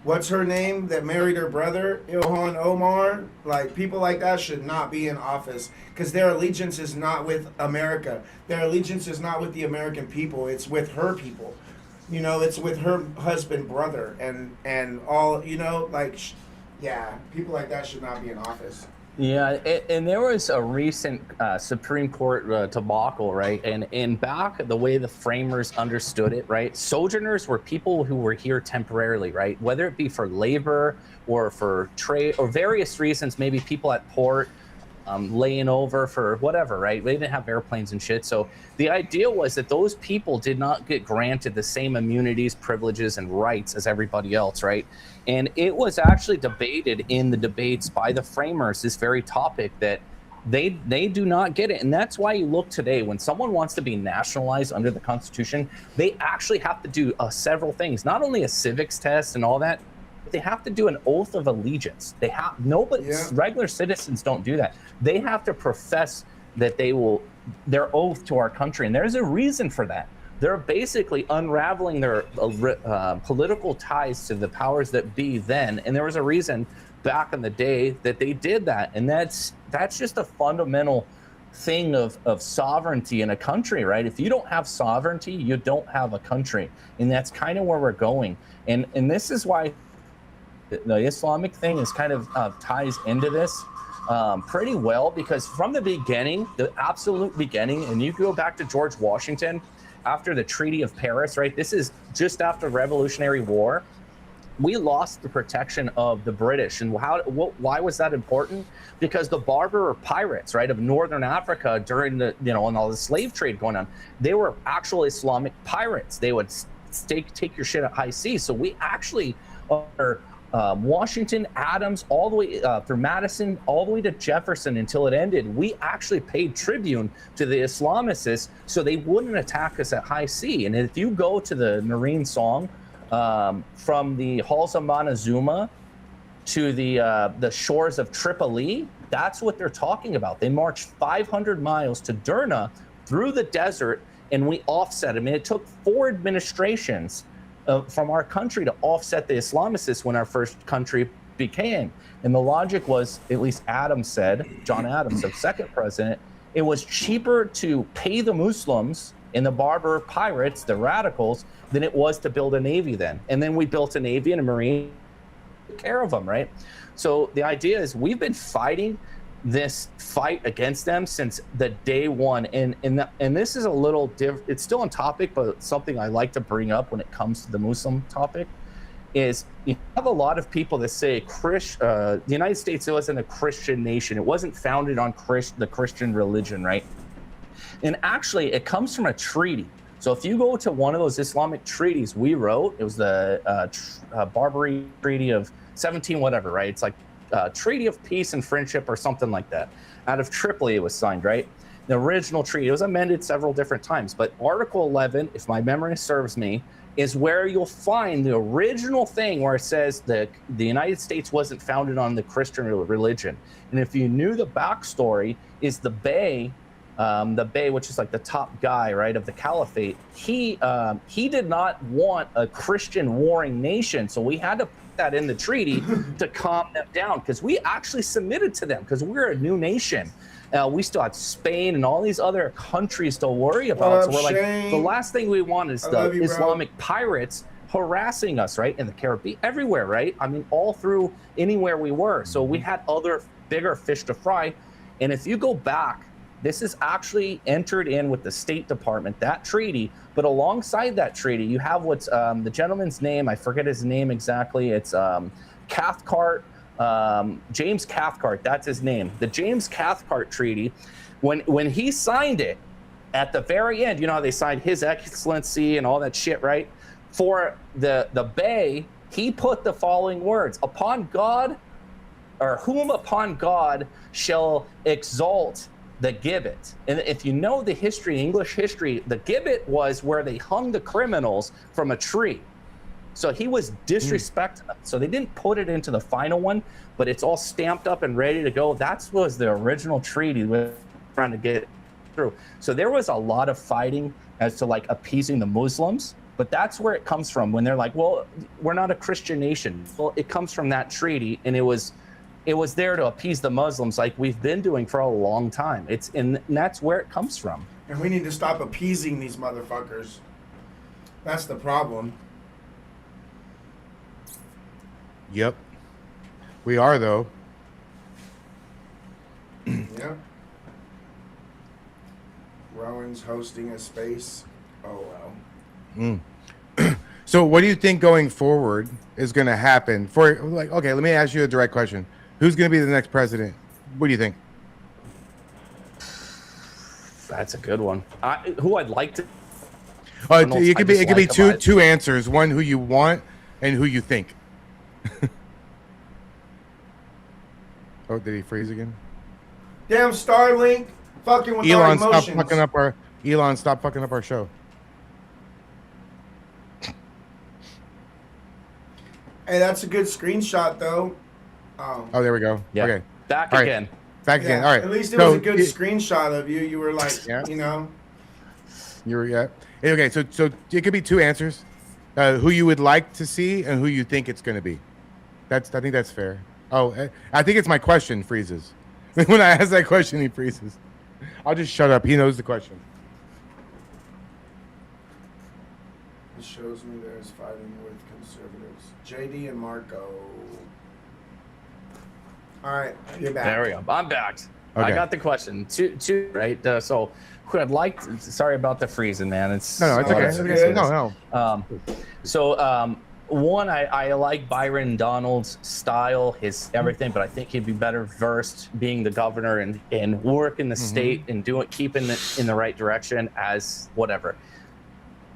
what's her name that married her brother, Ilhan Omar? Like people like that should not be in office because their allegiance is not with America. Their allegiance is not with the American people. It's with her people. You know, it's with her husband, brother, and all. You know, like, yeah, people like that should not be in office. Yeah, and there was a recent Supreme Court debacle, right? And back the way the framers understood it, right? Sojourners were people who were here temporarily, right? Whether it be for labor or for trade or various reasons, maybe people at port laying over for whatever, right? They didn't have airplanes and shit. So the idea was that those people did not get granted the same immunities, privileges, and rights as everybody else, right? And it was actually debated in the debates by the framers, this very topic, that they do not get it. And that's why you look today, when someone wants to be nationalized under the Constitution, they actually have to do several things, not only a civics test and all that, but they have to do an oath of allegiance. Regular citizens don't do that. They have to profess that their oath to our country. And there's a reason for that. They're basically unraveling their political ties to the powers that be then. And there was a reason back in the day that they did that. And that's just a fundamental thing of sovereignty in a country, right? If you don't have sovereignty, you don't have a country. And that's kind of where we're going. And this is why the Islamic thing is kind of ties into this pretty well, because from the beginning, the absolute beginning, and you go back to George Washington, after the Treaty of Paris, right? This is just after Revolutionary War. We lost the protection of the British. And why was that important? Because the Berber pirates, right, of Northern Africa during and all the slave trade going on, they were actual Islamic pirates. They would take your shit at high seas. So we actually are Washington, Adams, all the way through Madison, all the way to Jefferson until it ended. We actually paid tribute to the Islamists so they wouldn't attack us at high sea. And if you go to the Marine song from the halls of Montezuma to the shores of Tripoli, that's what they're talking about. They marched 500 miles to Derna through the desert, and we offset them. And it took 4 administrations from our country to offset the Islamists when our first country became. And the logic was, at least Adams said, John Adams, the second president, it was cheaper to pay the Muslims and the Berber pirates, the radicals, than it was to build a navy then. And then we built a navy and a marine to take care of them, right? So the idea is we've been fighting this fight against them since the day one, and this is a little it's still on topic, but something I like to bring up when it comes to the Muslim topic is you have a lot of people that say the United States wasn't a Christian nation. It wasn't founded on the Christian religion, right? And actually it comes from a treaty. So if you go to one of those Islamic treaties we wrote, it was the Barbary Treaty of 17 whatever, right? It's like Treaty of Peace and Friendship or something like that. Out of Tripoli it was signed, right? The original treaty, it was amended several different times, but Article 11, if my memory serves me, is where you'll find the original thing where it says that the United States wasn't founded on the Christian religion. And if you knew the backstory, is the Bey, which is like the top guy, right, of the caliphate, he did not want a Christian warring nation, so we had to that in the treaty to calm them down, because we actually submitted to them because we're a new nation. We still had Spain and all these other countries to worry about. So we're like, the last thing we want is the Islamic pirates harassing us, right? In the Caribbean, everywhere, right? I mean, all through anywhere we were. So we had other bigger fish to fry. And if you go back, this is actually entered in with the State Department, that treaty. But alongside that treaty, you have what's the gentleman's name. I forget his name exactly. It's Cathcart, James Cathcart. That's his name. The James Cathcart Treaty. When he signed it, at the very end, you know how they signed His Excellency and all that shit, right? For the Bey, he put the following words: "Upon God, or whom upon God shall exalt the gibbet." And if you know the history, English history, the gibbet was where they hung the criminals from a tree. So he was disrespecting them. So they didn't put it into the final one, but it's all stamped up and ready to go. That was the original treaty we're trying to get through. So there was a lot of fighting as to like appeasing the Muslims, but that's where it comes from when they're like, well, we're not a Christian nation. Well, it comes from that treaty, and it was there to appease the Muslims like we've been doing for a long time. And that's where it comes from. And we need to stop appeasing these motherfuckers. That's the problem. Yep. We are, though. Yep. Rowan's hosting a space. Oh, well. So what do you think going forward is going to happen? Okay, let me ask you a direct question. Who's going to be the next president? What do you think? That's a good one. Who I'd like to. It could be two answers. One, who you want, and who you think. Oh, did he freeze again? Damn Starlink, fucking with our emotions. Elon, stop fucking up our show. Hey, that's a good screenshot, though. Oh, there we go. Yeah. Okay. Back All again. Right. Back again. All right. At least it was a good screenshot of you. You were like, you know. Okay, so it could be two answers. Who you would like to see and who you think it's going to be. I think that's fair. Oh, I think it's my question freezes. When I ask that question, he freezes. I'll just shut up. He knows the question. It shows me there's fighting with conservatives. JD and Marco. All right, you're back. There we go. I'm back. Okay. I got the question. Two, right? So who I'd like to, sorry about the freezing, man. It's okay. It's okay. No. One, I like Byron Donald's style, his everything, but I think he'd be better versed being the governor and work in the state and keeping it in the right direction as whatever.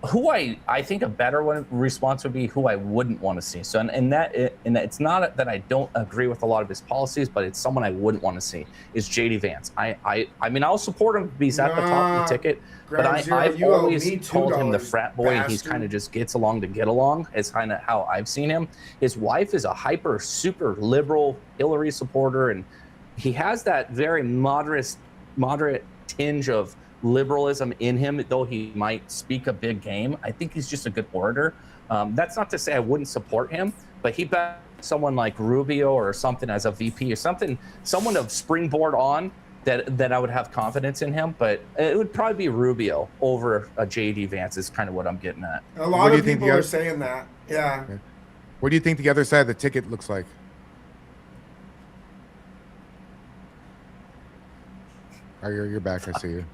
who I think a better one response would be who I wouldn't want to see. So and that it's not that I don't agree with a lot of his policies, but it's someone I wouldn't want to see is JD Vance. I mean I'll support him if he's at the top of the ticket, but I've always called him the frat boy, and he's kind of just gets along to get along. Is kind of how I've seen him. His wife is a hyper super liberal Hillary supporter, and he has that very moderate tinge of liberalism in him, though he might speak a big game. I think he's just a good orator. That's not to say I wouldn't support him, but he backed someone like Rubio or something as a VP or something, someone of springboard on that I would have confidence in him. But it would probably be Rubio over a JD Vance is kind of what I'm getting at. A lot of people are saying that. Yeah. Okay. What do you think the other side of the ticket looks like? Oh, you're back. I see you.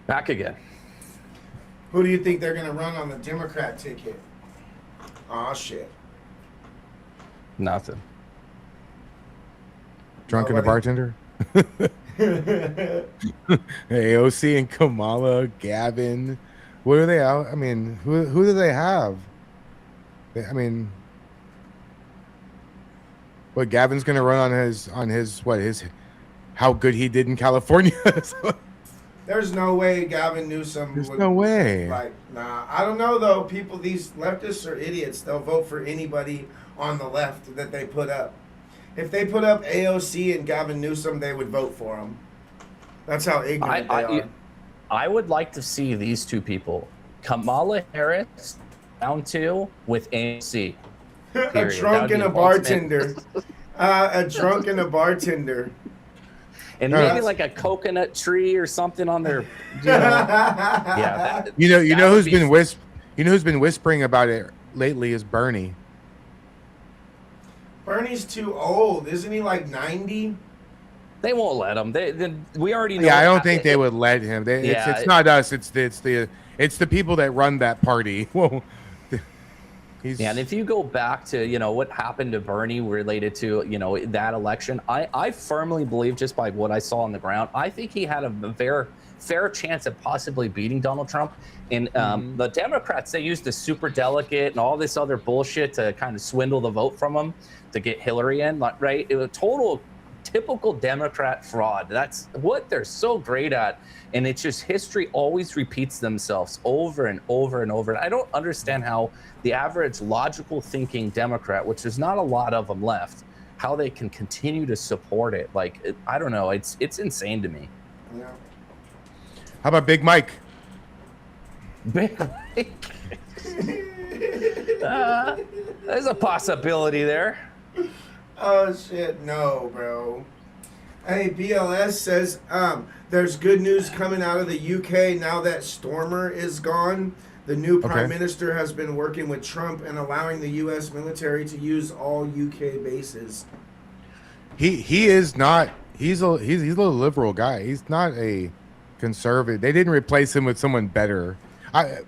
Back again. Who do you think they're going to run on the Democrat ticket? Aw, shit. Nothing. Drunk and a bartender? AOC and Kamala, Gavin. What are they out? I mean, who do they have? I mean, what Gavin's going to run on his how good he did in California? There's no way Gavin Newsom There's no way. Like, nah. I don't know, though. People, these leftists are idiots. They'll vote for anybody on the left that they put up. If they put up AOC and Gavin Newsom, they would vote for them. That's how ignorant they are. I would like to see these two people, Kamala Harris, down two with AOC. A drunk and a bartender. A drunk and a bartender. And maybe like a coconut tree or something on their, yeah. You know who's been whispering about it lately is Bernie. Bernie's too old, isn't he? Like 90. They won't let him. We already know. Yeah, I don't think they would let him. It's not us. It's the people that run that party. Well, and if you go back to what happened to Bernie related to that election, I firmly believe, just by what I saw on the ground, I think he had a very fair chance of possibly beating Donald Trump. And the Democrats, they used the super delegate and all this other bullshit to kind of swindle the vote from him to get Hillary in, right? It was total typical Democrat fraud. That's what they're so great at. And it's just history always repeats themselves over and over and over. And I don't understand how the average logical thinking Democrat, which there's not a lot of them left, how they can continue to support it. Like, I don't know. It's insane to me. Yeah. How about Big Mike? Big Mike. There's a possibility there. Oh shit, no, bro. Hey, BLS says there's good news coming out of the UK now that Stormer is gone. The new prime minister has been working with Trump and allowing the U.S. military to use all UK bases. He is not. He's a little liberal guy. He's not a conservative. They didn't replace him with someone better. I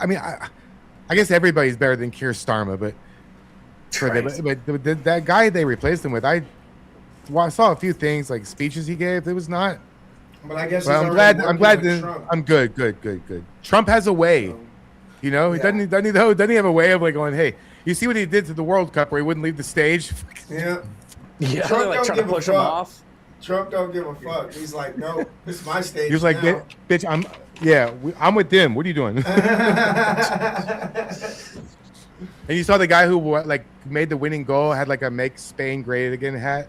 mean, I guess everybody's better than Keir Starmer, but that guy they replaced him with, I saw a few things like speeches he gave. It was not. But I guess I'm glad. I'm good. Trump has a way. He doesn't he have a way of like going, hey, you see what he did to the World Cup where he wouldn't leave the stage? Yeah. Yeah. Trump Like don't trying give to push a him fuck. off. Trump don't give a fuck. He's like, no, this is my stage. He was like, now. bitch, I'm with them. What are you doing? And you saw the guy who like made the winning goal, had like a "Make Spain Great Again" hat.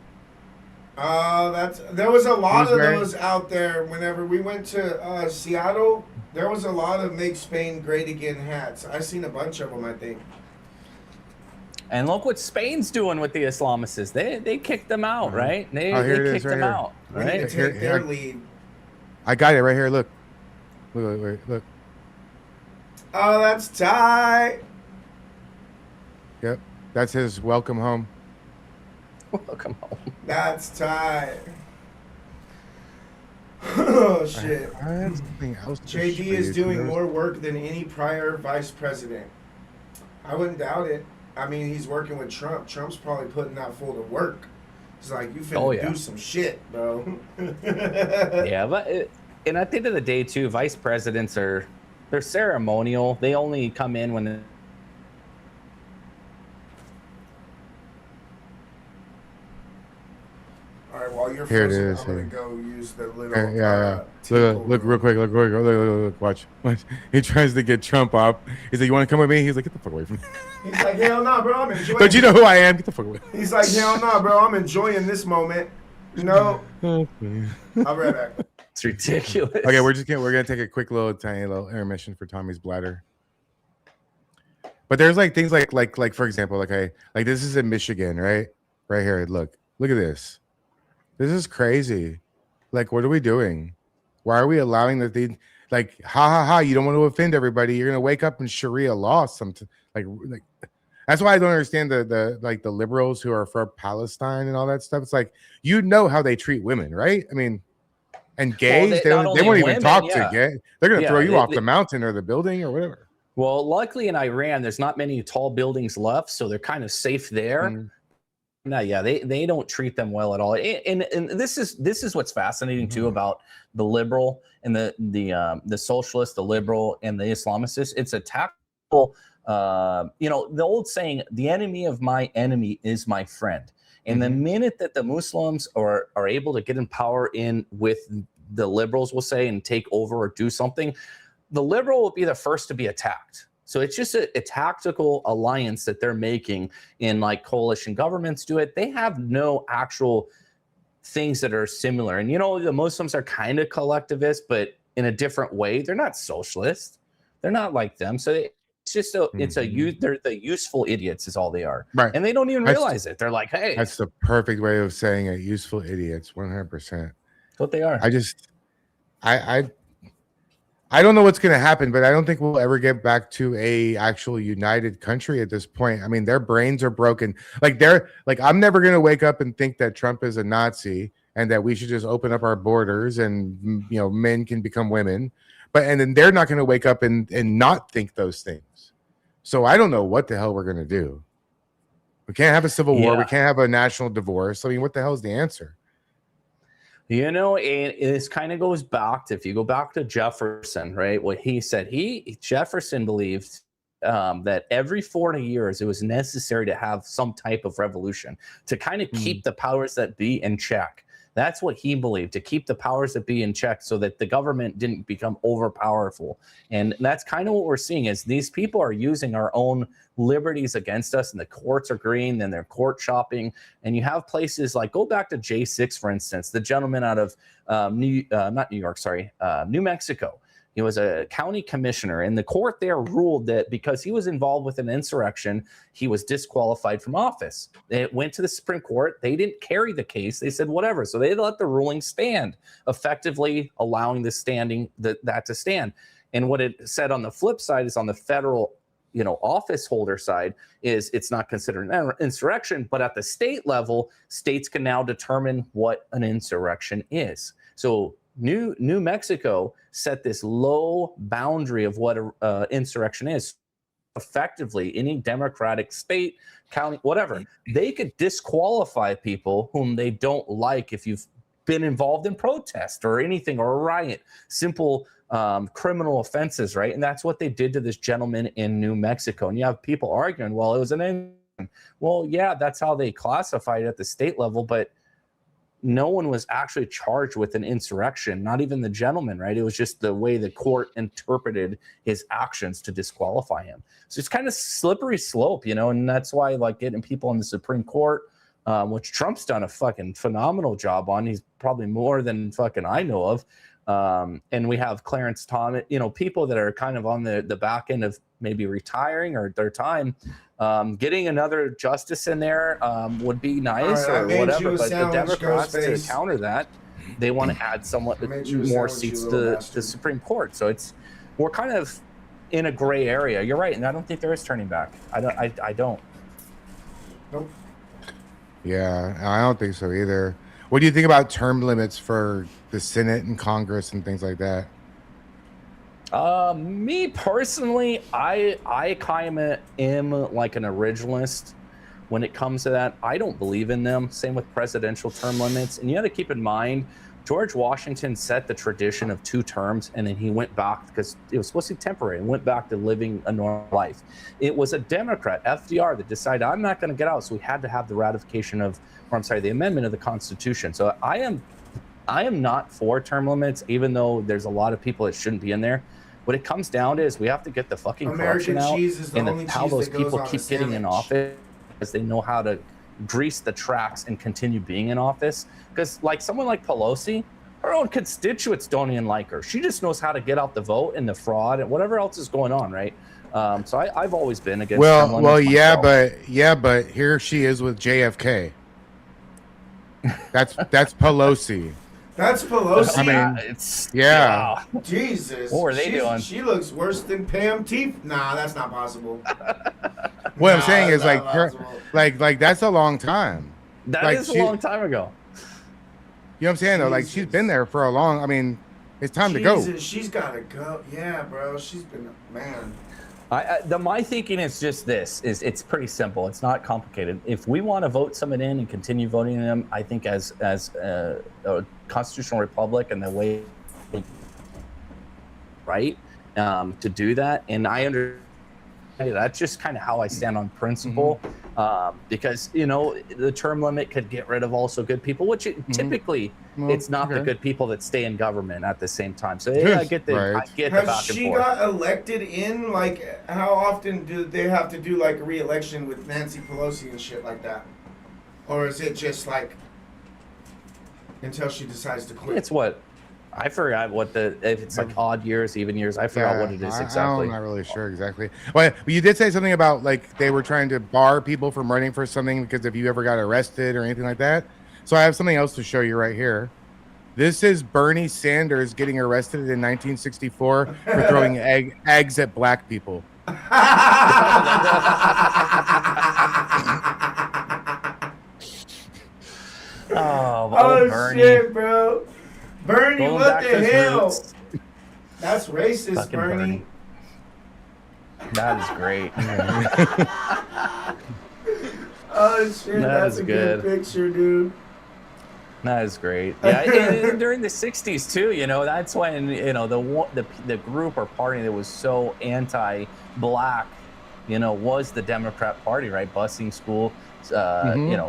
There was a lot of those out there. Whenever we went to Seattle, there was a lot of "Make Spain Great Again" hats. I seen a bunch of them, I think. And look what Spain's doing with the Islamists. They kicked them out, right? They kicked them out, We need to right? take their lead. I got it right here. Look. Look. Oh, that's tight. Yep, that's his welcome home. Welcome home. That's tight. Oh shit. I had something else to JD show is you. doing more work than any prior vice president. I wouldn't doubt it. I mean, he's working with Trump. Trump's probably putting that fool to work. It's like you finna do some shit, bro. Yeah, and at the end of the day, too, vice presidents they're ceremonial. They only come in when. All right, while you're Here it frozen, is, I'm gonna here. go use the little. Yeah. tinkle Look real room. quick. Look. Watch. He tries to get Trump up. He's like, "You want to come with me?" He's like, "Get the fuck away from me." He's like, hell no, bro. I'm enjoying. Don't you know who I am? Get the fuck away. He's like, hell no, bro. I'm enjoying this moment. No. I'll be right back. It's ridiculous. Okay, we're gonna take a quick tiny little intermission for Tommy's bladder. But there's like things like for example, like this is in Michigan, right? Right here. Look at this. This is crazy. Like, what are we doing? Why are we allowing that? Like, ha, you don't want to offend everybody. You're gonna wake up in Sharia law. Like that's why I don't understand the liberals who are for Palestine and all that stuff. It's like, you know how they treat women, right? I mean, and gays, they won't even talk to gay. They're gonna throw you off the mountain or the building or whatever. Well, luckily in Iran, there's not many tall buildings left, so they're kind of safe there. Mm-hmm. No, yeah, they don't treat them well at all. And this is what's fascinating too about the liberal and the socialist, the liberal and the Islamicist. It's a tactical, the old saying, "The enemy of my enemy is my friend." And the minute that the Muslims are able to get in power with the liberals, we'll say, and take over or do something, the liberal will be the first to be attacked. So it's just a tactical alliance that they're making in like coalition governments do it. They have no actual things that are similar. And, the Muslims are kind of collectivist, but in a different way. They're not socialist. They're not like them. So it's just they're the useful idiots is all they are. Right. And they don't even realize it. They're like, hey. That's the perfect way of saying it. Useful idiots, 100%. What they are. I don't know what's going to happen, but I don't think we'll ever get back to a actual united country at this point. I mean, their brains are broken. I'm never going to wake up and think that Trump is a Nazi and that we should just open up our borders and, men can become women. And then they're not going to wake up and not think those things. So I don't know what the hell we're going to do. We can't have a civil war. We can't have a national divorce. I mean, what the hell is the answer? This kind of goes back to, if you go back to Jefferson, right? What he said, Jefferson believed that every 40 years it was necessary to have some type of revolution to kind of keep the powers that be in check. That's what he believed, to keep the powers that be in check so that the government didn't become overpowerful. And that's kind of what we're seeing is these people are using our own liberties against us, and the courts are green, and they're court shopping. And you have places like, go back to J6, for instance, the gentleman out of New Mexico. He was a county commissioner, and the court there ruled that because he was involved with an insurrection, he was disqualified from office. It went to the Supreme Court. They didn't carry the case. They said whatever. So they let the ruling stand, effectively allowing the that to stand. And what it said on the flip side is on the federal, office holder side is it's not considered an insurrection, but at the state level, states can now determine what an insurrection is. So New Mexico set this low boundary of what an insurrection is. Effectively, any democratic state, county, whatever, they could disqualify people whom they don't like if you've been involved in protest or anything, or a riot, simple criminal offenses, right? And that's what they did to this gentleman in New Mexico. And you have people arguing, well, it was well, yeah, that's how they classified it at the state level, but no one was actually charged with an insurrection, not even the gentleman, right? It was just the way the court interpreted his actions to disqualify him. So it's kind of slippery slope, and that's why getting people in the Supreme Court, which Trump's done a fucking phenomenal job on. He's probably more than fucking I know of. And we have Clarence Thomas, people that are kind of on the back end of maybe retiring or their time. Getting another justice in there would be nice, or whatever. But the Democrats, to counter that, they want to add somewhat more seats to the Supreme Court. So we're kind of in a gray area. You're right, and I don't think there is turning back. I don't. Nope. Yeah, I don't think so either. What do you think about term limits for the Senate and Congress and things like that? Me personally, I kind of am like an originalist. when it comes to that. I don't believe in them. Same with presidential term limits. And you got to keep in mind, George Washington set the tradition of 2 terms, and then he went back because it was supposed to be temporary and went back to living a normal life. It was a Democrat, FDR, that decided I'm not going to get out. So we had to have the ratification of, or I'm sorry, the amendment of the Constitution. So I am not for term limits, even though there's a lot of people that shouldn't be in there. What it comes down to is we have to get the fucking American corruption out, cheese is the and only how cheese those that goes people on a keep getting in sandwich. office, because they know how to grease the tracks and continue being in office. Because like someone like Pelosi, her own constituents don't even like her. She just knows how to get out the vote and the fraud and whatever else is going on, right? So I've always been against term limits myself. but here she is with JFK. That's Pelosi. That's Pelosi. I mean, yeah. Jesus. What were they doing? She looks worse than Pam Teef. Nah, that's not possible. What I'm saying is that's like not her, possible. like that's a long time. That Like, is a long time ago. You know what I'm saying though? Like she's been there for a long. I mean, it's time to go. Jesus, she's got to go. Yeah, bro. She's been man. My thinking is just this: is it's pretty simple. It's not complicated. If we want to vote someone in and continue voting them, I think as a constitutional republic and the way, right, to do that. And I understand that's just kind of how I stand on principle, because the term limit could get rid of also good people, which typically it's not the good people that stay in government at the same time. So I get the Right. I get the Has back and she forth. got elected in? Like, how often do they have to do like a re-election with Nancy Pelosi and shit like that? Or is it just like until she decides to quit? It's what I forgot what if it's like odd years, even years. I forgot what it is exactly. I'm not really sure exactly. Well, you did say something about like they were trying to bar people from running for something because if you ever got arrested or anything like that. So I have something else to show you right here. This is Bernie Sanders getting arrested in 1964 for throwing eggs at black people. Oh, Bernie. Shit, bro. Bernie, Going what back the to his hell? roots. That's racist, Fucking Bernie. That is great. Oh shit, that's a good picture, dude. That is great. Yeah, and during the '60s too. That's when the group or party that was so anti-black, was the Democrat Party, right? Busing school,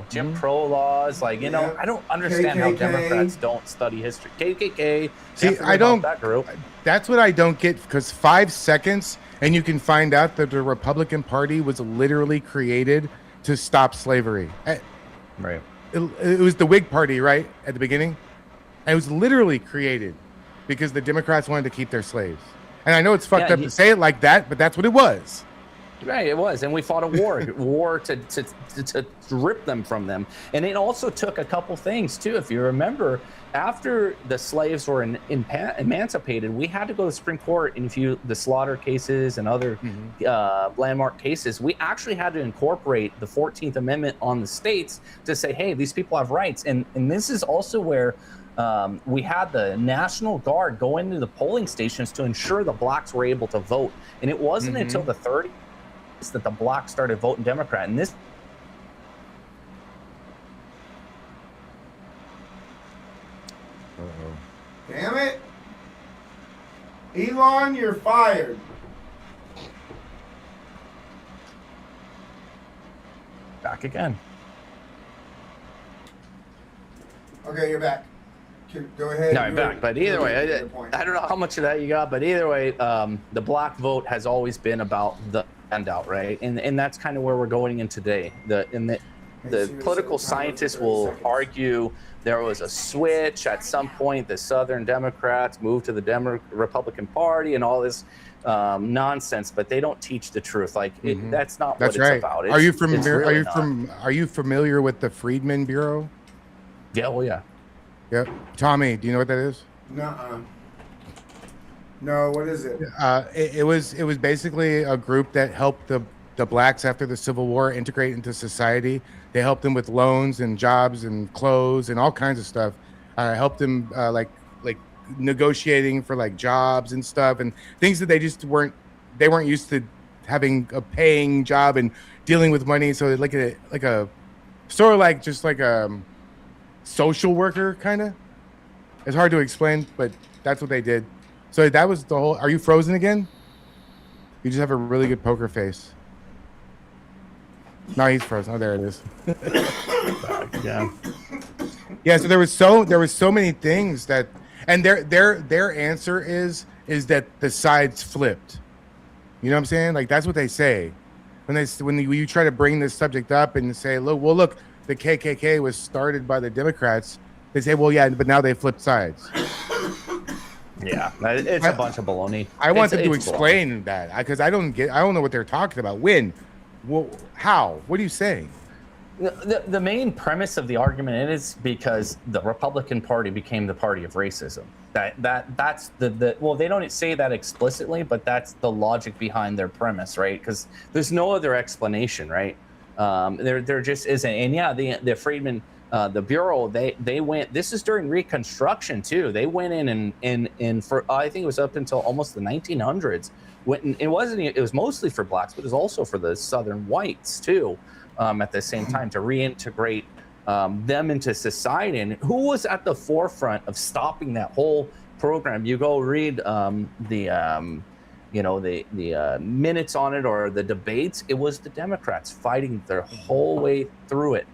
Jim Crow laws. Like, Yeah. I don't understand how KKK. Democrats don't study history. KKK. See, definitely I don't. about that group. That's what I don't get because 5 seconds and you can find out that the Republican Party was literally created to stop slavery. Right. It was the Whig Party, right, at the beginning. And it was literally created because the Democrats wanted to keep their slaves. And I know it's fucked up to say it like that, but that's what it was. Right, it was, and we fought a war to rip them from them, and it also took a couple things too. If you remember, after the slaves were emancipated, we had to go to the Supreme Court, and the slaughter cases and other landmark cases, we actually had to incorporate the 14th Amendment on the states to say, hey, these people have rights, and this is also where we had the National Guard go into the polling stations to ensure the blacks were able to vote, and it wasn't until the 30s that the blacks started voting Democrat. And this Damn it. Elon, you're fired. back again. Okay, you're back. Go ahead. No, I'm back. But either way, I don't know how much of that you got, but either way, the black vote has always been about the handout, right? And that's kind of where we're going in today. The political scientists will argue there was a switch at some point. The Southern Democrats moved to the Republican Party and all this nonsense, but they don't teach the truth. Like that's not what it's about. Are you familiar with the Freedmen Bureau? Yeah. Well, yeah. Yep. Tommy, do you know what that is? Nuh-uh. No, what is it? It was basically a group that helped the blacks after the Civil War integrate into society. They helped them with loans and jobs and clothes and all kinds of stuff. Helped them like negotiating for like jobs and stuff and things that they just weren't used to having a paying job and dealing with money. So like a sort of like just like a social worker kind of. It's hard to explain, but that's what they did. So that was the whole. Are you frozen again? You just have a really good poker face. No, he's frozen. Oh, there it is. Yeah. Yeah. So there was so many things that, and their answer is that the sides flipped. You know what I'm saying? Like that's what they say when you try to bring this subject up and say, look, the KKK was started by the Democrats. They say, well, yeah, but now they flipped sides. Yeah, it's a bunch of baloney. I want them to It's explain that because I don't know what they're talking about. When? Well, how? What are you saying? The main premise of the argument is because the Republican Party became the party of racism. That's the well, they don't say that explicitly, but that's the logic behind their premise, right? Because there's no other explanation, right? There just isn't. And yeah, the Friedman, the Bureau, they went. This is during Reconstruction too. They went in and for I think it was up until almost the 1900s. It was mostly for blacks, but it was also for the Southern whites too. At the same time to reintegrate them into society. And who was at the forefront of stopping that whole program? You go read the minutes on it or the debates. It was the Democrats fighting their whole way through it,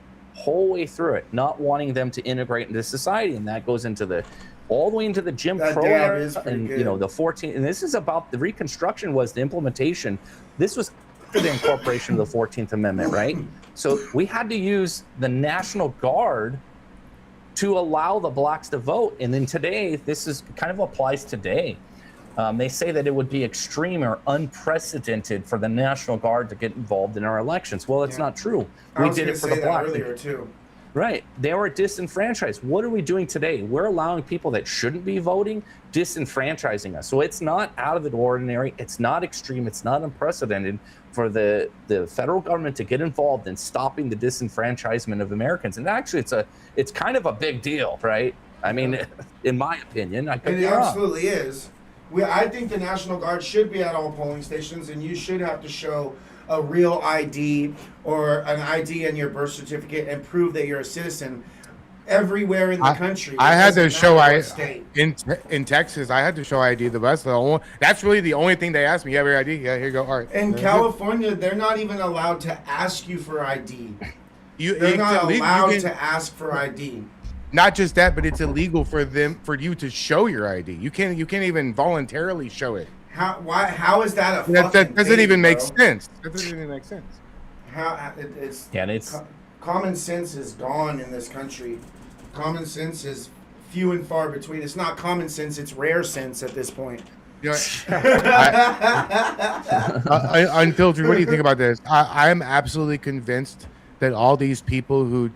not wanting them to integrate into society. And that goes into all the way into the Jim Crow era and good. The 14. And this is about the Reconstruction was the implementation. This was after the incorporation of the 14th Amendment, right? So we had to use the National Guard to allow the blacks to vote. And then today, this is kind of applies today. They say that it would be extreme or unprecedented for the National Guard to get involved in our elections. Well, it's not true. We did it for the blacks earlier too. Right. They were disenfranchised. What are we doing today? We're allowing people that shouldn't be voting, disenfranchising us. So it's not out of the ordinary. It's not extreme. It's not unprecedented for the federal government to get involved in stopping the disenfranchisement of Americans. And actually, it's kind of a big deal, right? I mean, in my opinion, I could be wrong. It absolutely is. I think the National Guard should be at all polling stations, and you should have to show a real ID or an ID in your birth certificate and prove that you're a citizen everywhere in the country. I had to show in Texas. I had to show ID the bus. That's really the only thing they asked me. You have your ID? Yeah, here you go. All right. In California, they're not even allowed to ask you for ID. They're not illegal. allowed to ask for ID. Not just that, but it's illegal for you to show your ID. You can't even voluntarily show it. How is that a that doesn't even make sense. That doesn't even make sense. Common sense is gone in this country. Common sense is few and far between. It's not common sense, it's rare sense at this point. You know, Unfiltered, what do you think about this? I am absolutely convinced that all these people who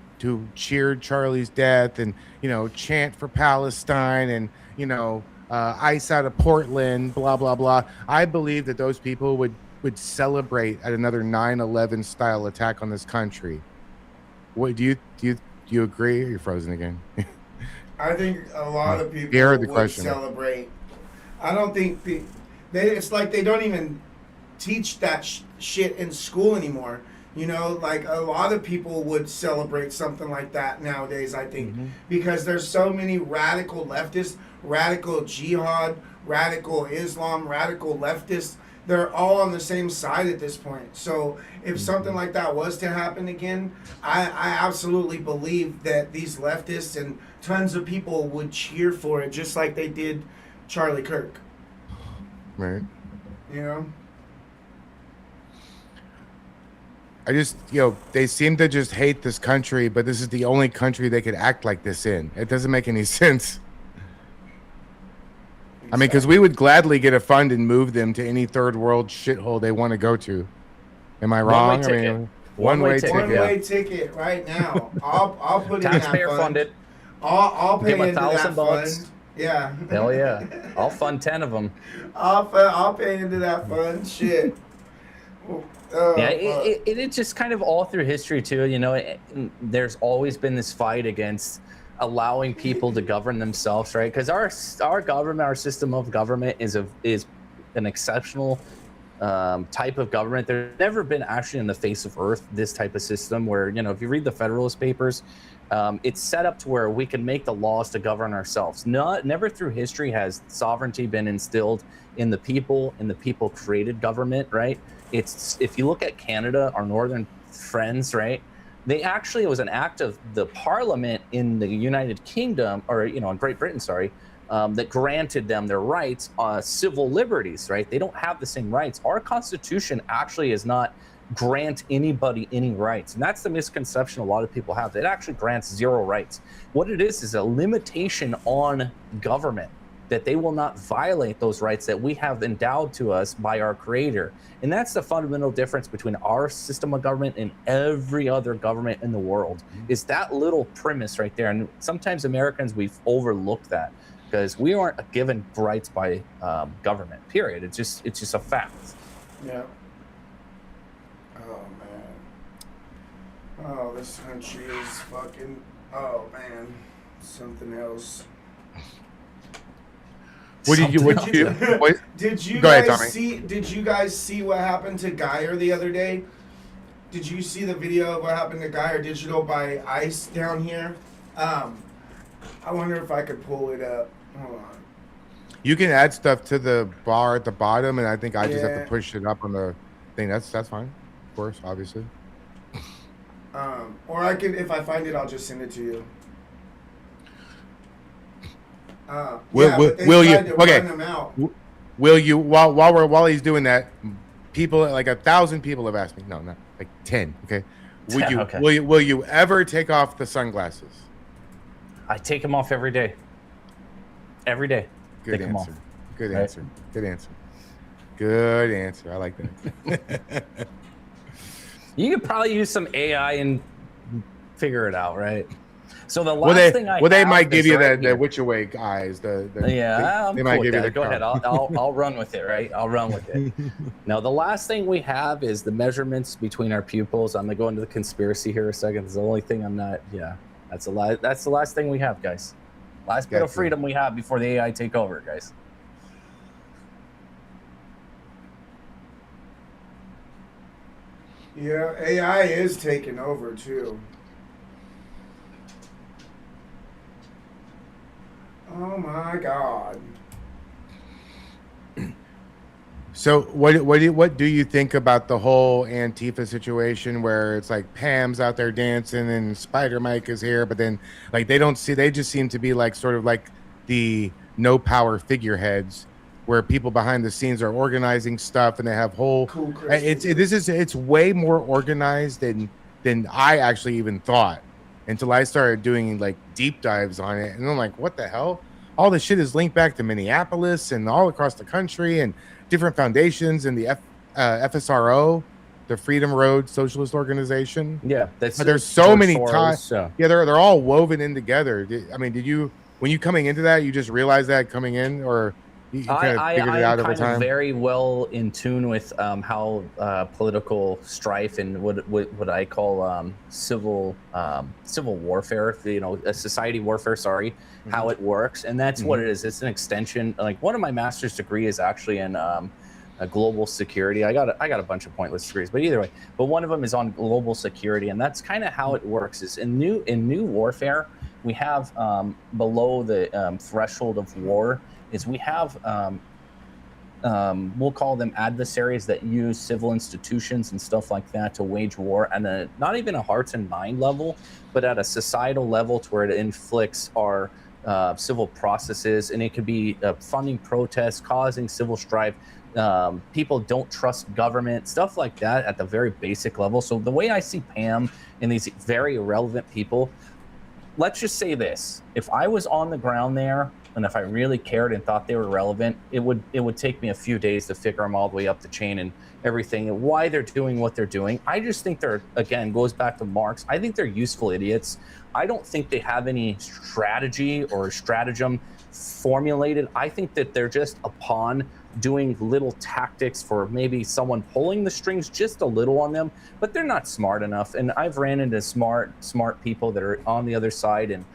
cheered Charlie's death and chant for Palestine and ice out of Portland, blah blah blah. I believe that those people would celebrate at another 9/11 style attack on this country. What do you agree? Or you're frozen again. I think a lot of people would celebrate. I don't think it's like they don't even teach that shit in school anymore. Like a lot of people would celebrate something like that nowadays, I think, because there's so many radical leftists, radical jihad, radical Islam, radical leftists. They're all on the same side at this point. So if something like that was to happen again, I absolutely believe that these leftists and tons of people would cheer for it, just like they did Charlie Kirk. Right. I just, they seem to just hate this country, but this is the only country they could act like this in. It doesn't make any sense. Exactly. I mean, because we would gladly get a fund and move them to any third world shithole they want to go to. Am I wrong? One-way ticket. One-way ticket right now. I'll put in that fund. Taxpayer funded. I'll pay into that $1,000. fund. Yeah. Hell yeah. I'll fund 10 of them. I'll pay into that fund. Shit. It's just kind of all through history too. There's always been this fight against allowing people to govern themselves, right? Because our government, our system of government is an exceptional type of government. There's never been actually in the face of Earth this type of system where, you know, if you read the Federalist Papers, it's set up to where we can make the laws to govern ourselves. Never through history has sovereignty been instilled in the people, and the people created government, right? It's, if you look at Canada, our northern friends, right? They actually, it was an act of the Parliament in the United Kingdom, or, you know, in Great Britain, sorry, that granted them their rights, civil liberties, right? They don't have the same rights. Our Constitution actually is not grant anybody any rights. And that's the misconception a lot of people have. It actually grants 0 rights. What it is a limitation on government, that they will not violate those rights that we have endowed to us by our creator. And that's the fundamental difference between our system of government and every other government in the world, is that little premise right there. And sometimes Americans, we've overlooked that because we aren't given rights by government, period. It's just a fact. Yeah. Oh, man. Oh, this country is fucking, oh, man. Something else. What did you Did you guys see what happened to Geyer the other day? Did you see the video of what happened to Geyer Digital by ICE down here? I wonder if I could pull it up. Hold on. You can add stuff to the bar at the bottom, and I think I just have to push it up on the thing. That's fine, of course, obviously. Or I can, if I find it, I'll just send it to you. Will you? Okay. Will you? While he's doing that, people, like 1,000 people have asked me. No, not like 10. Okay. Would you? Okay. Will you ever take off the sunglasses? I take them off every day. Every day. Good answer. Good answer. Good answer. Good answer. I like that. You could probably use some AI and figure it out, right? So the last thing they might give you the which away eyes. They might give you the. Go ahead. I'll run with it. Right. I'll run with it. Now the last thing we have is the measurements between our pupils. I'm gonna go into the conspiracy here a second. It's the only thing I'm not. Yeah. That's the last thing we have, guys. Last bit of freedom we have before the AI take over, guys. Yeah, AI is taking over too. Oh my God. So what do you think about the whole Antifa situation where it's like Pam's out there dancing and Spider Mike is here, but then like they just seem to be like sort of like the no power figureheads where people behind the scenes are organizing stuff and they have whole cool it's way more organized than I actually even thought until I started doing like deep dives on it, and I'm like, what the hell? All this shit is linked back to Minneapolis and all across the country and different foundations and the FSRO, the Freedom Road Socialist Organization. Yeah, there's so many ties. So. Yeah, they're all woven in together. I mean, when you coming into that, you just realize that coming in, or you kind of figured it out over time? I'm very well in tune with how political strife and what I call civil warfare, a society warfare, how it works. And that's what it is. It's an extension. Like one of my master's degree is actually in global security. I got a bunch of pointless degrees, but either way, but one of them is on global security. And that's kind of how it works is in new warfare, we have below the threshold of war is we have, we'll call them adversaries that use civil institutions and stuff like that to wage war at not even a hearts and mind level, but at a societal level to where it inflicts our civil processes. And it could be funding protests, causing civil strife. People don't trust government, stuff like that at the very basic level. So the way I see Pam and these very irrelevant people, let's just say this. If I was on the ground there, and if I really cared and thought they were relevant, it would take me a few days to figure them all the way up the chain and everything, and why they're doing what they're doing. I just think they're, again, goes back to Marx. I think they're useful idiots. I don't think they have any strategy or stratagem formulated. I think that they're just a pawn doing little tactics for maybe someone pulling the strings just a little on them, but they're not smart enough. And I've ran into smart people that are on the other side, and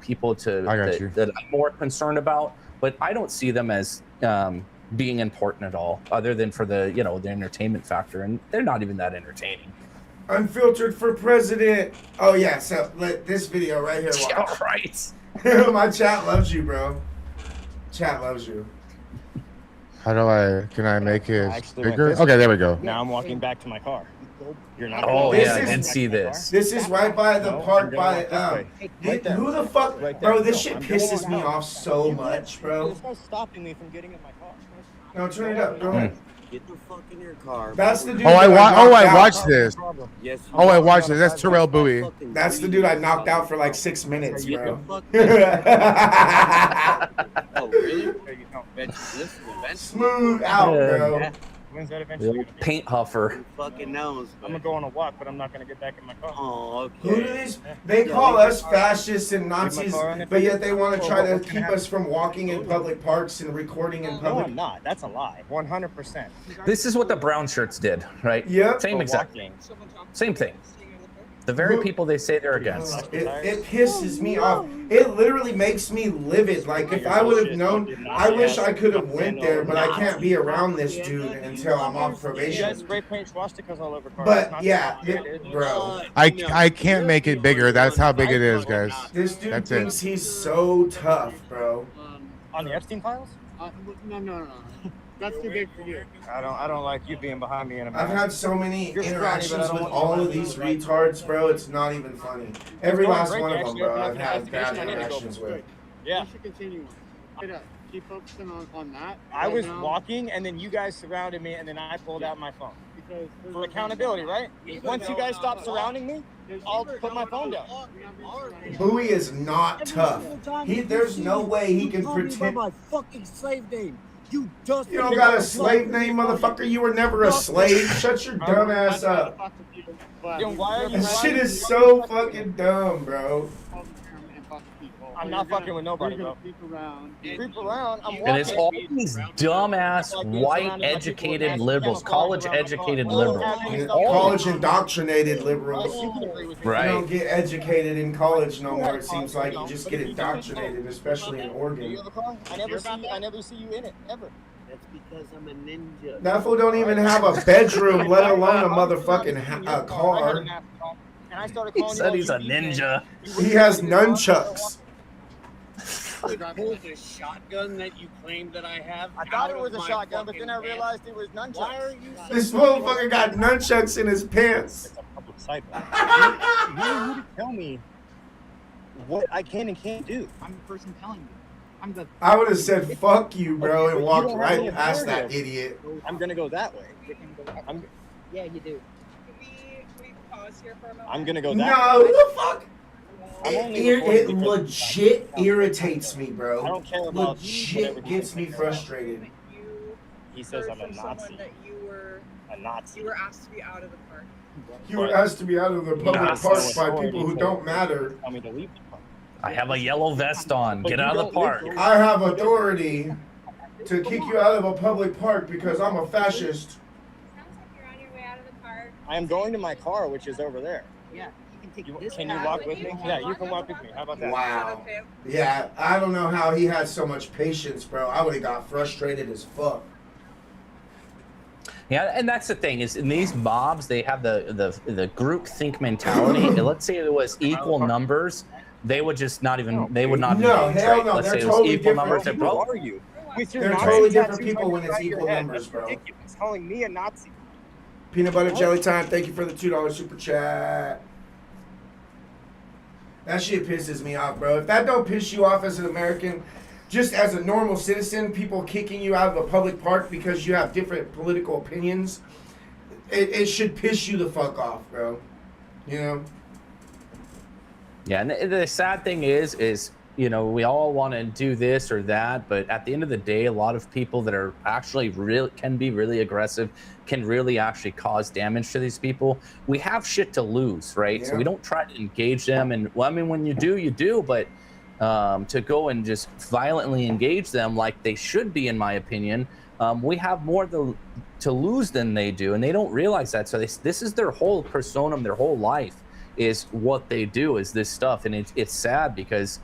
people that I'm more concerned about, but I don't see them as being important at all, other than for the the entertainment factor, and they're not even that entertaining. Unfiltered for president. Oh yeah, so this video right here. Yeah, Watch. right. My chat loves you, bro. Chat loves you. Can I make it actually went bigger? this Okay, there we go. Now I'm walking back to my car. You're not. Oh This yeah, I is- did see this. This is right by the No, park I'm gonna by walk this way. Right there. who the fuck, Right there. bro? This No, shit I'm going pisses me out. off so much, bro. There's no stopping me from getting in my car. No, turn it up. Go ahead. Get the fuck in your car. That's the dude. Oh, that knocked I out. watched this. Yes. Oh, I watched this. That's Terrell Bowie. That's the dude I knocked out for like 6 minutes, bro. Oh, really? You don't eventually listen eventually. Smooth out, bro. Yeah. When's that eventually Little gonna be? paint huffer. Who fucking knows? I'm gonna go on a walk, but I'm not gonna get back in my car. Oh, Who do okay. these? They call us fascists and Nazis, car on it. but yet they want to try to What's gonna keep happen? us from walking in public parks and recording in No, public. I'm not. That's a lie. 100%. This is what the brown shirts did, right? Yep. Same For exact, walking. same thing. The very Who- people they say they're against. It pisses me off. It literally makes me livid. Like if I would have known, I wish I could have went there, but I can't be around this dude until I'm off You guys probation. spray paint swastikas all over cars. But It's not yeah, that bad, dude. bro, I can't make it bigger. That's how big it is, guys. this dude That's it. thinks he's so tough, bro. On the Epstein files? No. That's too big for you. I don't like you being behind me in a I've had so many You're scrawny, interactions but I don't with want you all to of these retards, bro. It's not even funny. Every going last great, one of them, actually. bro. Open up I've an had bad investigation. I need to go interactions for with. Yeah. You should continue. Keep focusing on that. I right was now, walking, and then you guys surrounded me, and then I pulled out my phone. because there's For no- accountability, right? Once you guys stop surrounding me, I'll put my phone down. Bowie is not tough. There's no way he can Call me by pretend. my fucking slave name. You just. You don't got a slave name, motherfucker. You were never a slave. Shut your dumb ass up. Then why are you That shit is so fucking dumb, bro. I'm not fucking with nobody, bro. Creep around. I'm walking. And it's all these dumbass, white, educated liberals, college-educated liberals. College indoctrinated liberals. You can agree with me. You Right. don't get educated in college no more. It seems like you just get indoctrinated, especially in Do you Oregon. have a car? I never see you in it, ever. That's because I'm a ninja. That fool don't even have a bedroom, let alone a motherfucking car. And I started He calling said you he's a all UV ninja. He has nunchucks. Pulled a shotgun that you claimed that I have. I thought it out was of a my shotgun, but then I fucking realized it was pants. nunchucks. Why are you? This motherfucker got nunchucks in his pants. It's a public site. You need to tell me what I can and can't do. I'm the person telling you. I'm the. I would have said fuck you, bro, and You walked don't have any right past that authority. idiot. I'm gonna go that way. Yeah, you do. Can we pause here for a moment? I'm gonna go that No, way. the fuck? I'm only It recording because- legit irritates me, I bro. don't care about Legit gets me frustrated. That you He says heard I'm a from someone Nazi. that A Nazi. you were asked to be out of the park. You were asked to be out of the public Nazi. park by people who don't matter. Tell me to leave the park. I have a yellow vest on. Get out of the park. I have authority to kick you out of a public park because I'm a fascist. Sounds like you're on your way out of the park. I am going to my car, which is over there. Yeah, you can take You, this. can you path. walk with me? Yeah, you can walk with me. How about that? Wow. Okay. Yeah, I don't know how he had so much patience, bro. I would have got frustrated as fuck. Yeah, and that's the thing is in these mobs they have the group think mentality. And let's say it was equal numbers, they would just not even they would not No, engage, hell right? no, Let's they're say it was totally equal different. numbers. They're Who both are you? With your They're Nazi totally different tattoos people on when your it's side of your equal head. numbers, That's bro. ridiculous. Calling me a Nazi. Peanut butter jelly time. Thank you for the $2 super chat. That shit pisses me off, bro. If that don't piss you off as an American, just as a normal citizen, people kicking you out of a public park because you have different political opinions, it should piss you the fuck off, bro. You know? Yeah, and the sad thing is we all want to do this or that, but at the end of the day, a lot of people that are actually can be really aggressive, can really actually cause damage to these people. We have shit to lose, right? So Yeah. we don't try to engage them, and well, I mean, when you do, but to go and just violently engage them like they should be, in my opinion, we have more to lose than they do, and they don't realize that. So this is their whole persona, their whole life is what they do is this stuff, and it's sad because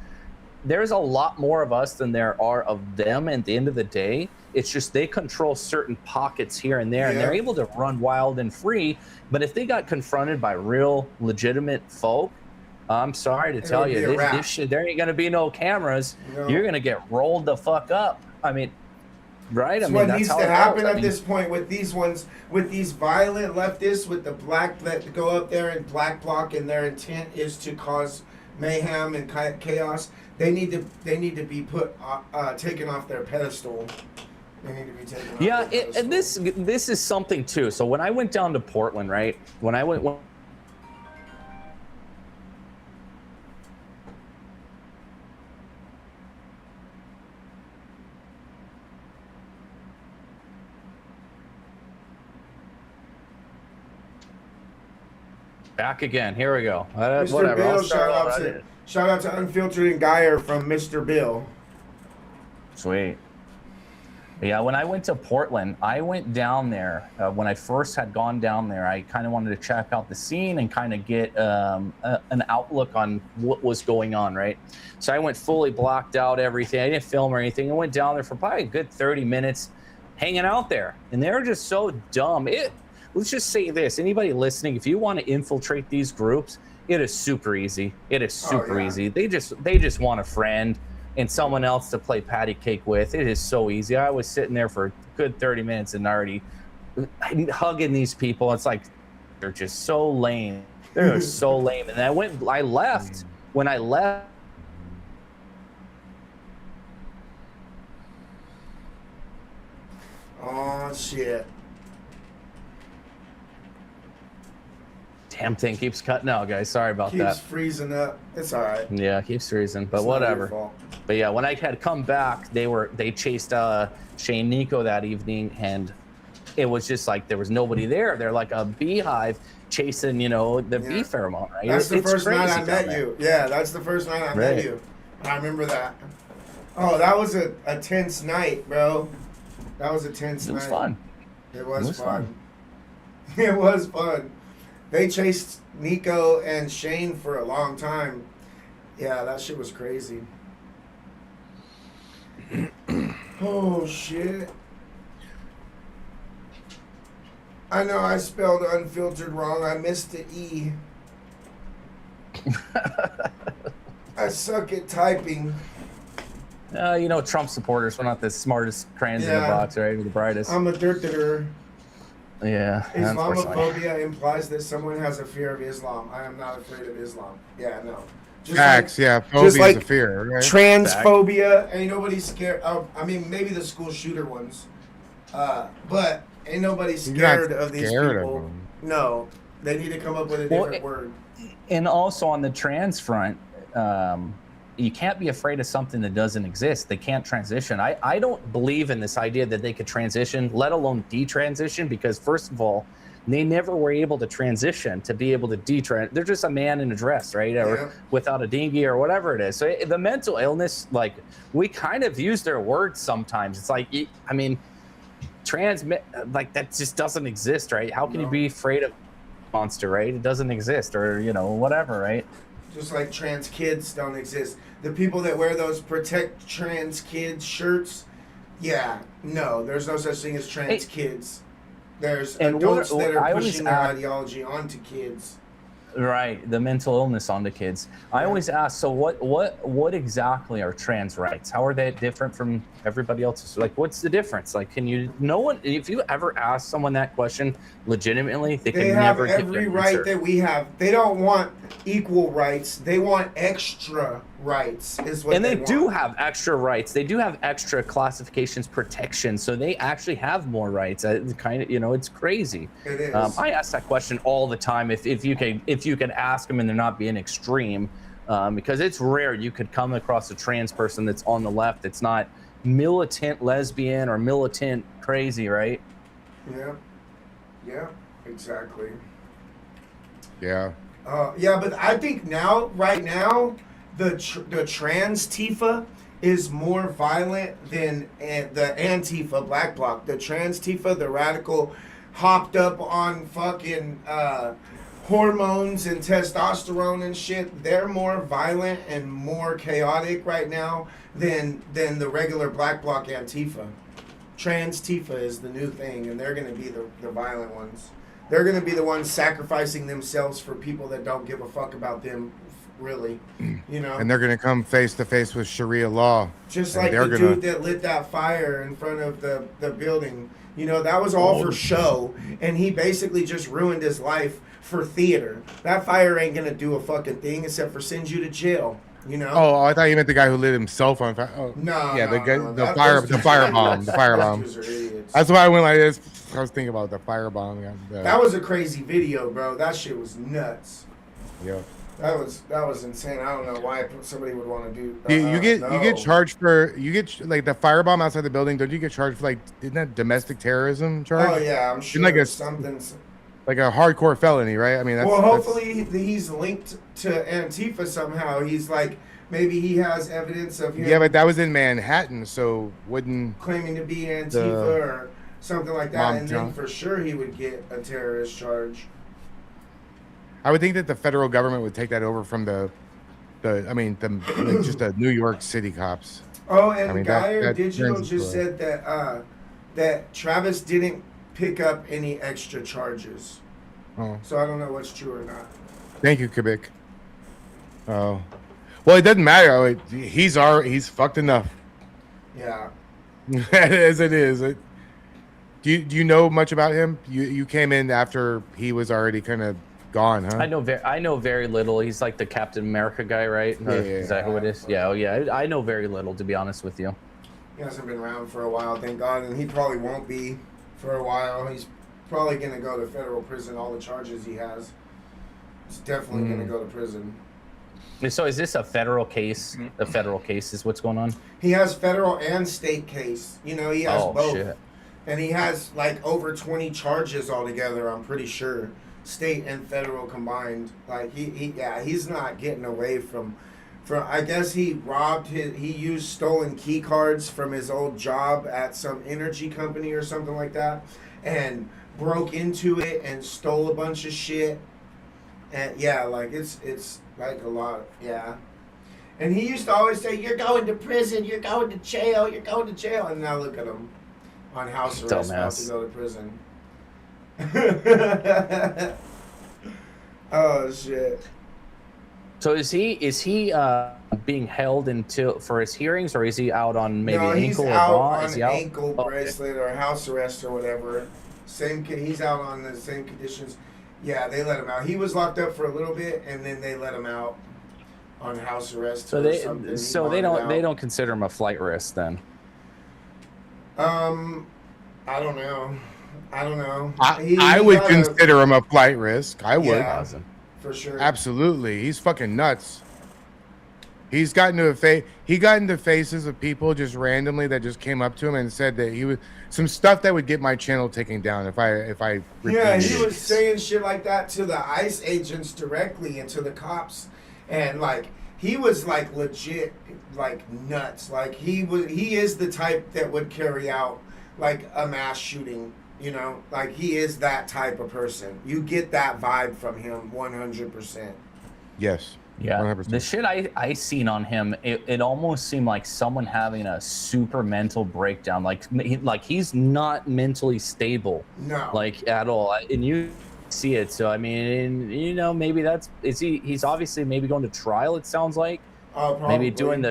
there's a lot more of us than there are of them. At the end of the day, it's just they control certain pockets here and there, and they're able to run wild and free. But if they got confronted by real, legitimate folk, I'm sorry to tell you, this shit, there ain't gonna be no cameras. No. You're gonna get rolled the fuck up. I mean, right? That's I mean, what needs how to it happen goes. at this point with these ones, with these violent leftists, with the black that go up there and black bloc, and their intent is to cause mayhem and chaos. They need to be put taken off their pedestal. They need to be taken off. Yeah, their pedestal. and this is something too. So when I went down to Portland, right? When I went. Back again. Here we go. Mr. Whatever. Bill, I'll start all shout out to Unfiltered and Geyer from Mr. Bill. Sweet. Yeah, when I went to Portland, I went down there. When I first had gone down there, I kind of wanted to check out the scene and kind of get an outlook on what was going on, right? So I went fully blocked out everything. I didn't film or anything. I went down there for probably a good 30 minutes hanging out there. And they were just so dumb. Let's just say this. Anybody listening, if you want to infiltrate these groups, it is super easy. It is super easy. They just want a friend and someone else to play patty cake with. It is so easy. I was sitting there for a good 30 minutes and already hugging these people. It's like, they're just so lame. They're so lame. And I left. When I left, Oh shit. damn thing keeps cutting out, guys. Sorry about Keeps that. freezing up. It's all right. Yeah, it keeps freezing, but It's not your whatever. fault. But yeah, when I had come back, they chased Shane Nico that evening, and it was just like there was nobody there. They're like a beehive chasing, the bee pheromone, right? That's the It's first night crazy I down met there. you. Yeah, that's the first night I met Right. you. I remember that. Oh, that was a tense night, bro. That was a tense night. It was fun. It was fun. It was fun. They chased Nico and Shane for a long time. Yeah, that shit was crazy. Oh, shit. I know I spelled unfiltered wrong. I missed the E. I suck at typing. Trump supporters, we're not the smartest crayons in the box, right? We're the brightest. I'm a dirter. Yeah. unfortunately. Islamophobia implies that someone has a fear of Islam. I am not afraid of Islam. Yeah, no. Just Facts, yeah. Phobia just is like a fear, right? transphobia. Ain't nobody scared of. I mean, maybe the school shooter ones. But ain't nobody scared of these scared of people. them. No. They need to come up with a different word. And also on the trans front, you can't be afraid of something that doesn't exist. They can't transition. I don't believe in this idea that they could transition, let alone detransition, because first of all, they never were able to transition to be able to detransition. They're just a man in a dress, right? Or without a dinghy or whatever it is. So the mental illness, like, we kind of use their words sometimes. It's like, I mean, like, that just doesn't exist, right? How can you be afraid of monster, right? It doesn't exist, or whatever, right? Just like trans kids don't exist. The people that wear those protect trans kids shirts, no, there's no such thing as trans kids. There's adults that are pushing their ideology onto kids. Right, the mental illness onto kids. I always ask, so what exactly are trans rights? How are they different from everybody else's? Like, what's the difference? Like, if you ever ask someone that question legitimately, they can never give every you an right answer. that we have. They don't want equal rights. They want extra rights, is what and they they do want. have extra rights. They do have extra classifications, protection. So they actually have more rights. It's crazy. It is. I ask that question all the time. If you can ask them and they're not being extreme, because it's rare you could come across a trans person that's on the left. It's not militant lesbian or militant crazy, right? Yeah, exactly. Yeah. But I think right now, the trans Tifa is more violent than the Antifa Black Bloc. The trans Tifa, the radical, hopped up on fucking hormones and testosterone and shit, they're more violent and more chaotic right now than the regular black bloc Antifa. Trans Tifa is the new thing, and they're going to be the violent ones. They're going to be the ones sacrificing themselves for people that don't give a fuck about them, really. You know? And they're going to come face to face with Sharia law. Just and like the they're dude that lit that fire in front of the building. You know, that was all for show, and he basically just ruined his life for theater. That fire ain't going to do a fucking thing except for send you to jail. You know? Oh, I thought you meant the guy who lit himself on fire. Oh, No, yeah, no, the guy, no. the firebomb. Those dudes are idiots. That's why I went like this. I was thinking about the firebomb. Yeah. That was a crazy video, bro. That shit was nuts. Yeah. That was insane. I don't know why somebody would want to do. You get charged for like the firebomb outside the building. Don't you get charged for like isn't that domestic terrorism charge? Oh yeah, I'm sure. Like something. Like a hardcore felony, right? I mean, that's, well, hopefully he's linked to Antifa somehow. He's like maybe he has evidence of him. Yeah, but that was in Manhattan, so wouldn't claiming to be Antifa or something like that, and then for sure he would get a terrorist charge. I would think that the federal government would take that over from like just the New York City cops. Oh, and I mean, Geyer that Digital turns just into said that Travis didn't pick up any extra charges. Oh. So I don't know what's true or not. Thank you, Kubik. Oh. Well, it doesn't matter. He's fucked enough. Yeah. As it is. Do you know much about him? You came in after he was already kind of gone, huh? I know very little. He's like the Captain America guy, right? Yeah, Is that who it is? Yeah, oh yeah. I know very little, to be honest with you. He hasn't been around for a while, thank God, and he probably won't be for a while. He's probably going to go to federal prison. All the charges he has, he's definitely going to go to prison. So is this a federal case? The federal case is what's going on? He has federal and state case. You know, he has both. Shit. And he has like over 20 charges altogether, I'm pretty sure. State and federal combined. Like he's not getting away from I guess he used stolen key cards from his old job at some energy company or something like that, and broke into it and stole a bunch of shit. And yeah, like it's like a lot, yeah. And he used to always say, "You're going to prison, you're going to jail, you're going to jail." And now look at him on house arrest, about to go to prison. Oh shit. So is he being held for his hearings, or is he out on maybe ankle or bond? He's out on ankle bracelet or house arrest or whatever. He's out on the same conditions. Yeah, they let him out. He was locked up for a little bit, and then they let him out on house arrest. So they don't consider him a flight risk then. I don't know. I would consider him a flight risk. I would. Yeah, for sure. Absolutely. He's fucking nuts. He got into faces of people just randomly that just came up to him and said that he was some stuff that would get my channel taken down if I Yeah, he was saying shit like that to the ICE agents directly and to the cops, and like he was like legit like nuts. Like he is the type that would carry out like a mass shooting. You know, like he is that type of person. You get that vibe from him 100%. Yes. Yeah. 100%. The shit I seen on him, it almost seemed like someone having a super mental breakdown. Like he's not mentally stable. No. Like at all. And you see it. So I mean, you know, maybe he's obviously maybe going to trial, it sounds like. Maybe doing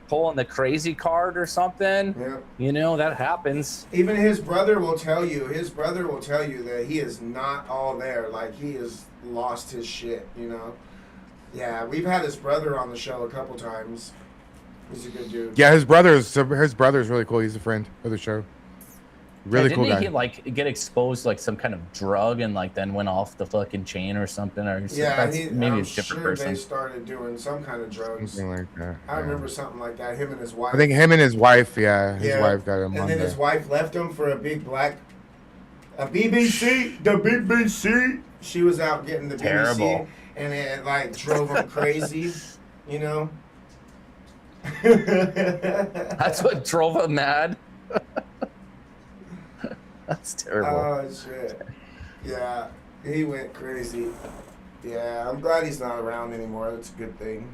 pulling the crazy card or something. Yeah. You know, that happens. Even his brother will tell you that he is not all there. Like he has lost his shit, you know. Yeah, we've had his brother on the show a couple times. He's a good dude. Yeah, his brother's really cool. He's a friend of the show. Really cool guy. Didn't he like get exposed to like some kind of drug and like then went off the fucking chain or something? Or maybe a different person. They started doing some kind of drugs. Something like that. I remember something like that. Him and his wife. I think him and his wife. Yeah, his wife got him. And then his wife left him for a BBC. The BBC. She was out getting the Terrible. BBC, and it like drove him crazy. You know. That's what drove him mad. That's terrible. Oh shit. Yeah. He went crazy. Yeah, I'm glad he's not around anymore. That's a good thing.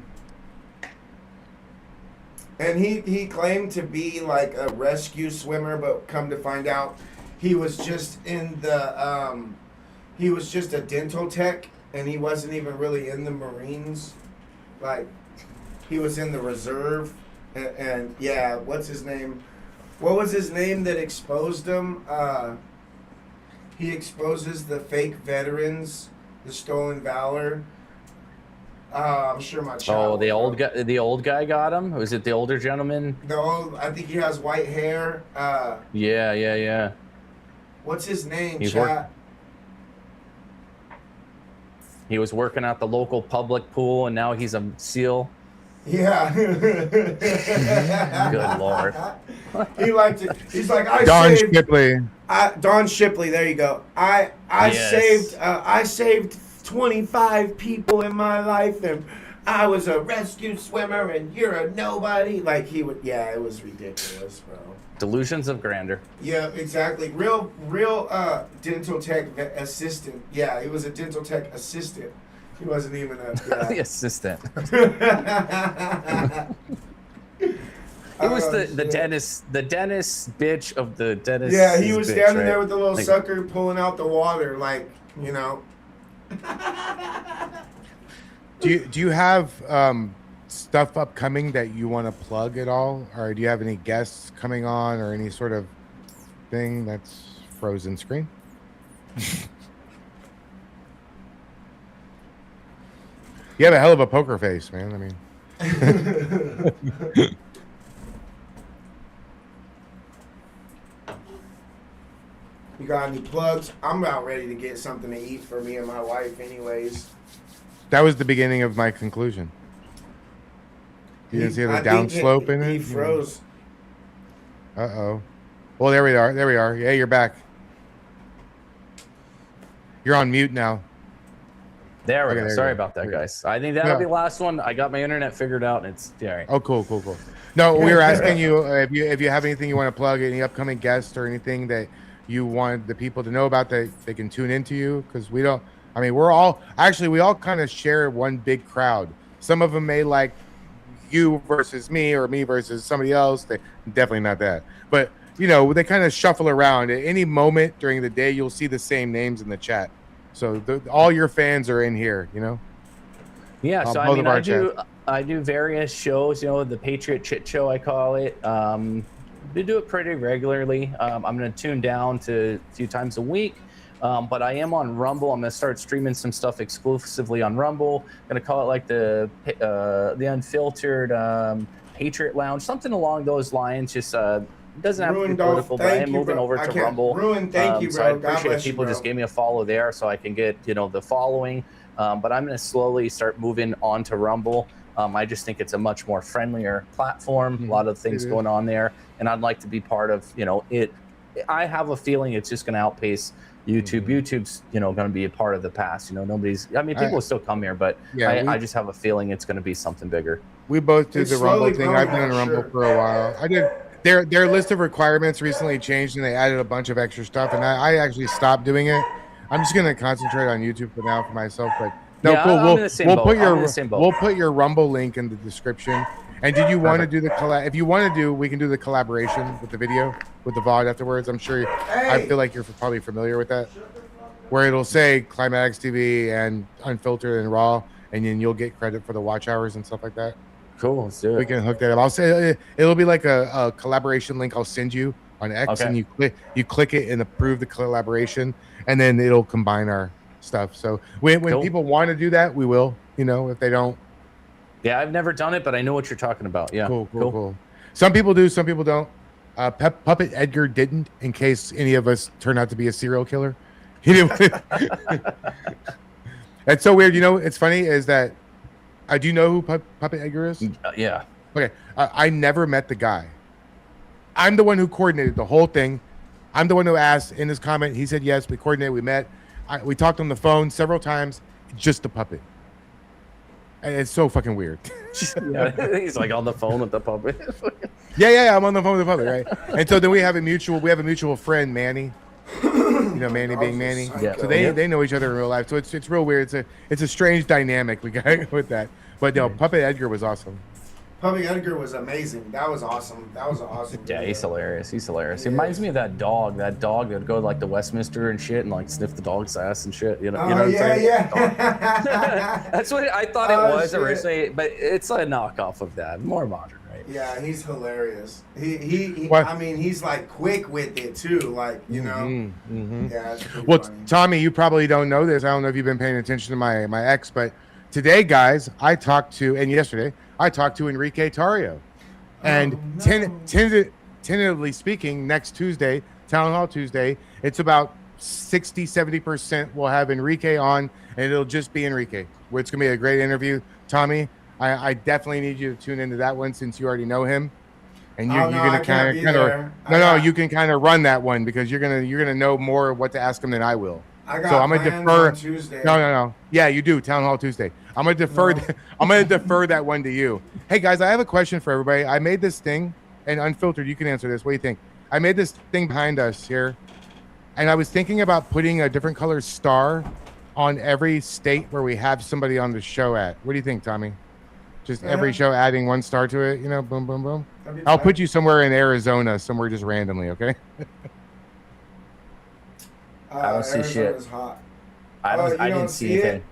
And he claimed to be like a rescue swimmer, but come to find out, he was just in the he was just a dental tech, and he wasn't even really in the Marines. Like, he was in the reserve, and yeah, what's his name? What was his name that exposed him? He exposes the fake veterans, the stolen valor. I'm sure my child. Oh, the old guy. The old guy got him. Was it the older gentleman? The old. I think he has white hair. Yeah. What's his name? He's Chat. He was working at the local public pool, and now he's a SEAL. Yeah. Good Lord. He liked it. He's like, Don Shipley. Don Shipley. There you go. I Yes. saved 25 people in my life, and I was a rescue swimmer, and you're a nobody. Like, he would. Yeah, it was ridiculous, bro. Delusions of grandeur. Yeah, exactly. Real dental tech assistant. Yeah, he was a dental tech assistant. He wasn't even a The assistant. He He was the dentist bitch of the dentist. Yeah, he was bitch, standing right? there with the little Like, sucker pulling out the water, like, you know. Do you have stuff upcoming that you want to plug at all, or do you have any guests coming on, or any sort of thing that's frozen screen? You have a hell of a poker face, man. I mean, You got any plugs? I'm about ready to get something to eat for me and my wife, anyways. that was the beginning of my conclusion. You didn't see the I down think slope in it? He froze. Uh-oh. Well, there we are. There we are. Yeah, you're back. You're on mute now. There we Okay, go. there you Sorry go. about that, There you go. guys. I think that'll Yeah. be the last one. I got my internet figured out, and it's yeah. Oh, cool. No, we were asking you if you have anything you want to plug, any upcoming guests or anything that you want the people to know about that they can tune into you, because we don't. I mean, we all kind of share one big crowd. Some of them may like you versus me, or me versus somebody else. They definitely not that, but you know, they kind of shuffle around. At any moment during the day, you'll see the same names in the chat. So all your fans are in here, you know. Yeah, so both I mean, of our I do various shows. You know, the Patriot Chit Show, I call it. We do it pretty regularly. I'm going to tune down to a few times a week, but I am on Rumble. I'm going to start streaming some stuff exclusively on Rumble. I'm going to call it like the Unfiltered Patriot Lounge, something along those lines. Just doesn't have to be Ruined off. political, but I Thank am you, moving bro. over I to can't- Rumble. Ruin, thank you, So I bro. God appreciate bless you, people bro. just gave me a follow there, so I can get the following. But I'm going to slowly start moving on to Rumble. I just think it's a much more friendlier platform. A lot of things going on there, and I'd like to be part of it. I have a feeling it's just going to outpace YouTube. YouTube's going to be a part of the past. Nobody's. I mean, people will still come here, but Yeah, I just have a feeling it's going to be something bigger. We both did It's the Rumble slowly thing. growing, I've been in for Rumble sure. for a while. I did. Their list of requirements recently changed, and they added a bunch of extra stuff. And I actually stopped doing it. I'm just gonna concentrate on YouTube for now for myself. But no, Yeah, cool. I'm in the same boat. I'm in the same boat. We'll put your Rumble link in the description. And did you want to do the collab? If you want to do, we can do the collaboration with the video with the VOD afterwards. I'm sure. I feel like you're probably familiar with that, where it'll say Climatics TV and Unfiltered and Raw, and then you'll get credit for the watch hours and stuff like that. Cool. Let's do it. We can hook that up. I'll say it'll be like a collaboration link. I'll send you on X, Okay. and you click it and approve the collaboration, and then it'll combine our stuff. So when Cool. people want to do that, we will. If they don't, Yeah, I've never done it, but I know what you're talking about. Yeah. cool. Some people do, some people don't. Puppet Edgar didn't, in case any of us turn out to be a serial killer. He didn't. It's so weird. It's funny is that do you know who Puppet Edgar is? Yeah. Okay, I never met the guy. I'm the one who coordinated the whole thing. I'm the one who asked in his comment. He said yes. We coordinated. We met. We talked on the phone several times. Just the puppet. And it's so fucking weird. Yeah, he's like on the phone with the puppet. Yeah. I'm on the phone with the puppet, right? And so then we have a mutual friend, Manny. You know, Manny being Manny. Yeah. So they know each other in real life. So it's real weird. It's a strange dynamic we got with that. But no, Puppet Edgar was awesome. Puppy Edgar was amazing. That was awesome. That was an awesome. Yeah, video. he's hilarious. He's hilarious. He Yeah. reminds me of that dog. That dog that would go to like the Westminster and shit and like sniff the dog's ass and shit. You know, Oh, you know what I'm saying? yeah. That's what I thought it Oh, was shit. originally, but it's a knockoff of that, more modern, right? Yeah, he's hilarious. He What? I mean, he's like quick with it too. Like, you know. Mm-hmm. Yeah. It's pretty Well, funny. Tommy, you probably don't know this. I don't know if you've been paying attention to my ex, but today, guys, yesterday, I talked to Enrique Tarrio. And tentatively speaking, next Tuesday, Town Hall Tuesday, it's about 60-70% we'll have Enrique on, and it'll just be Enrique. It's going to be a great interview. Tommy, I definitely need you to tune into that one since you already know him. And you're no, going I to can't kind be of there. you can kind of run that one because you're gonna know more what to ask him than I will. I got So I'm gonna plans defer. on Tuesday. No. Yeah, you do. Town Hall Tuesday. I'm gonna defer. No. I'm gonna defer that one to you. Hey guys, I have a question for everybody. I made this thing, and Unfiltered, you can answer this. What do you think? I made this thing behind us here, and I was thinking about putting a different color star on every state where we have somebody on the show at. What do you think, Tommy? Just every show adding one star to it. You know, boom, boom, boom. I'll put you somewhere in Arizona, somewhere just randomly. Okay. I don't see shit. Arizona's hot. I Oh, you didn't don't see see it? anything.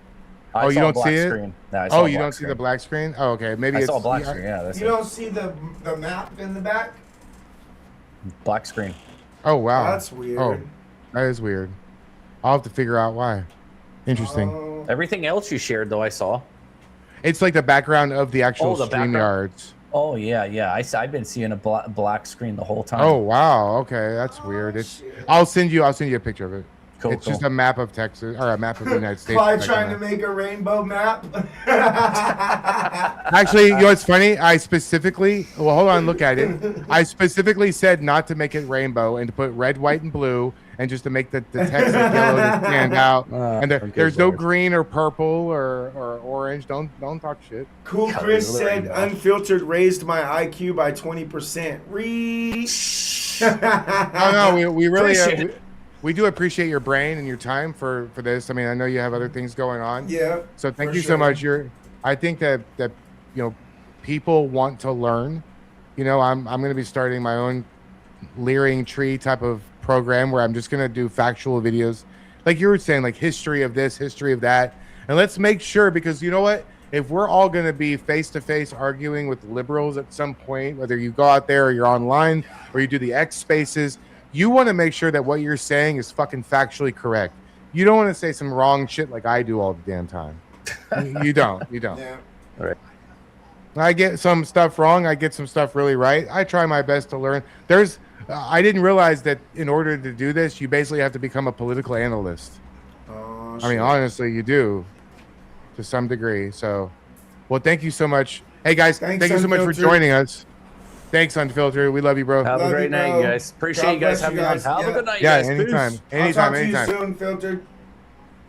Oh, you saw a don't black see it? screen. No, I saw Oh, a you black don't see the screen. black screen? Oh, okay. Maybe I it's saw a black screen. Yeah, that's You it. don't see the map in the back? Black screen. Oh wow. That's weird. Oh, that is weird. I'll have to figure out why. Interesting. Oh. Everything else you shared, though, I saw. It's like the background of the actual the background? StreamYards. Oh yeah. I've been seeing a black screen the whole time. Oh wow. Okay, that's weird. It's. shit. I'll send you a picture of it. cool. It's just a map of Texas or a map of the United States. Fly like trying that. to make a rainbow map. Actually, you know what's funny? I specifically, well, hold on, look at it. I specifically said not to make it rainbow and to put red, white, and blue, and just to make the text of yellow to stand out. And okay, there's no Lord. green or purple or orange. Don't talk shit. Cool Yeah, Chris the said rainbow. Unfiltered raised my IQ by 20%. Reach. No, we really Appreciate it. we do appreciate your brain and your time for this. I mean, I know you have other things going on. Yeah. So thank for you so sure. much. I think that people want to learn. You know, I'm going to be starting my own Leering Tree type of program where I'm just going to do factual videos, like you were saying, like history of this, history of that, and let's make sure, because you know what? If we're all going to be face to face arguing with liberals at some point, whether you go out there or you're online or you do the X Spaces, you want to make sure that what you're saying is fucking factually correct. You don't want to say some wrong shit like I do all the damn time. You don't. Yeah. I get some stuff wrong. I get some stuff really right. I try my best to learn. I didn't realize that in order to do this, you basically have to become a political analyst. Oh, I mean, shit. honestly, you do to some degree. So, well, thank you so much. Hey, guys, Thanks, thank you so much for Unfiltered. joining us. Thanks, Unfiltered. We love you, bro. Have Love a great you, night, bro. guys. Appreciate God you guys bless you having me on. guys. Have Yeah. a good night, Yeah, guys. anytime. Peace. I'll talk to you Anytime. soon, Filtered.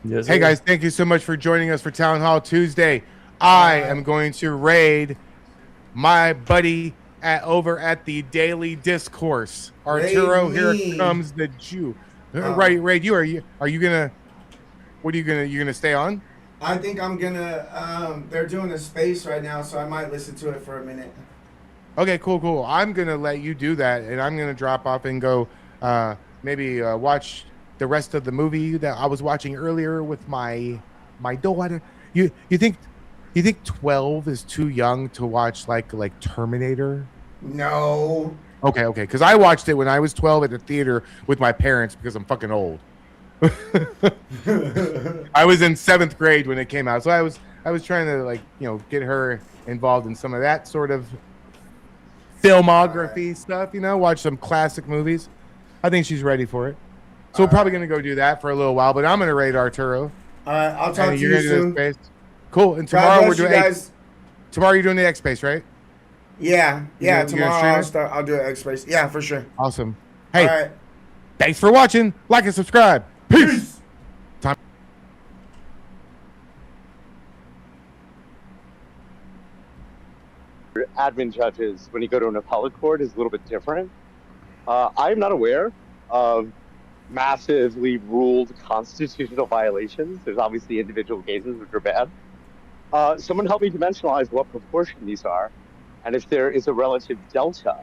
Yes, Hey sir. guys, thank you so much for joining us for Town Hall Tuesday. I am going to raid my buddy over at the Daily Discourse. Arturo, Raid here me. comes the Jew. Oh. Right, raid you. Are you gonna? What are you gonna stay on? I think I'm gonna. They're doing a space right now, so I might listen to it for a minute. Okay, cool. I'm gonna let you do that, and I'm gonna drop off and go maybe watch the rest of the movie that I was watching earlier with my daughter. You think 12 is too young to watch like Terminator? No. Okay, because I watched it when I was 12 at the theater with my parents because I'm fucking old. I was in 7th grade when it came out, so I was trying to get her involved in some of that sort of filmography stuff, watch some classic movies. I think she's ready for it. So we're probably gonna go do that for a little while, but I'm gonna raid Arturo. All right, I'll talk And to you're you gonna do soon. the space. Cool. And God tomorrow we're bless you doing guys. tomorrow you're doing the X Space, right? Yeah. You're gonna Tomorrow stream it? I'll do an X Space. Yeah, for sure. Awesome. Hey, All right. thanks for watching. Like and subscribe. Peace. Admin judges, when you go to an appellate court, is a little bit different. I'm not aware of massively ruled constitutional violations. There's obviously individual cases which are bad. Someone help me dimensionalize what proportion these are, and if there is a relative delta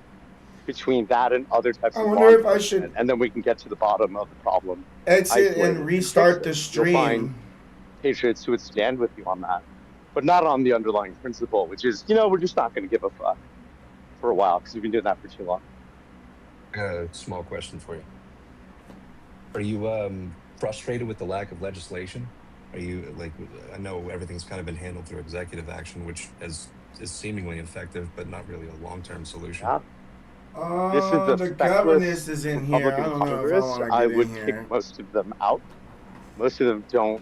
between that and other types I of wonder law if I enforcement, should and then we can get to the bottom of the problem. exit Isolate it, and restart the fix it. You'll find stream. patriots who would stand with you on that, but not on the underlying principle, which is, we're just not going to give a fuck for a while because we've been doing that for too long. Small question for you. Are you frustrated with the lack of legislation? Are you I know everything's kind of been handled through executive action, which is seemingly effective, but not really a long-term solution. Yeah. This is the governess is in here. I Republican don't know if I Congress. want to I get would in here. kick most of them out. Most of them don't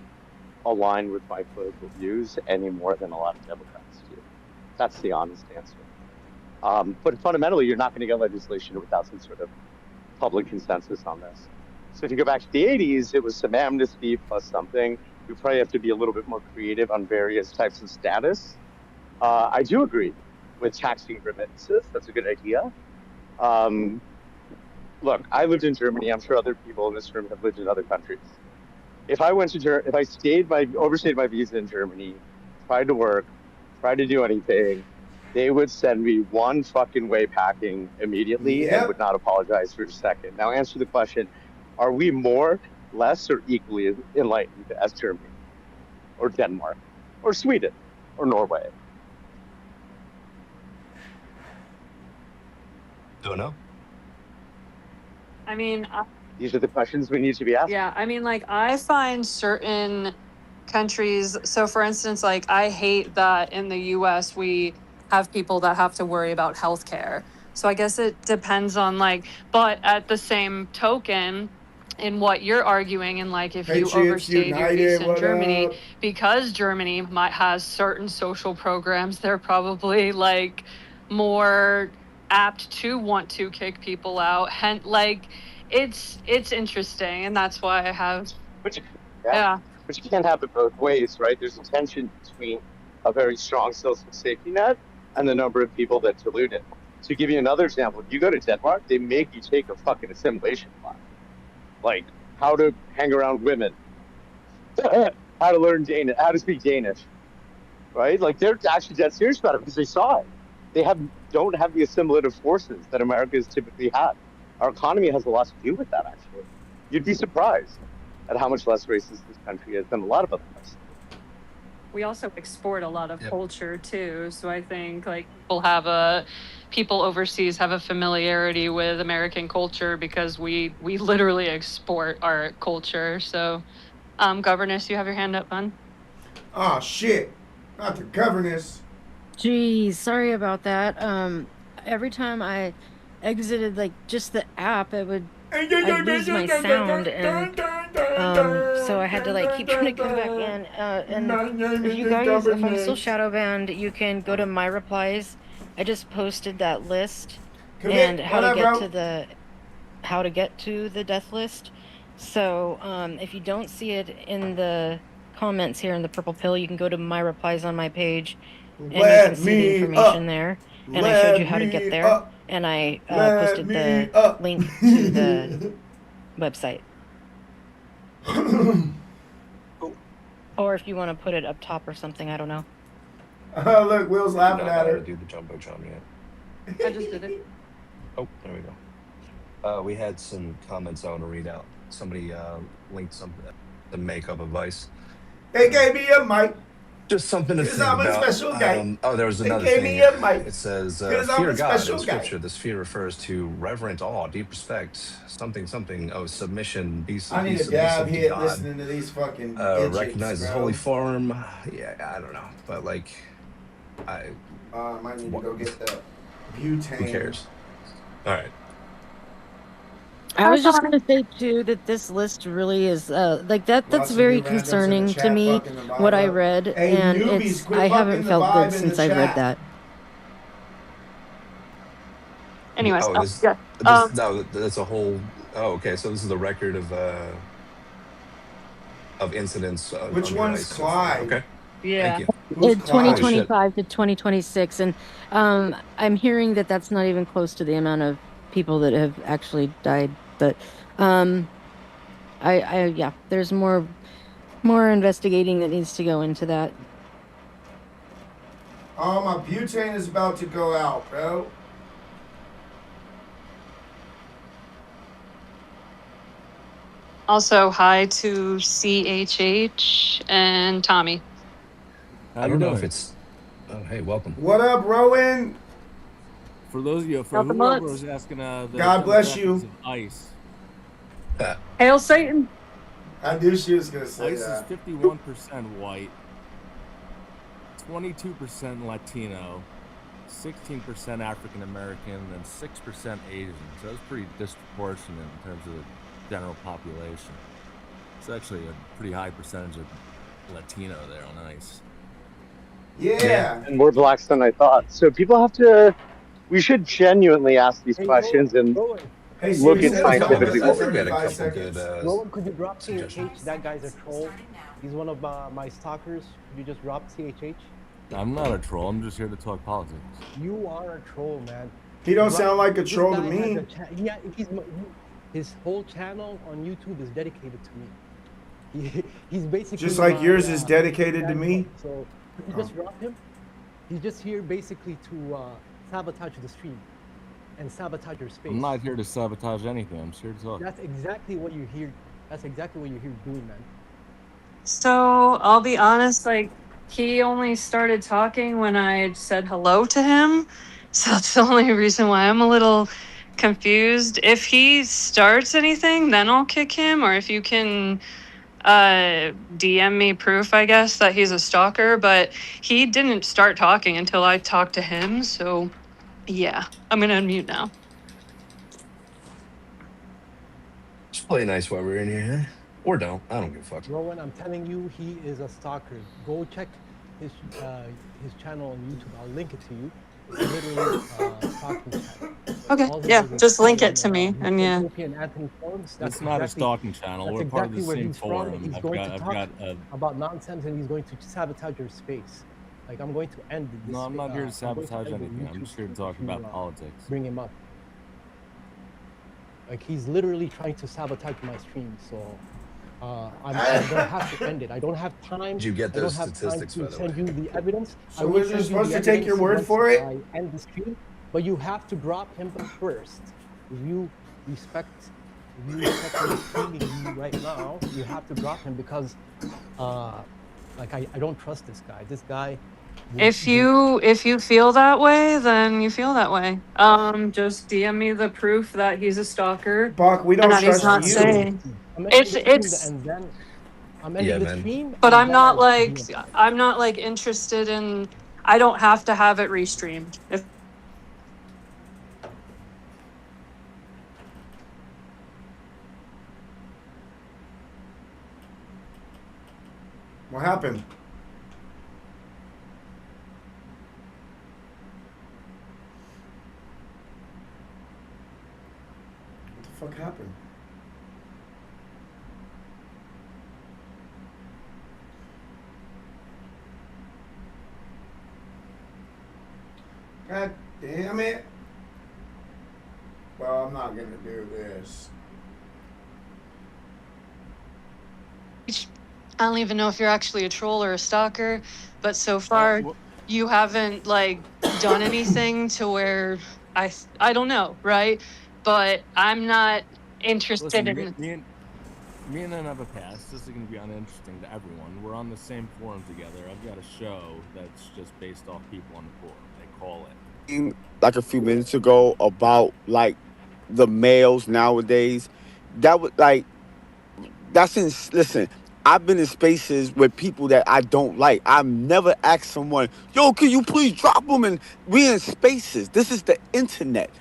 align with my political views any more than a lot of Democrats do. That's the honest answer. But fundamentally, you're not going to get legislation without some sort of public consensus on this. So if you go back to the 80s, it was some amnesty plus something. We probably have to be a little bit more creative on various types of status. I do agree with taxing remittances. That's a good idea. Look, I lived in Germany. I'm sure other people in this room have lived in other countries. If I went to if I overstayed my visa in Germany, tried to work, tried to do anything, they would send me one fucking way packing immediately and would not apologize for a second. Now answer the question, are we more, less, or equally enlightened as Germany, or Denmark, or Sweden, or Norway? Don't know. I mean, These are the questions we need to be asking. yeah, I mean, like, I find certain countries, so for instance, like, I hate that in the US we have people that have to worry about healthcare. So I guess it depends on, like, but at the same token, in what you're arguing, and like if Patriots you overstayed your United, visa in what Germany, up? because Germany has certain social programs, they're probably like more apt to want to kick people out. Like it's interesting, and that's why I have But you can't have it both ways, right? There's a tension between a very strong social safety net and the number of people that dilute it. To give you another example, if you go to Denmark, they make you take a fucking assimilation class. Like how to hang around women, how to learn Danish, how to speak Danish, right? Like they're actually dead serious about it because they saw it. They don't have the assimilative forces that America has typically had. Our economy has a lot to do with that, actually. You'd be surprised at how much less racist this country is than a lot of other places. we also export a lot of Yep. culture too. So I think like people overseas have a familiarity with American culture because we literally export our culture. So, governess, you have your hand up, bun. Oh shit! Not the governess. Geez, sorry about that. Every time I exited like just the app, I'd lose my sound, and so I had to like keep trying to come back in. And if you guys, if I'm still shadow banned, you can go to my replies. I just posted that list and how to get to the death list. So if you don't see it in the comments here in the purple pill, you can go to my replies on my page, and you can see the information there. And I showed you how to get there, and I posted the link to the website. Or if you want to put it up top or something, I don't know. Look, Will's laughing Not at how her. to do the jumbotron yet. I just did it. Oh, there we go. We had some comments I want to read out. Somebody linked the makeup advice. They gave me a mic. Just something to Because think I'm a about. special guy. There was They another gave thing. me a mic. It says, Because I'm fear a God special in guy. Scripture. This fear refers to reverent awe, deep respect, something, submission, be I need a submissive dab to hit God. listening to these fucking idiots, Recognize His bro. holy form. Yeah, I don't know. But like, I might need to go get the butane. who cares? All right. I was just gonna say too that this list really is like that's Lots of very new randoms in the concerning to chat me, fucking the vibe what I up. read, Hey, and newbies, quit I haven't fucking the felt vibe good in since the I read chat. that. Anyways, Oh, this, yeah. no, that's a whole. Oh, okay. So this is the record of incidents. Which under one's ICE so Clyde? far. Okay. Yeah. Thank you. Who's In Clyde? 2025 to 2026, and I'm hearing that that's not even close to the amount of people that have actually died. But Yeah, there's more investigating that needs to go into that. Oh, my butane is about to go out, bro. Also, hi to CHH and Tommy. I don't know if it's. Oh, hey, welcome. What up, Rowan? For those of you, for Nothing whoever much. was asking, the God bless you. demographics of ICE. Hail Satan. I knew she was gonna say ICE that. is 51% white, 22% Latino, 16% African American, and 6% Asian. So it's pretty disproportionate in terms of the general population. It's actually a pretty high percentage of Latino there on ICE. Yeah. And more blacks than I thought. So people have to. We should genuinely ask these questions and Hey, look Siri, at say this scientifically for what we we're got a doing. couple 35 good seconds. Rowan, could you drop suggestions. CHH? That guy's a troll. He's one of my stalkers. Could you just drop CHH? I'm not a troll. I'm just here to talk politics. You are a troll, man. He don't Drop- sound like a this troll to guy me. has a his whole channel on YouTube is dedicated to me. He's basically Just like my, yours is dedicated to fan me. club. So could you just drop him? He's just here basically to sabotage the stream and sabotage your space. I'm not here to sabotage anything. I'm just here to talk. That's exactly what you're here. That's exactly what you're here doing, man. So I'll be honest, like he only started talking when I had said hello to him. So that's the only reason why I'm a little confused. If he starts anything, then I'll kick him. Or if you can DM me proof, I guess, that he's a stalker. But he didn't start talking until I talked to him. So yeah, I'm gonna unmute now. Just play nice while we're in here, huh? Or don't. I don't give a fuck. Rowan, I'm telling you, he is a stalker. Go check his channel on YouTube. I'll link it to you. It's literally stalking channel. Okay, All he yeah, does is just link calling, it to me, his and yeah. Ethiopian Anthony Forms. It's not a stalking channel. That's We're part of exactly the where same he's from. forum. He's I've going got, to I've talk got a. about nonsense, and he's going to sabotage your space. Like, I'm going to end this. No, I'm not here to I'm going sabotage end the anything. I'm YouTube just here to stream talk about politics. Bring him up. Like, he's literally trying to sabotage my stream, so I'm gonna have to end it. I don't have time. Did you get those I don't have statistics, time by to the send way? you the evidence. So we're just supposed to take your word once for it? I end the stream, but you have to drop him first. If you respect the streaming you right now, you have to drop him because, like, I don't trust this guy. This guy. If you feel that way, then you feel that way. Just DM me the proof that he's a stalker. Bach, we don't and that he's trust not you. saying. It's. and then I'm ending the stream. But and I'm then not I'll like interested in. I don't have to have it restreamed. If What happened? What the fuck happened? God damn it. Well, I'm not gonna do this. I don't even know if you're actually a troll or a stalker, but so far you haven't like done anything to where I don't know, right? But I'm not interested Listen, in. me and them have a past. This is going to be uninteresting to everyone. We're on the same forum together. I've got a show that's just based off people on the forum. They call it. Like a few minutes ago about like the males nowadays. That was like listen, I've been in spaces with people that I don't like. I've never asked someone, yo, can you please drop them? And we in spaces. This is the internet.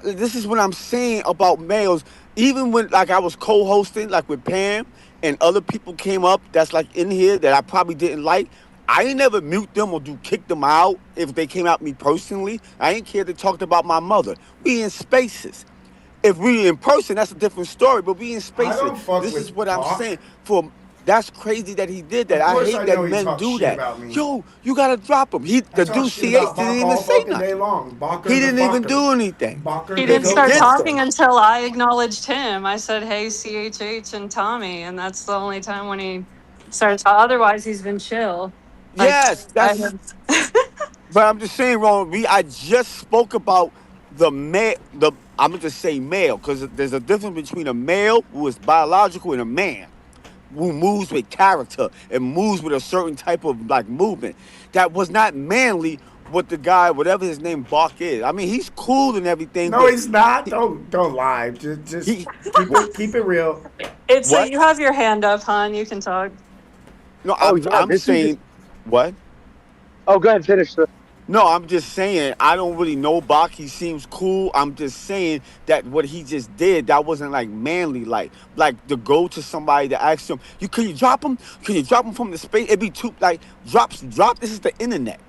This is what I'm saying about males. Even when like I was co-hosting like with Pam and other people came up that's like in here that I probably didn't like, I ain't never mute them or kick them out if they came at me personally. I ain't care they talked about my mother. We in spaces. If we in person, that's a different story. But we in spaces. don't fuck This with is what I'm Bach. saying. That's crazy that he did that. Of I course hate I that know he men talks do shit that. about me. Yo, you gotta drop him. I The talk dude shit CH about didn't Bach even all say fucking day nothing. long. Bacher He the didn't even fucker. do anything. Bacher He the didn't It's start goat against him. talking fucker. until I acknowledged him. I said, "Hey, CHH and Tommy," and that's the only time when he started. Otherwise, he's been chill. Like Yes, I that's. have. But I'm just saying, Ron. I just spoke about the male. I'm gonna just say male because there's a difference between a male who is biological and a man who moves with character and moves with a certain type of like movement that was not manly. What the guy, whatever his name, Bach is. I mean, he's cool and everything, No, but he's not. he, Don't lie. Just he keep it real. It's what? you have your hand up, hon. You can talk. No, Oh yeah, I'm this is just. saying what? Oh, go ahead, finish. No, I'm just saying I don't really know Bach. He seems cool. I'm just saying that what he just did, that wasn't like manly, like to go to somebody to ask him, can you drop him? Can you drop him from the space? It'd be too like drop. This is the internet.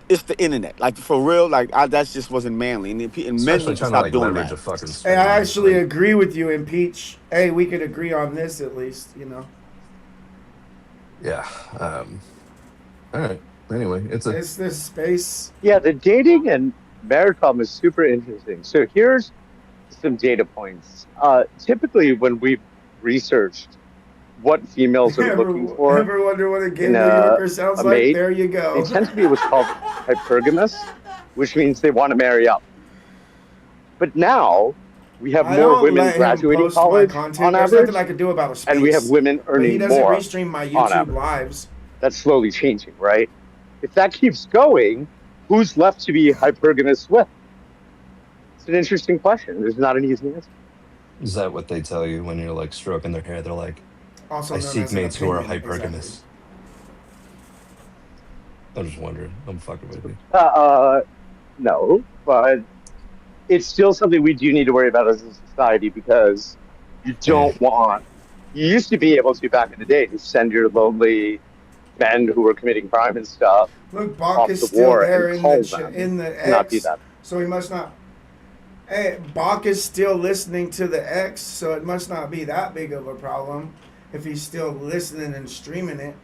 It's the internet. Like for real, like that just wasn't manly, and men Especially need to trying to stop like doing leverage that. a fucking Hey, I stranger. actually Like, agree with you, Impeach. Hey, we could agree on this at least, you know. yeah. All right. Anyway, it's this space. Yeah, the dating and marriage problem is super interesting. So here's some data points. Typically, when we've researched what females are looking for Ever wonder what a gay in New Yorker sounds a like? mate, There you they go. tend to be what's called hypergamous, which means they want to marry up. But now we have I more don't women let him graduating post my college content. on There's average, nothing I can do about a space. and we have women But he earning doesn't more restream my on YouTube average. lives. That's slowly changing, right? If that keeps going, who's left to be hypergamous with? It's an interesting question. There's not an easy answer. is that what they tell you when you're like stroking their hair? They're like, Also I known seek as an mates who are opinion, hypergamous. exactly. I'm just wondering. I'm fucking with you. No, but it's still something we do need to worry about as a society because you don't want. You used to be able to back in the day to send your lonely men who were committing crime and stuff Look, Bach off is the still war there and in call the them. in the Not do X, that. so he must not. Hey, Bach is still listening to the X, so it must not be that big of a problem if he's still listening and streaming it.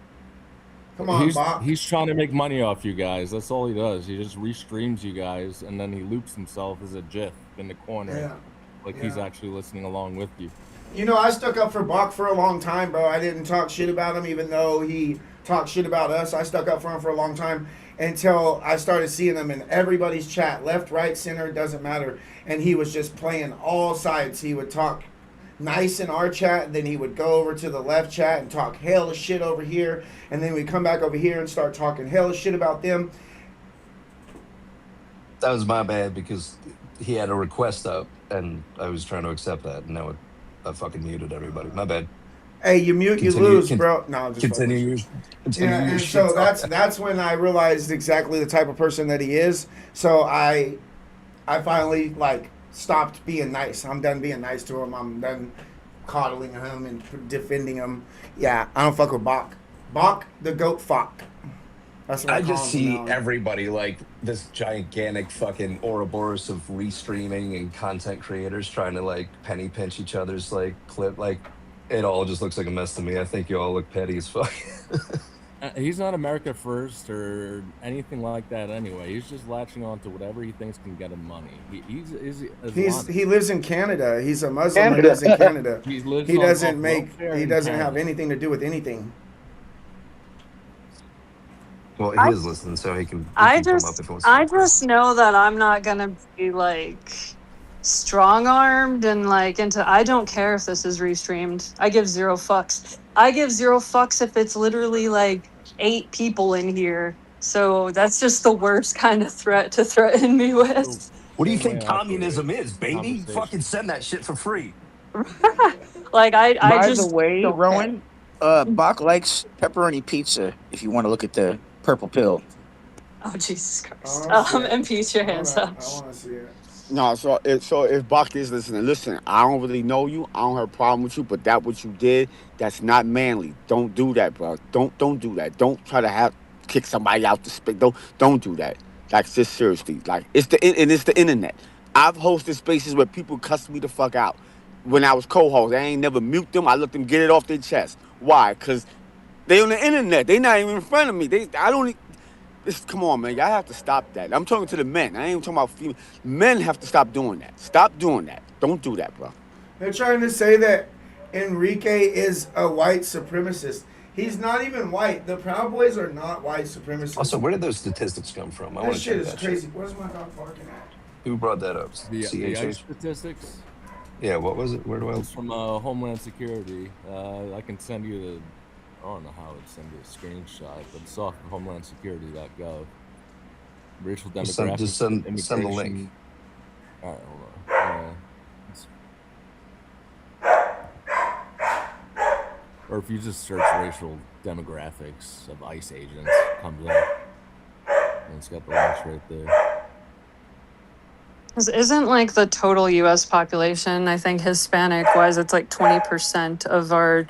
Come on, Bach. He's trying to make money off you guys. That's all he does. He just restreams you guys, and then he loops himself as a GIF in the corner, Yeah. like he's actually listening along with you. You know, I stuck up for Bach for a long time, bro. I didn't talk shit about him, even though he talked shit about us. I stuck up for him for a long time until I started seeing him in everybody's chat, left, right, center, doesn't matter. And he was just playing all sides. He would talk nice in our chat, and then he would go over to the left chat and talk hell of shit over here, and then we'd come back over here and start talking hell of shit about them. That was my bad because he had a request up and I was trying to accept that, and now I fucking muted everybody. My bad. Hey, you mute, you lose, bro. No, I'm just continue yeah, your and shit so talk. that's when I realized exactly the type of person that he is. So I finally like stopped being nice. I'm done being nice to him. I'm done coddling him and defending him. Yeah, I don't fuck with Bach. Bach the goat fuck. That's what I I call just him see now. everybody like this gigantic fucking Ouroboros of restreaming and content creators trying to like penny pinch each other's like clip. Like it all just looks like a mess to me. I think you all look petty as fuck. He's not America first or anything like that anyway. He's just latching on to whatever he thinks can get him money. He lives in Canada. He's a Muslim and lives in Canada. He lives He on doesn't welfare he in doesn't have Canada. anything to do with anything. Well, he is listening, so he can I come up just if he wants to. I just know that I'm not gonna be like strong armed and like into I don't care if this is restreamed. I give zero fucks. I give zero fucks if it's literally like 8 people in here. So that's just the worst kind of threat to threaten me with. What do you Same think way I communism operate. is, baby? Conversation. Fucking send that shit for free. Like I By the just way, don't Rowan, Bach likes pepperoni pizza. If you want to look at the purple pill. Oh Jesus Christ. Oh, And Peach, your hands up. I want to see it. No, so if Bach is listening, listen, I don't really know you. I don't have a problem with you, but that what you did, that's not manly. Don't do that, bro. Don't do that. Don't try to kick somebody out the space. Don't do that. Like just seriously. Like it's the internet. I've hosted spaces where people cuss me the fuck out. when I was co-host. I ain't never mute them. I let them get it off their chest. Why? Because they on the internet. They not even in front of me. I don't. Come on, man. Y'all have to stop that. I'm talking to the men. I ain't even talking about female. Men have to stop doing that. Stop doing that. Don't do that, bro. They're trying to say that Enrique is a white supremacist. He's not even white. The Proud Boys are not white supremacists. Also, where did those statistics come from? I That want to shit check is that crazy. shit. Where's my dog barking at? Who brought that up? The ICE CHH? statistics? Yeah, what was it? Where do I? It's from Homeland Security. I can send you the. I don't know how I'd send you a screenshot, but it's off of HomelandSecurity.gov. Racial demographics. Just send the link. immigration. All right, hold on. Or if you just search racial demographics of ICE agents, it comes up. And it's got the links right there. Isn't like the total U.S. population, I think Hispanic-wise, it's like 20% of our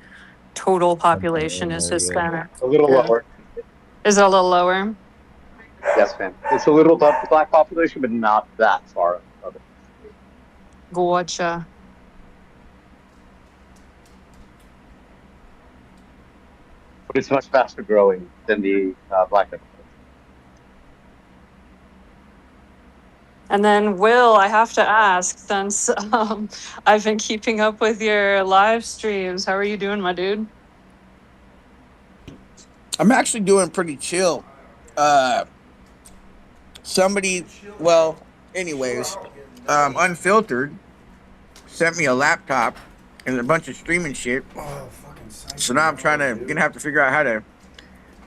total population is Hispanic. A little lower. Is it a little lower? Yes, ma'am. It's a little above the black population, but not that far above it. Gotcha. But it's much faster growing than the black population. And then, Will, I have to ask, since I've been keeping up with your live streams, how are you doing, my dude? I'm actually doing pretty chill. Unfiltered sent me a laptop and a bunch of streaming shit. So now I'm gonna have to figure out how to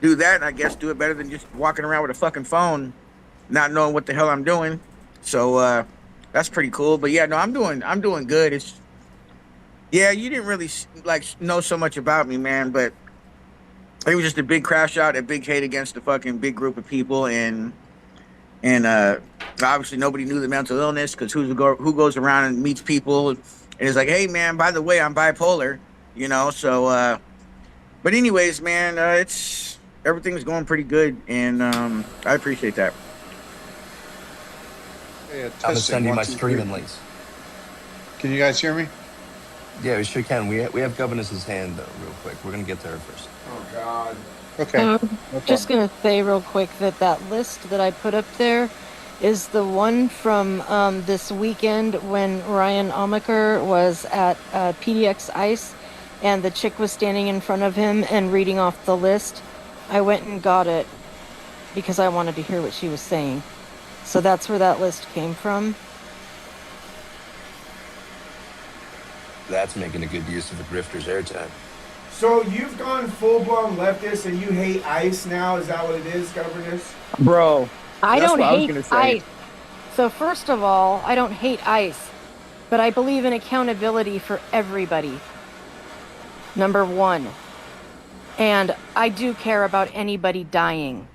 do that, and I guess do it better than just walking around with a fucking phone, not knowing what the hell I'm doing. So that's pretty cool. But yeah, no, I'm doing good. You didn't really know so much about me, man, but it was just a big crash out, a big hate against a fucking big group of people, and obviously nobody knew the mental illness, because who goes around and meets people and is like, hey man, by the way, I'm bipolar, so but anyways, man, everything's going pretty good, and I appreciate that. I'm gonna send you my streaming links. Can you guys hear me? Yeah, we sure can. We have Governess's hand though, real quick. We're gonna get to her first. Oh God. Okay. Just gonna say real quick that list that I put up there is the one from this weekend when Ryan Omaker was at PDX Ice, and the chick was standing in front of him and reading off the list. I went and got it because I wanted to hear what she was saying. So that's where that list came from. That's making a good use of a grifter's airtime. So you've gone full-blown leftist and you hate ICE now? Is that what it is, Governess? Bro, I that's don't what I was hate gonna say. ICE. So first of all, I don't hate ICE, but I believe in accountability for everybody. Number one. And I do care about anybody dying.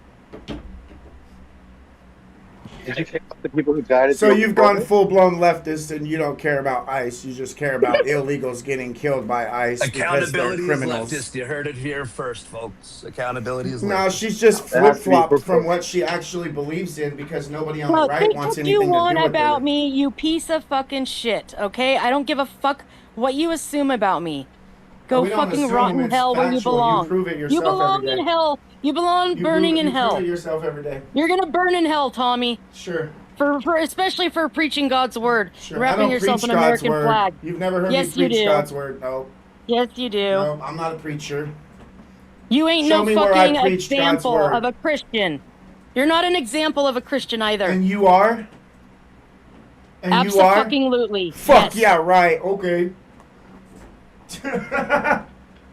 Did you care about the people who died? So you've gone full-blown leftist and you don't care about ICE. You just care about illegals getting killed by ICE because they're Accountability is criminals. leftist. You heard it here first, folks. Accountability is leftist. No, she's just flip-flopped from what she actually believes in because nobody on the right wants anything you to do want with about it. me, you piece of fucking shit, okay? I don't give a fuck what you assume about me. Go We don't fucking assume, rot in it's hell where you factual. belong. You prove it yourself You belong every day. in hell. You belong burning in hell. You prove it yourself every day. You're gonna burn in hell, Tommy. Sure. For especially for preaching God's word, Sure. I wrapping don't yourself preach in God's American word. flag. You've never heard Yes, me you preach do. God's word. No. Yes, you do. No, I'm not a preacher. You ain't Show no me where I fucking preached God's example word. of a Christian. You're not an example of a Christian either. And you are? And you are? Absolutely. Fuck Yes. yeah, right. Okay.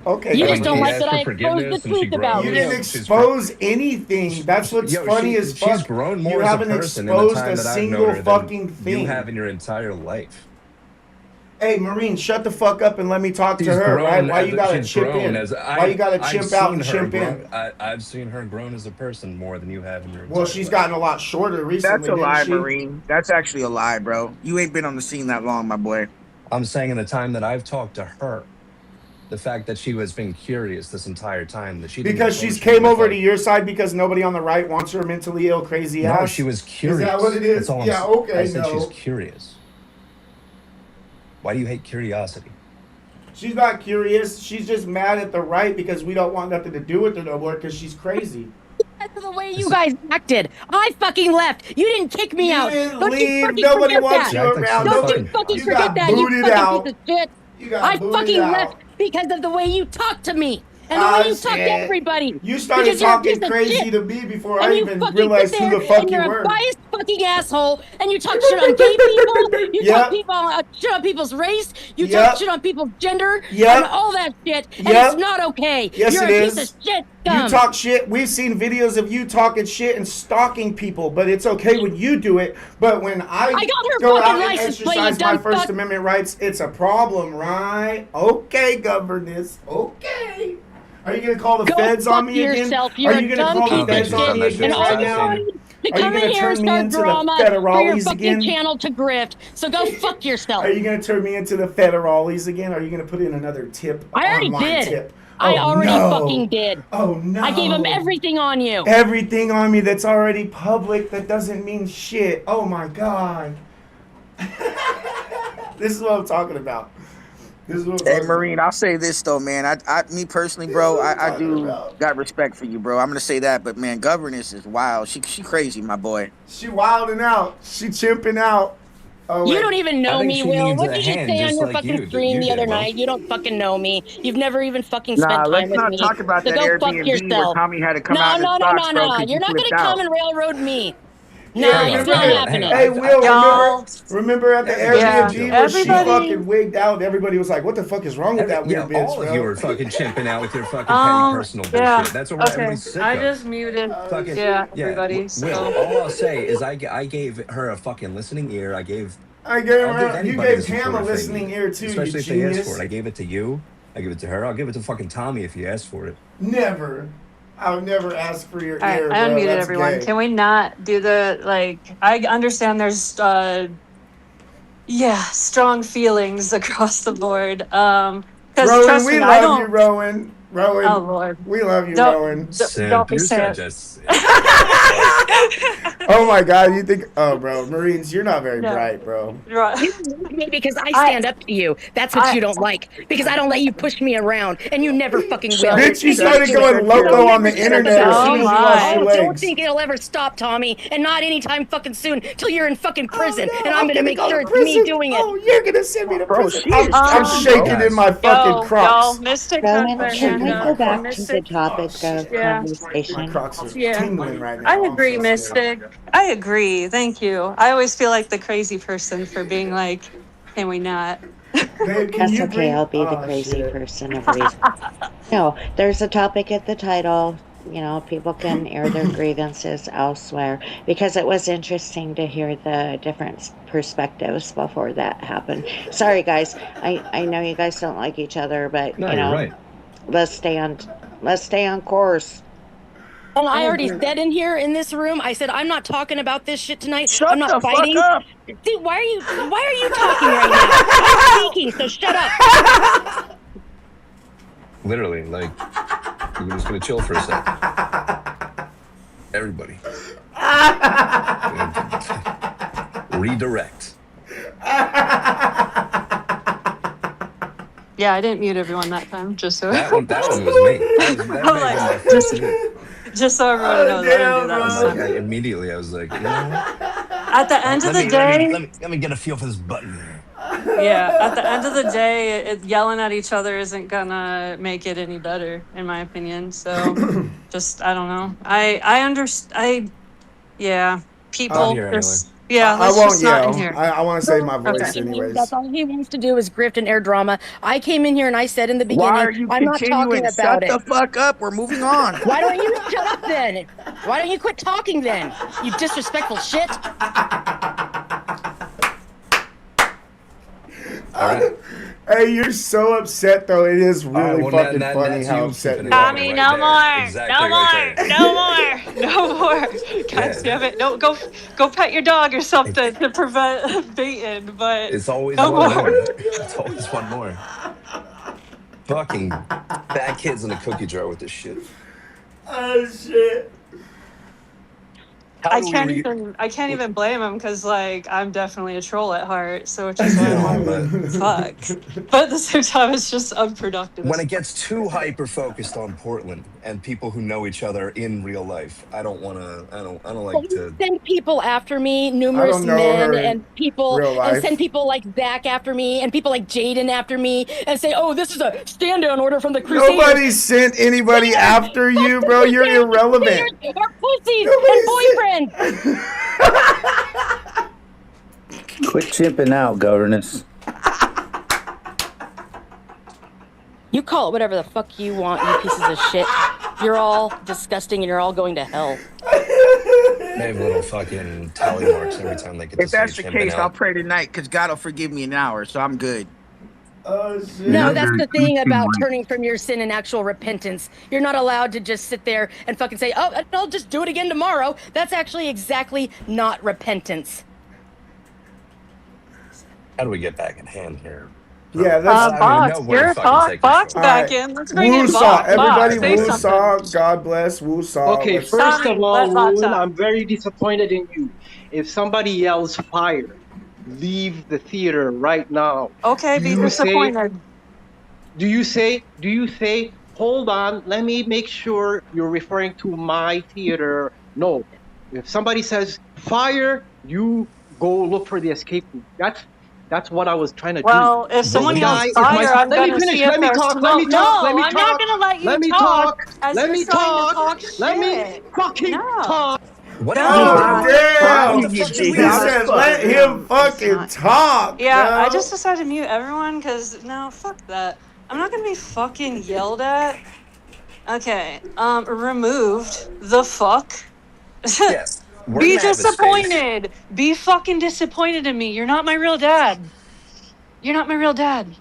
Okay. You guys. just don't like that I exposed the truth about You you. didn't expose anything. That's what's funny as fuck. She's grown more You as a haven't person in the exposed time a that I've single known her fucking than thing. you have in your entire life. Hey, Marine, shut the fuck up and let me talk to She's her, right? grown Why as you gotta she's chip grown in? as Why you gotta I've chimp out and seen her chimp in? I've seen her grown as a person more than you have in your. Well, she's gotten a lot shorter recently. That's a lie, didn't she? Marine. That's actually a lie, bro. You ain't been on the scene that long, my boy. I'm saying in the time that I've talked to her, the fact that she has been curious this entire time that she didn't Because she's approach me came with, over like, to your side because nobody on the right wants her mentally ill, crazy ass. No, she was curious. Is that what it is? That's all Yeah, I'm, okay, I said no. she's curious. Why do you hate curiosity? She's not curious. She's just mad at the right because we don't want nothing to do with her no more because she's crazy. That's the way you guys acted. I fucking left. You didn't kick me out. Didn't Don't you leave. fucking Nobody forget wants that. you around. Don't you fucking You forget got that, you booted fucking out. piece of shit. You got I booted fucking out. left because of the way you talked to me. And the way you talk to Shit. everybody. You started Because you're a talking piece of crazy shit. to me before And I you even fucking realized sit who there the fuck and you you're were. a biased fucking asshole, and you talk shit on gay people, you Yep. talk shit on people's race, you Yep. talk shit on people's gender, Yep. and all that shit, and Yep. it's not okay. Yes, You're it a piece is. of shit You scum. talk shit. We've seen videos of you talking shit and stalking people, but it's okay when you do it. But when I got her go fucking out and license plate, you exercise my dumb First fuck. Amendment rights, it's a problem, right? Okay, governess. Okay. Are you gonna call the Go feds on fuck me again? yourself. You're Are a you gonna dumb call the piece of feds shit. on me again And all right you now? wanted to Are you come in gonna here and turn me start into the drama for your federales fucking again? channel to grift. So go fuck yourself. Are you gonna turn me into the federales again? Are you gonna put in another tip? I already online did. Tip? I Oh, already no. fucking did. Oh no! I gave him everything on you. Everything on me that's already public that doesn't mean shit. Oh my god. This is what I'm talking about. This is what I'm Hey, talking Marine, I'll say this though, man. Me personally, bro, I do got respect for you, bro. I'm gonna say that, but man, governess is wild. She crazy, my boy. She wilding out. She chimping out. Oh, You wait. don't even know me, Will. What did you say on your fucking stream the other night? You don't fucking know me. You've never even fucking spent Nah, time let's with not me. talk about So that go fuck Airbnb where yourself. Tommy had to come No, out in no, his no, socks, no, bro, no. because You're you not flipped gonna come out. and railroad me. No, Yeah, it's not happening. Hey, Will, remember at the Yeah. Airbnb where she Everybody- fucking wigged out and everybody was like, what the fuck is wrong with that weird bitch, all of bro? you are fucking chimping out with your fucking petty personal yeah. bullshit. That's what Okay. everybody's sick I of. just muted. Fucking, Everybody. So. Will, all I'll say is I gave her a fucking listening ear. I gave I'll give her. You anybody gave the Pam a support listening they need, ear too. especially You if they ask genius. for it. I gave it to you. I give it to her. I'll give it to fucking Tommy if you ask for it. Never. I would never ask for your All right, ear, I bro. unmuted That's everyone. gay. Can we not do the I understand there's strong feelings across the board. Because Rowan, trust we me, I love don't. you, Rowan. Rowan. Oh Lord. We love you, Don't- Rowan. Don't be You're saying. such a Oh my God, you think? Oh, bro, Marines, you're not very No. bright, bro. Right. You don't like me because I stand up to you. That's what you don't like. Because I don't let you push me around, and you never fucking will. Bitch, you And started do going it. loco Don't on the ever internet stop. as soon as you lost your Oh, legs. don't think it'll ever stop, Tommy, and not anytime fucking soon till you're in fucking prison, and I'm gonna make sure it's me doing it. Oh, you're gonna send me to Bro, prison. she I'm, is I'm tripping, shaking bro. in my fucking Crocs. Mystic Rowan, has can we been go back to the Mystic. topic of Yeah. My conversation? Crocs are Yeah. tingling right now. I I'm agree, so Mystic. I agree. Thank you. I always feel like the crazy person for being like, can we not? Babe, can That's you okay. bring? I'll be the Oh, crazy shit. person of reason. No, there's a topic at the title. You know, people can air their grievances elsewhere because it was interesting to hear the different perspectives before that happened. Sorry, guys. I know you guys don't like each other, but No, you know, you're right. let's stay on course. And I already said in here in this room, I said I'm not talking about this shit tonight. Shut I'm not the fuck fighting. up. See, why are you talking right now? I'm speaking, so shut up. Literally, like, we're just gonna chill for a sec. Everybody. Redirect. Yeah, I didn't mute everyone that time, just so. That one was me. That may have been my first mute. Just so everyone knows, I didn't do that this Like, time. immediately, I was like, you know what? At the end of the day, Let me get a feel for this button. yeah, at the end of the day, yelling at each other isn't gonna make it any better, in my opinion. So, just I don't know. I understand. Yeah, people. here Just, yeah, I let's won't just not in yell. here. I want to save my voice Okay. anyways. That's all he wants to do is grift and air drama. I came in here and I said in the beginning, Why are you I'm not continuing? talking about Shut it. the fuck up. We're moving on. Why don't you shut up then? Why don't you quit talking then? You disrespectful shit. All right. Hey, you're so upset though. It is really well, fucking that- funny that's how you upset keeping you it are. going Tommy, right no there. more. Exactly No right more. there. No more. No more. God damn it. No, go pet your dog or something to prevent baiting, but It's always no one more. more. It's always one more. Fucking bad kids in the cookie jar with this shit. Oh shit. How do we? I can't even blame him because like I'm definitely a troll at heart, so which is why I'm No, like, but fuck. But at the same time, it's just unproductive. when As it fuck. gets too hyper focused on Portland and people who know each other in real life, I don't want to. I don't like Please to. send people after me, I numerous don't know men her in and people, real and send life. people like Zach after me, and people like Jaden after me, and say, "Oh, this is a stand-down order from the Crusaders." Nobody sent anybody Crusaders, after fuck you, the bro. You're Crusaders. The irrelevant. Crusaders are pussies and Nobody boyfriends. Quit chimping out, governess. You call it whatever the fuck you want, you pieces of shit. You're all disgusting, and you're all going to hell. They have little fucking tally marks every time they get to If say that's the chimping case, I'll out. pray tonight because God will forgive me in an hour, so I'm good. Oh shit. No, that's the thing about turning from your sin and actual repentance. You're not allowed to just sit there and fucking say, "Oh, I'll just do it again tomorrow." That's actually exactly not repentance. How do we get back in hand here? Yeah, that's. I mean, nobody fucking take Box control. back in. Let's bring Woo in saw. Box. Everybody Say woo something. saw. God bless. Woo saw. Okay, Let's- first Tommy, of all, let Box Roland, up. I'm very disappointed in you. If somebody yells fire, leave the theater right now. Okay, be disappointed. Do you say, hold on, let me make sure you're referring to my theater? No. If somebody says fire, you go look for the escape route. That's what I was trying to do. Well, if someone yells fire, I'm Let me going to finish. see if Let me there's talk. Let smoke. me talk. No, Let me I'm talk. not going to let you Let me talk talk. as Let you're me trying talk. to talk shit. Let me fucking No. talk. What No, did you're Oh not. damn! What the fuck did we He do? said, "Let him fucking talk." Yeah, bro. I just decided to mute everyone because no, fuck that. I'm not gonna be fucking yelled at. Okay, removed. The fuck? Yes, we're Be gonna have a space. disappointed. Be fucking disappointed in me. You're not my real dad. You're not my real dad.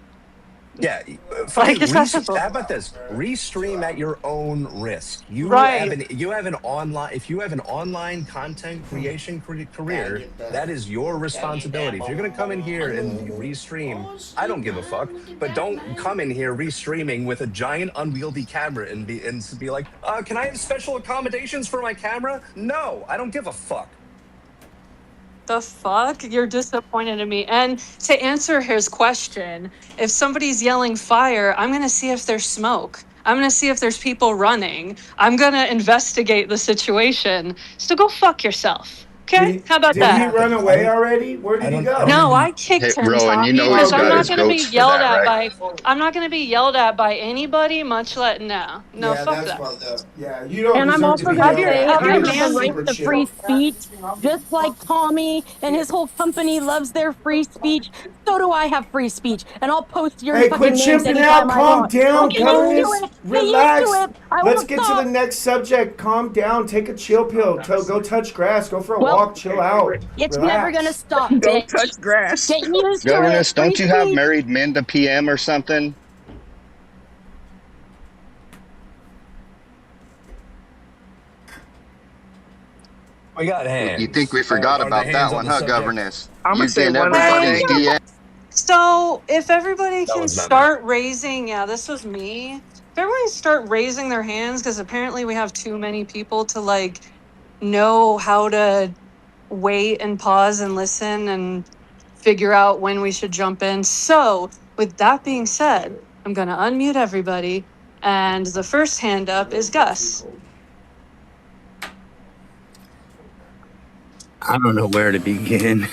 Yeah, Like fucking it's that simple. how about this? Restream at your own risk. Right. You have an online if you have an online content creation career, that is your responsibility. If you're gonna come in here and restream, I don't give a fuck. But don't come in here restreaming with a giant unwieldy camera and be like, can I have special accommodations for my camera? No, I don't give a fuck. The fuck? You're disappointed in me. And to answer his question, if somebody's yelling fire, I'm going to see if there's smoke. I'm going to see if there's people running. I'm going to investigate the situation. So go fuck yourself. Okay? How about Did that? he run away already? Where did he go? No, I kicked him, Tommy, because I'm not going to be yelled at by. I'm not going to be yelled at by anybody. Much let no, Yeah, fuck that's that. fucked up. Yeah, you don't And I'm deserve to also be going to yelled say at. I You're have the just right super to chill. free speech, just like Tommy and his whole company loves their free speech. So do I have free speech, and I'll post your Hey, fucking quit names chimping anytime out. I Calm want. down, Get used to guys. it. Get used Relax. to it. I Let's won't get to stop. the next subject. Calm down. Take a chill pill. Go touch grass. Go for a Well, walk. Chill out. It's Relax. never gonna stop, Go bitch. touch grass. Get used to it. Governess, Free don't you have speech. married men to PM or something? We got hands. You think we forgot Are the about hands that on one, the huh, subject? Governess? I'm You gonna say getting one last everybody's thing. DM? So if everybody That can was not me. start raising, yeah, this was me. If everybody start raising their hands, because apparently we have too many people to like know how to wait and pause and listen and figure out when we should jump in. So with that being said, I'm gonna unmute everybody, and the first hand up is Gus. I don't know where to begin.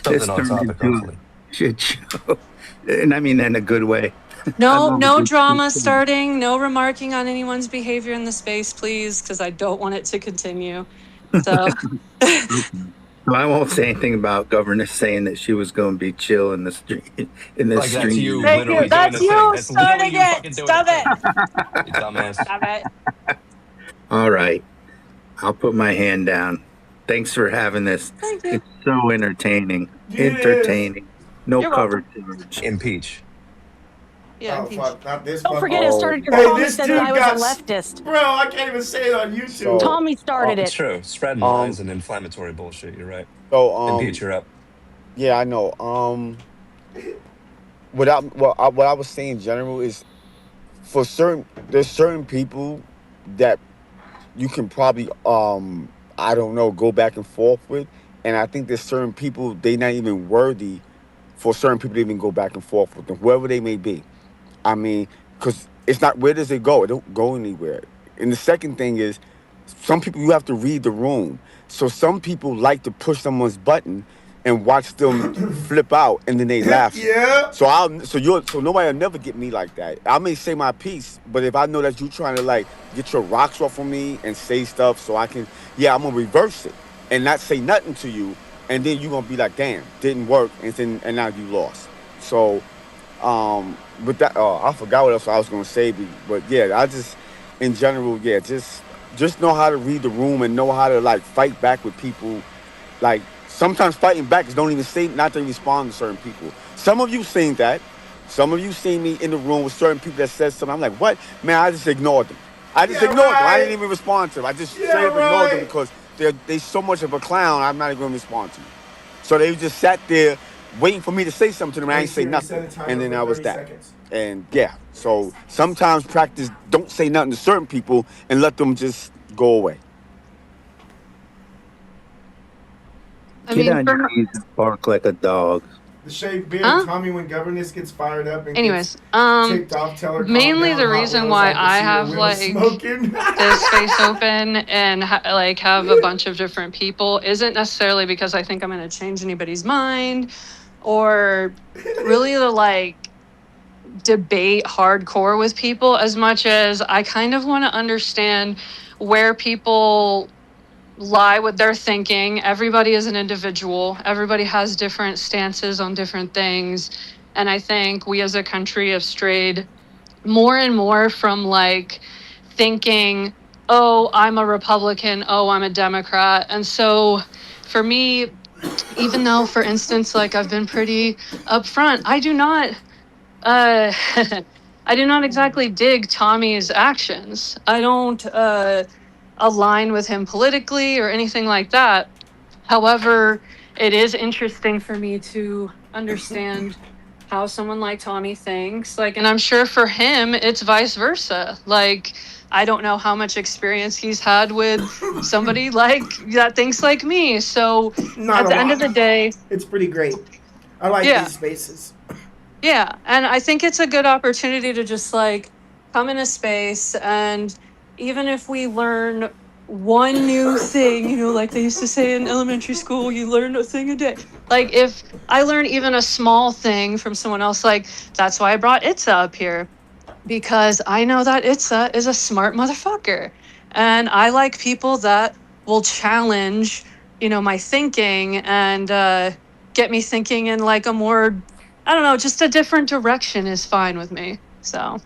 This Something on turned topic, into hopefully. a shit show, and I mean that in a good way. No drama starting, no remarking on anyone's behavior in the space, please, because I don't want it to continue. So So I won't say anything about Governess saying that she was going to be chill in the street. In this Like that's stream. you thank literally you. doing That's the thing. you That's literally starting you fucking it. doing Stop the it. thing. You dumbass. Stop it. All right, I'll put my hand down. Thanks for having this. Thank you. It's so entertaining. It is. Entertaining. No You're cover welcome. charge. Impeach. Yeah, Oh fuck! Not this. Don't fuck- forget, oh. it started because Hey, Tommy this said dude that I was got. a leftist. Bro, I can't even say it on YouTube. So, Tommy started It's it. true. Spreading lies and inflammatory bullshit. You're right. So, Impeach, you're up. yeah, I know. What I was saying in general is, there's certain people that you can probably I don't know, go back and forth with. And I think there's certain people they not even worthy for certain people to even go back and forth with them, whoever they may be. I mean, because it's not, where does it go? It don't go anywhere. And the second thing is, some people you have to read the room. So some people like to push someone's button and watch them flip out, and then they laugh. Yeah. So nobody will never get me like that. I may say my piece, but if I know that you're trying to like get your rocks off of me and say stuff, so I can, yeah, I'm gonna reverse it and not say nothing to you, and then you're gonna be like, damn, didn't work, and now you lost. So with that, I forgot what else I was gonna say, but yeah, I just, in general, yeah, just know how to read the room and know how to like fight back with people. Like sometimes fighting back is don't even say not to respond to certain people. Some of you seen that. Some of you seen me in the room with certain people that said something. I'm like, what? Man, I just ignored them. I just ignored them. I didn't even respond to them. I just straight up ignored them because they so much of a clown. I'm not even gonna respond to you. So they just sat there waiting for me to say something to them. I ain't say nothing, and then I was that. And yeah, so sometimes practice don't say nothing to certain people and let them just go away. I Get mean, on your knees and bark like a dog. The shaved beard, Huh? Tommy, when governess gets fired up and anyways, gets ticked off, tell her calm mainly down, the Hot reason Wheels, why can I see your have wheels like smoking. this space open and like have a bunch of different people isn't necessarily because I think I'm going to change anybody's mind or really to like debate hardcore with people, as much as I kind of want to understand where people lie with their thinking. Everybody is an individual. Everybody has different stances on different things. And I think we as a country have strayed more and more from like thinking, oh, I'm a Republican, oh, I'm a Democrat. And so for me, even though, for instance, like I've been pretty upfront, I do not I do not exactly dig Tommy's actions. I don't align with him politically or anything like that. However, it is interesting for me to understand how someone like Tommy thinks. Like, and I'm sure for him, it's vice versa. Like, I don't know how much experience he's had with somebody like that thinks like me. So Not at a the end of lot. the day, It's pretty great. I like yeah. these spaces. Yeah, and I think it's a good opportunity to just like come in a space, and even if we learn one new thing, you know, like they used to say in elementary school, you learn a thing a day. Like if I learn even a small thing from someone else, like that's why I brought Itza up here, because I know that Itza is a smart motherfucker. And I like people that will challenge, you know, my thinking and get me thinking in like a more, I don't know, just a different direction is fine with me. So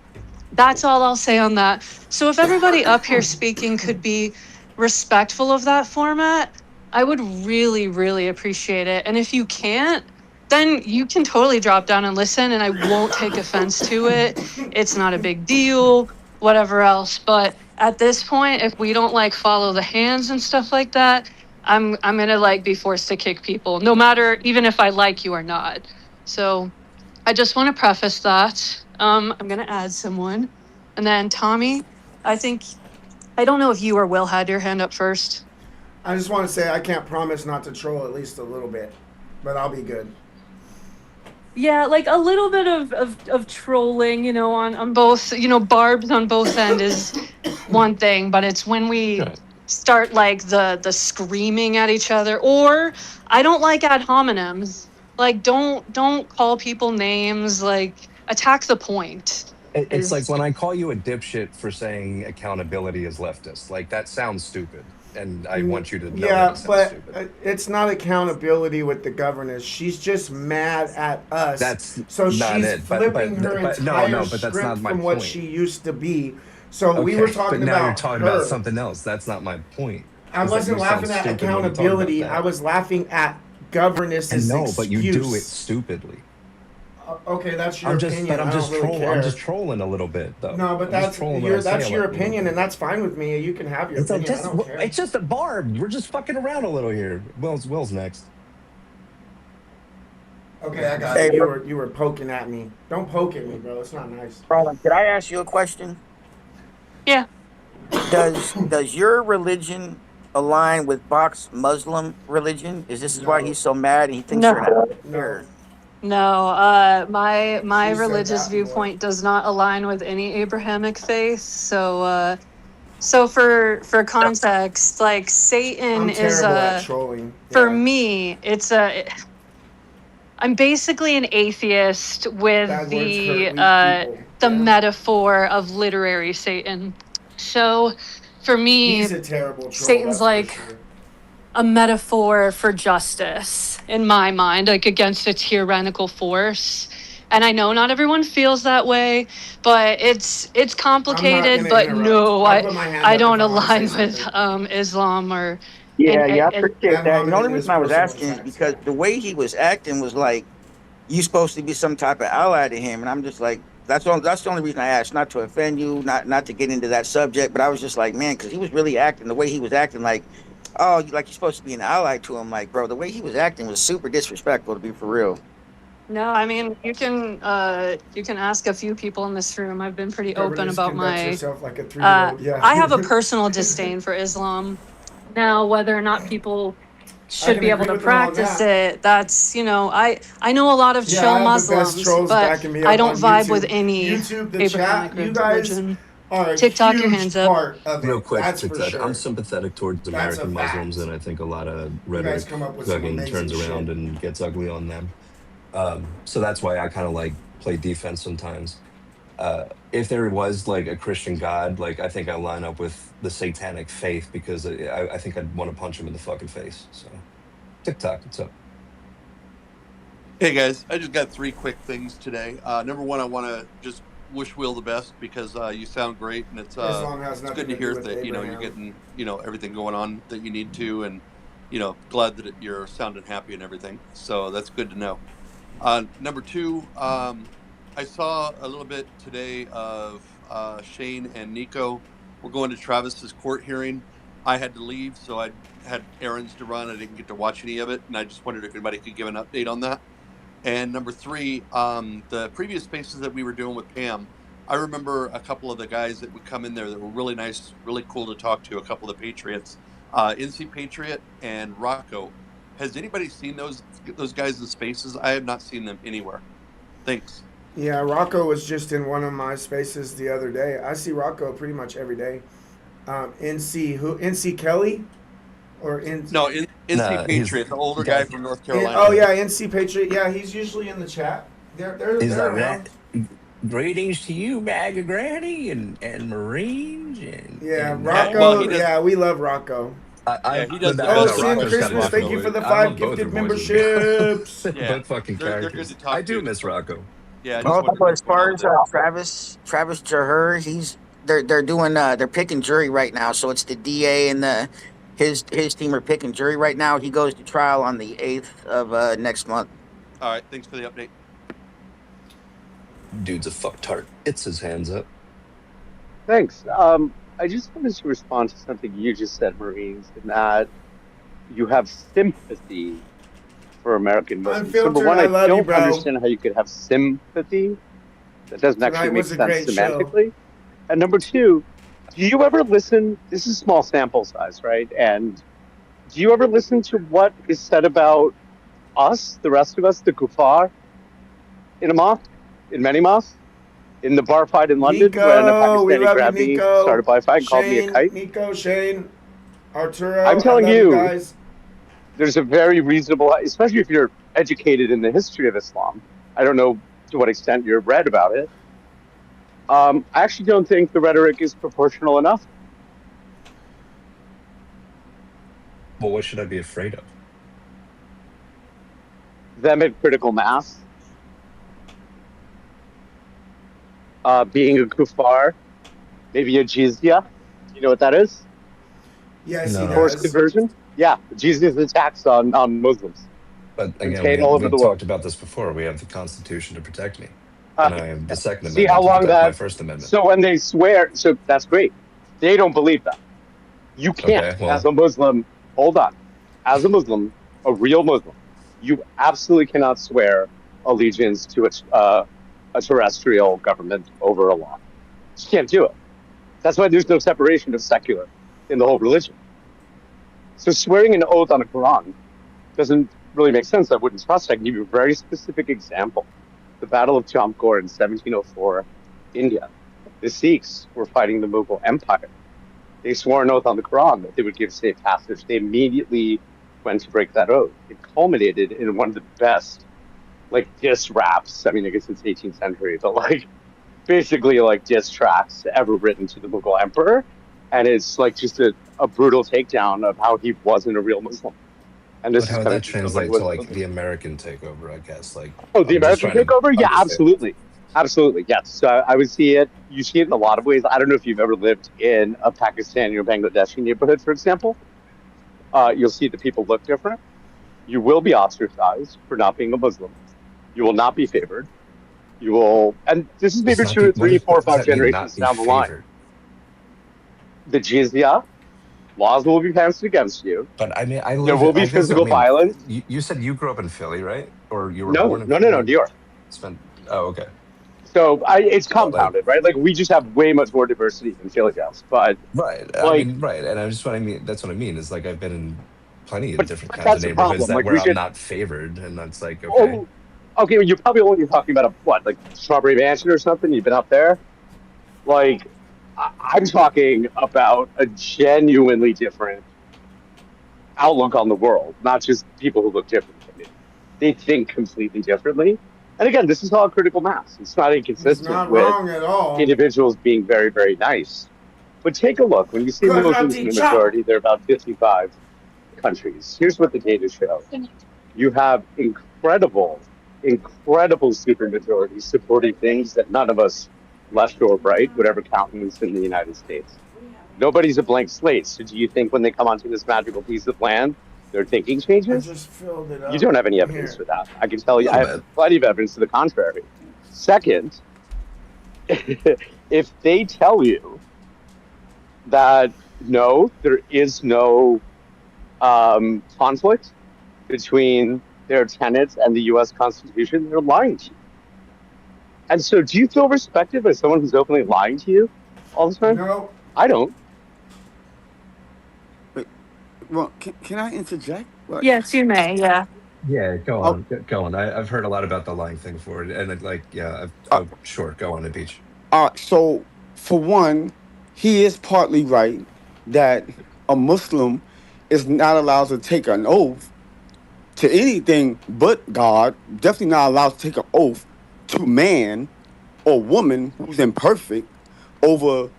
that's all I'll say on that. So if everybody up here speaking could be respectful of that format, I would really, really appreciate it. And if you can't, then you can totally drop down and listen and I won't take offense to it. It's not a big deal, whatever else. But at this point, if we don't like follow the hands and stuff like that, I'm gonna like be forced to kick people, no matter even if I like you or not. So I just want to preface that. I'm gonna add someone. And then Tommy, I don't know if you or Will had your hand up first. I just want to say I can't promise not to troll at least a little bit, but I'll be good. Yeah, like a little bit of trolling, you know, on both, you know, barbs on both end is one thing, but it's when we start like the screaming at each other, or I don't like ad hominems. Like don't call people names, like attack the point. It's like Is when I call you a dipshit for saying accountability is leftist. Like that sounds stupid, and I want you to know that Yeah, it sounds but stupid. it's not accountability with the governess. She's just mad at us. That's So not she's it. flipping her But entire no, but that's not script my from what point. she used to be. So we Okay, were but talking now you're about talking about her. something else. That's not my point. I Is that wasn't you sound laughing at stupid when you talk about accountability. I that. was laughing at I governess's know, but you do it excuse. stupidly. Okay, that's your opinion. I don't really care. I'm just trolling a little bit, though. No, but I'm just trolling when I say that's a your little opinion, bit. and that's fine with me. You can have your opinion. I don't care. It's just a barb. We're just fucking around a little here. Will's next. Okay, I got Hey, it. You were poking at me. Don't poke at me, bro. It's not nice. Roland, could I ask you a question? Yeah. does your religion align with Bach's Muslim religion? Is this why he's so mad and he thinks you're an No. No, my religious viewpoint does not align with any Abrahamic faith. So for context, like Satan I'm is terrible at trolling. for me, I'm basically an atheist with Bad words hurt weak the metaphor of literary Satan. So for me, He's a terrible troll. Satan's that's like for sure. a metaphor for justice in my mind, like against a tyrannical force. And I know not everyone feels that way, but it's complicated. gonna But interrupt. no, I'll put my hand I up don't if I wanna say align with Islam or Yeah, and, yeah, I and appreciate that. And the only reason I was asking is because the way he was acting was like you supposed to be some type of ally to him, and I'm just like, that's the only reason I asked, not to offend you, not to get into that subject, but I was just like, man, because he was really acting the way he was acting, like, oh, like you're supposed to be an ally to him, like, bro, the way he was acting was super disrespectful, to be for real. No, I mean you can ask a few people in this room. I've been pretty open about conducts my. herself like a 3-year-old. Yeah. I have a personal disdain for Islam. Now, whether or not people should can be able agree to with her on practice that. it, that's I know a lot of Yeah, chill I have the best Muslims, trolls but backing me I up don't on vibe with YouTube. any YouTube, the Abrahamic chat, you guys religion. are a TikTok, your huge hands up. part of Real it. quick, That's for TikTok. sure. I'm sympathetic towards That's a American fact. Muslims, and I think a lot of You rhetoric guys come up with some fucking amazing turns shit. around and gets ugly on them. So that's why I kind of like play defense sometimes. If there was like a Christian God, like I think I line up with the satanic faith because I think I'd want to punch him in the fucking face. So, TikTok, what's up? Hey guys, I just got 3 quick things today. Number one, I want to just wish Will the best because you sound great, and it's Islam has it's nothing good to to hear do with that you're Abraham. getting everything going on that you need to, and glad that you're sounding happy and everything. So that's good to know. Number two, I saw a little bit today of Shane and Nico. We're going to Travis's court hearing. I had to leave, so I had errands to run. I didn't get to watch any of it, and I just wondered if anybody could give an update on that. And number three, the previous spaces that we were doing with Pam, I remember a couple of the guys that would come in there that were really nice, really cool to talk to, a couple of the Patriots, NC Patriot and Rocco. Has anybody seen those guys in spaces? I have not seen them anywhere. Thanks. Yeah, Rocco was just in one of my spaces the other day. I see Rocco pretty much every day. NC Kelly? Or NC Patriot, the older guy from North Carolina. Oh yeah, NC Patriot. Yeah, he's usually in the chat. They're He's like around. that. Greetings to you, Bag of Granny and Marines and Yeah, and Rocco. Yeah, we love Rocco. He does. Sim Christmas, thank you for the 5 gifted memberships. Both fucking They're good characters. to talk I do to. miss Rocco. Yeah. As far as Travis Jaher, they're doing they're picking jury right now. So it's the DA and his team are picking jury right now. He goes to trial on the 8th of next month. All right, thanks for the update. Dude's a fucktard. It's his hands up. Thanks. I just wanted to respond to something you just said, Marines, in that you have sympathy for American Muslims. Number one, I don't understand how you could have sympathy. That doesn't actually make sense semantically. And number two, do you ever listen? This is small sample size, right? And do you ever listen to what is said about us, the rest of us, the kuffar, in a mosque, in many mosques? In the bar fight in London, when a Pakistani grabbed me, started by a fight, and called me a kite. Nico, Shane, Arturo. I'm telling you, guys. There's a very reasonable, especially if you're educated in the history of Islam. I don't know to what extent you've read about it. I actually don't think the rhetoric is proportional enough. Well, what should I be afraid of? Them at critical mass. Being a kuffar, maybe a jizya. You know what that is? Yes, No. Forced conversion. Yeah, jizya is a tax on Muslims. But again, paid all over we the world. talked about this before. We have the Constitution to protect me. And I have the Second See Amendment how to long protect my that. First Amendment. So when they swear, so that's great. They don't believe that. You can't, Okay, well. as a Muslim. Hold on, as a Muslim, a real Muslim, you absolutely cannot swear allegiance to a terrestrial government over a law. You can't do it. That's why there's no separation of secular in the whole religion. So swearing an oath on a Quran doesn't really make sense. I wouldn't trust. I can give you a very specific example. The Battle of Chamkor in 1704, India. The Sikhs were fighting the Mughal Empire. They swore an oath on the Quran that they would give safe passage. They immediately went to break that oath. It culminated in one of the best, like, diss raps. I mean, I guess it's 18th century, but like, basically like diss tracks ever written to the Mughal emperor. And it's like just a brutal takedown of how he wasn't a real Muslim. And But this how is would coming that from someone who translate to wasn't like Muslim. the American takeover? I guess like Oh, the I'm just American trying to takeover? Yeah, understand. absolutely. Absolutely, yes. So I would see it. You see it in a lot of ways. I don't know if you've ever lived in a Pakistani or Bangladeshi neighborhood, for example. You'll see that people look different. You will be ostracized for not being a Muslim. You will not be favored. You will, and this is It's maybe not be 2, 3, 4, what does 5 that mean? generations Not be down the line. favored. The jizya, laws will be passed against you. But I mean, I There live. will be I guess I physical mean, violence. you said you grew up in Philly, right? Or you were No, born in no, no, no, Philly? New York. Spent. Oh, okay. So it's But like, compounded, right? Like we just have way much more diversity than Philly does. But right. I like, mean, right. And I just what I mean. That's what I mean. Is like I've been in plenty of but, different but kinds of that's the neighborhoods problem. that Like where we I'm should. not favored, and that's like okay. Oh, okay. Well, you're probably only talking about what, like Strawberry Mansion or something. You've been up there. Like I'm talking about a genuinely different outlook on the world, not just people who look different from you. They think completely differently. And again, this is all critical mass. It's not He's inconsistent not with wrong at all. individuals being very, very nice. But take a look. When you see Muslims in the majority, there are about 55 countries. Here's what the data shows. You have incredible supermajorities supporting things that none of us, left or right, would ever countenance in the United States. Nobody's a blank slate. So do you think when they come onto this magical piece of land, their thinking I changes? just filled it up. You don't have any evidence Here. for that. I can tell you, A I little have bit. plenty of evidence to the contrary. Second, if they tell you that no, there is no conflict between their tenets and the U.S. Constitution, they're lying to you. And so, do you feel respected by someone who's openly lying to you all the time? No. I don't. Well, can I interject? What? Yes, you may. Yeah. Yeah, go Oh, on, go on. I've heard a lot about the lying thing before, and like, yeah, uh, oh, sure, go on, the beach. so for one, he is partly right that a Muslim is not allowed to take an oath to anything but God. Definitely not allowed to take an oath to man or woman who's imperfect over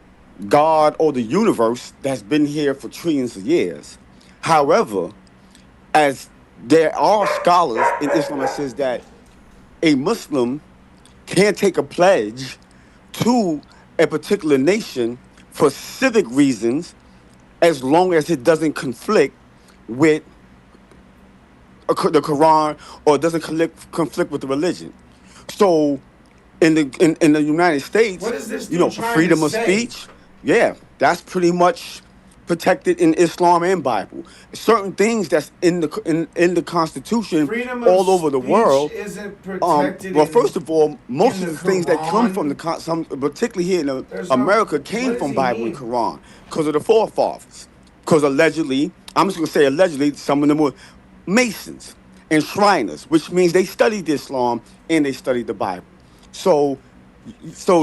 God or the universe that's been here for trillions of years. However, as there are scholars in Islam that says that a Muslim can take a pledge to a particular nation for civic reasons as long as it doesn't conflict with the Quran or doesn't conflict with the religion. So in the United States, What is this dude trying freedom to of say? speech, yeah, that's pretty much protected in Islam and Bible. Certain things that's in the Constitution Freedom of all over the speech world. isn't protected Well, in, first of all, most in of the the things that come from Quran. some, particularly here in There's no. America, What came does from he Bible and mean? Quran because of the forefathers. Because allegedly, I'm just gonna say allegedly, some of them were Masons and Shriners, which means they studied Islam and they studied the Bible. So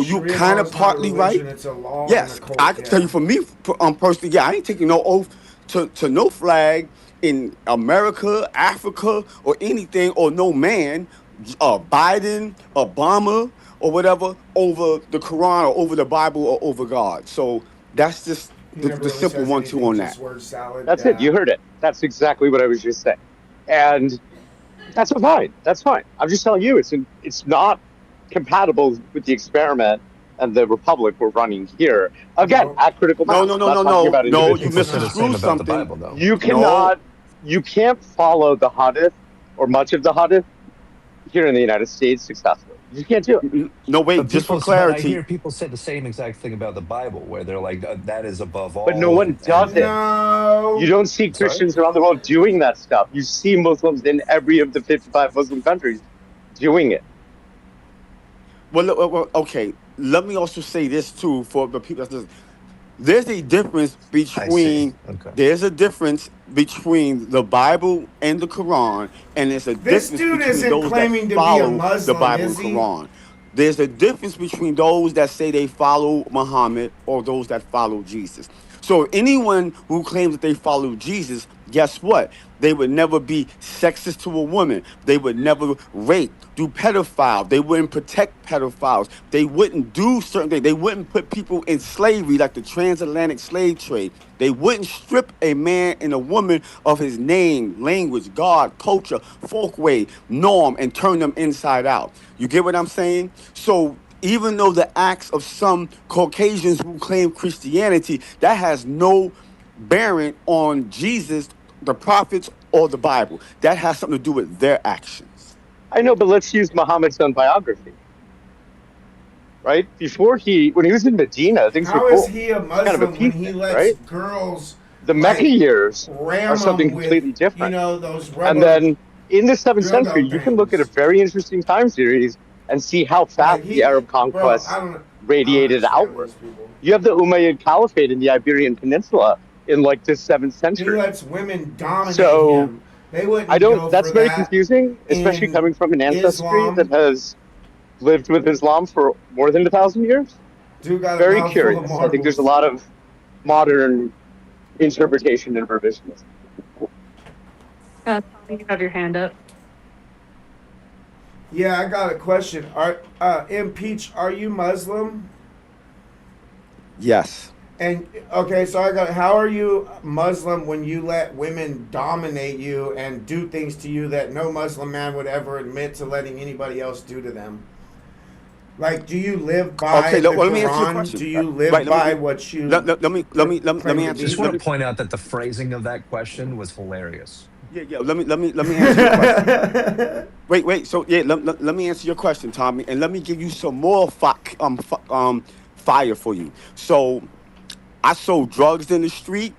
you Sharia kind law of is not a partly right. religion; it's a law and Yes, a code. I can tell you for me, personally, yeah, I ain't taking no oath to no flag in America, Africa, or anything, or no man, Biden, Obama, or whatever, over the Quran or over the Bible or over God. So that's just He the never really simple says 1-2 anything. on Just that. word salad. That's it. You heard it. That's exactly what I was just saying. And that's fine. That's fine. I'm just telling you, it's not compatible with the experiment and the republic we're running here. Again, at critical mass. I'm not talking about No, individuals. you People say the same misconstrued about the something. Bible, though. No, You can't follow the Hadith or much of the Hadith here in the United States successfully. You can't do it. no, wait, But just for but I clarity. hear people say the same exact thing about the Bible, where they're like, that is above all. But no one does it. No. You don't see Sorry? Christians around the world doing that stuff. You see Muslims in every of the 55 Muslim countries doing it. Well, okay. Let me also say this too for the people that's listening. there's a difference between the Bible and the Quran, and there's a This difference dude between isn't those that claiming to be a follow the Muslim, Bible is and he? Quran. There's a difference between those that say they follow Muhammad or those that follow Jesus. So anyone who claims that they follow Jesus, guess what? They would never be sexist to a woman. They would never rape, do pedophile. They wouldn't protect pedophiles. They wouldn't do certain things. They wouldn't put people in slavery like the transatlantic slave trade. They wouldn't strip a man and a woman of his name, language, God, culture, folkway, norm, and turn them inside out. You get what I'm saying? So even though the acts of some Caucasians who claim Christianity, that has no bearing on Jesus, the prophets, or the Bible. That has something to do with their actions. I know, but let's use Muhammad's own biography. Right? When he was in Medina, things were How cool. is he a Muslim kind of a when he peacenik, lets right? girls The Mecca years ram are something them with, completely different. you know, those And rubber then in the 7th dildo century, you can look at a things? very interesting time series and see how fast the Arab conquest radiated outward. You have the Umayyad Caliphate in the Iberian Peninsula in like the 7th He century. lets women dominate So him. They wouldn't I go don't. That's for very that confusing, especially in coming from an ancestry Islam. that has lived with Islam for more than 1,000 years. Dude got a Very mouthful of curious. I think there's a marbles. lot of modern interpretation and revisionism. You have your hand up. Yeah, I got a question. Impeach, are you Muslim? Yes. And okay, so how are you Muslim when you let women dominate you and do things to you that no Muslim man would ever admit to letting anybody else do to them? Like, do you live by the let me answer your Quran? question. Do you live by what you? Let me I answer. just want to point out that the phrasing of that question was hilarious. Yeah. Let me answer your question. Wait. So let me answer your question, Tommy, and let me give you some more fire for you. So, I sold drugs in the street.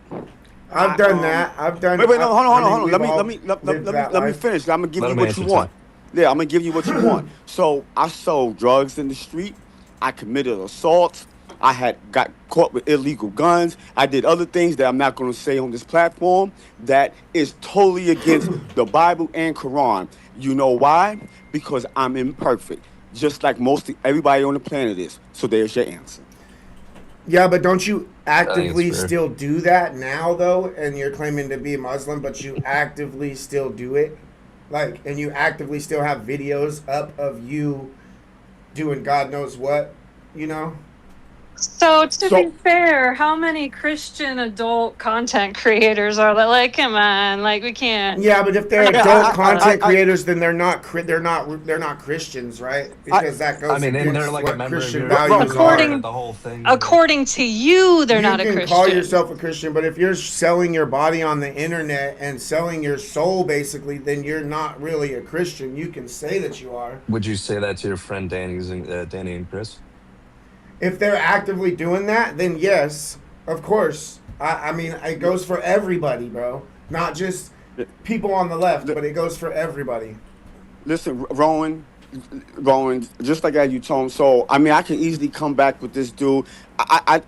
I've done that. I've done. Wait. No, hold on. Let me life. finish. I'm gonna give Let you him what answer, you want. Yeah, I'm gonna give you what you want. So I sold drugs in the street. I committed assaults. I got caught with illegal guns. I did other things that I'm not going to say on this platform that is totally against the Bible and Quran. You know why? Because I'm imperfect, just like everybody on the planet is. So there's your answer. Yeah, but don't you actively fair. still do that now, though? And you're claiming to be a Muslim, but you actively still do it? Like, and you actively still have videos up of you doing God knows what, you know? So to be fair, how many Christian adult content creators are there? Like, come on, like we can't. Yeah, but if they're adult content creators, then they're not Christians, right? Because that goes and against they're like a what member of Christian your values are. the whole thing. According to you, they're not a You Christian. can call yourself a Christian, but if you're selling your body on the internet and selling your soul, basically, then you're not really a Christian. You can say that you are. Would you say that to your friend Danny and Chris? If they're actively doing that, then yes, of course. I mean, it goes for everybody, bro. Not just people on the left, but it goes for everybody. Listen, Rowan, just like as you told him. So I mean, I can easily come back with this dude. I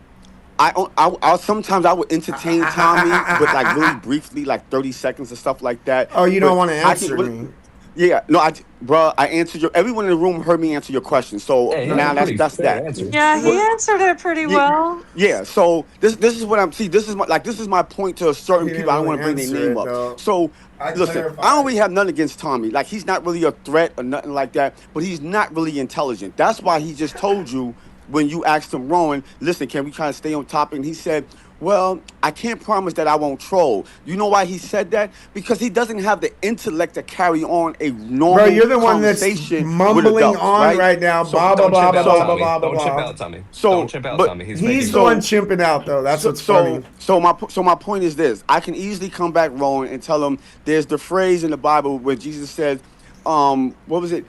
sometimes I would entertain Tommy, but like really briefly, like 30 seconds or stuff like that. Oh, you don't But want to I answer can- me. Yeah, no, I answered everyone in the room heard me answer your question. So Yeah, now that's that. Yeah, he answered it pretty well. Yeah, so this is what I'm this is my point to certain He people. I don't didn't want to bring really their name answer it, though. up. So I listen, clarified. I don't really have nothing against Tommy. Like he's not really a threat or nothing like that, but he's not really intelligent. That's why he just told you when you asked him, Rowan, listen, can we try to stay on topic? And he said, well, I can't promise that I won't troll. You know why he said that? Because he doesn't have the intellect to carry on a normal Bro, you're the one that's conversation with mumbling adults, on right now. So Blah, blah, Don't blah, chip blah, out, blah, Tommy. blah, blah, Don't chip blah. out, Tommy. So, Don't chip out, but Tommy. He's making the one chimping out, though. That's what's funny. So my point is this: I can easily come back, Rowan, and tell him there's the phrase in the Bible where Jesus said, what was it?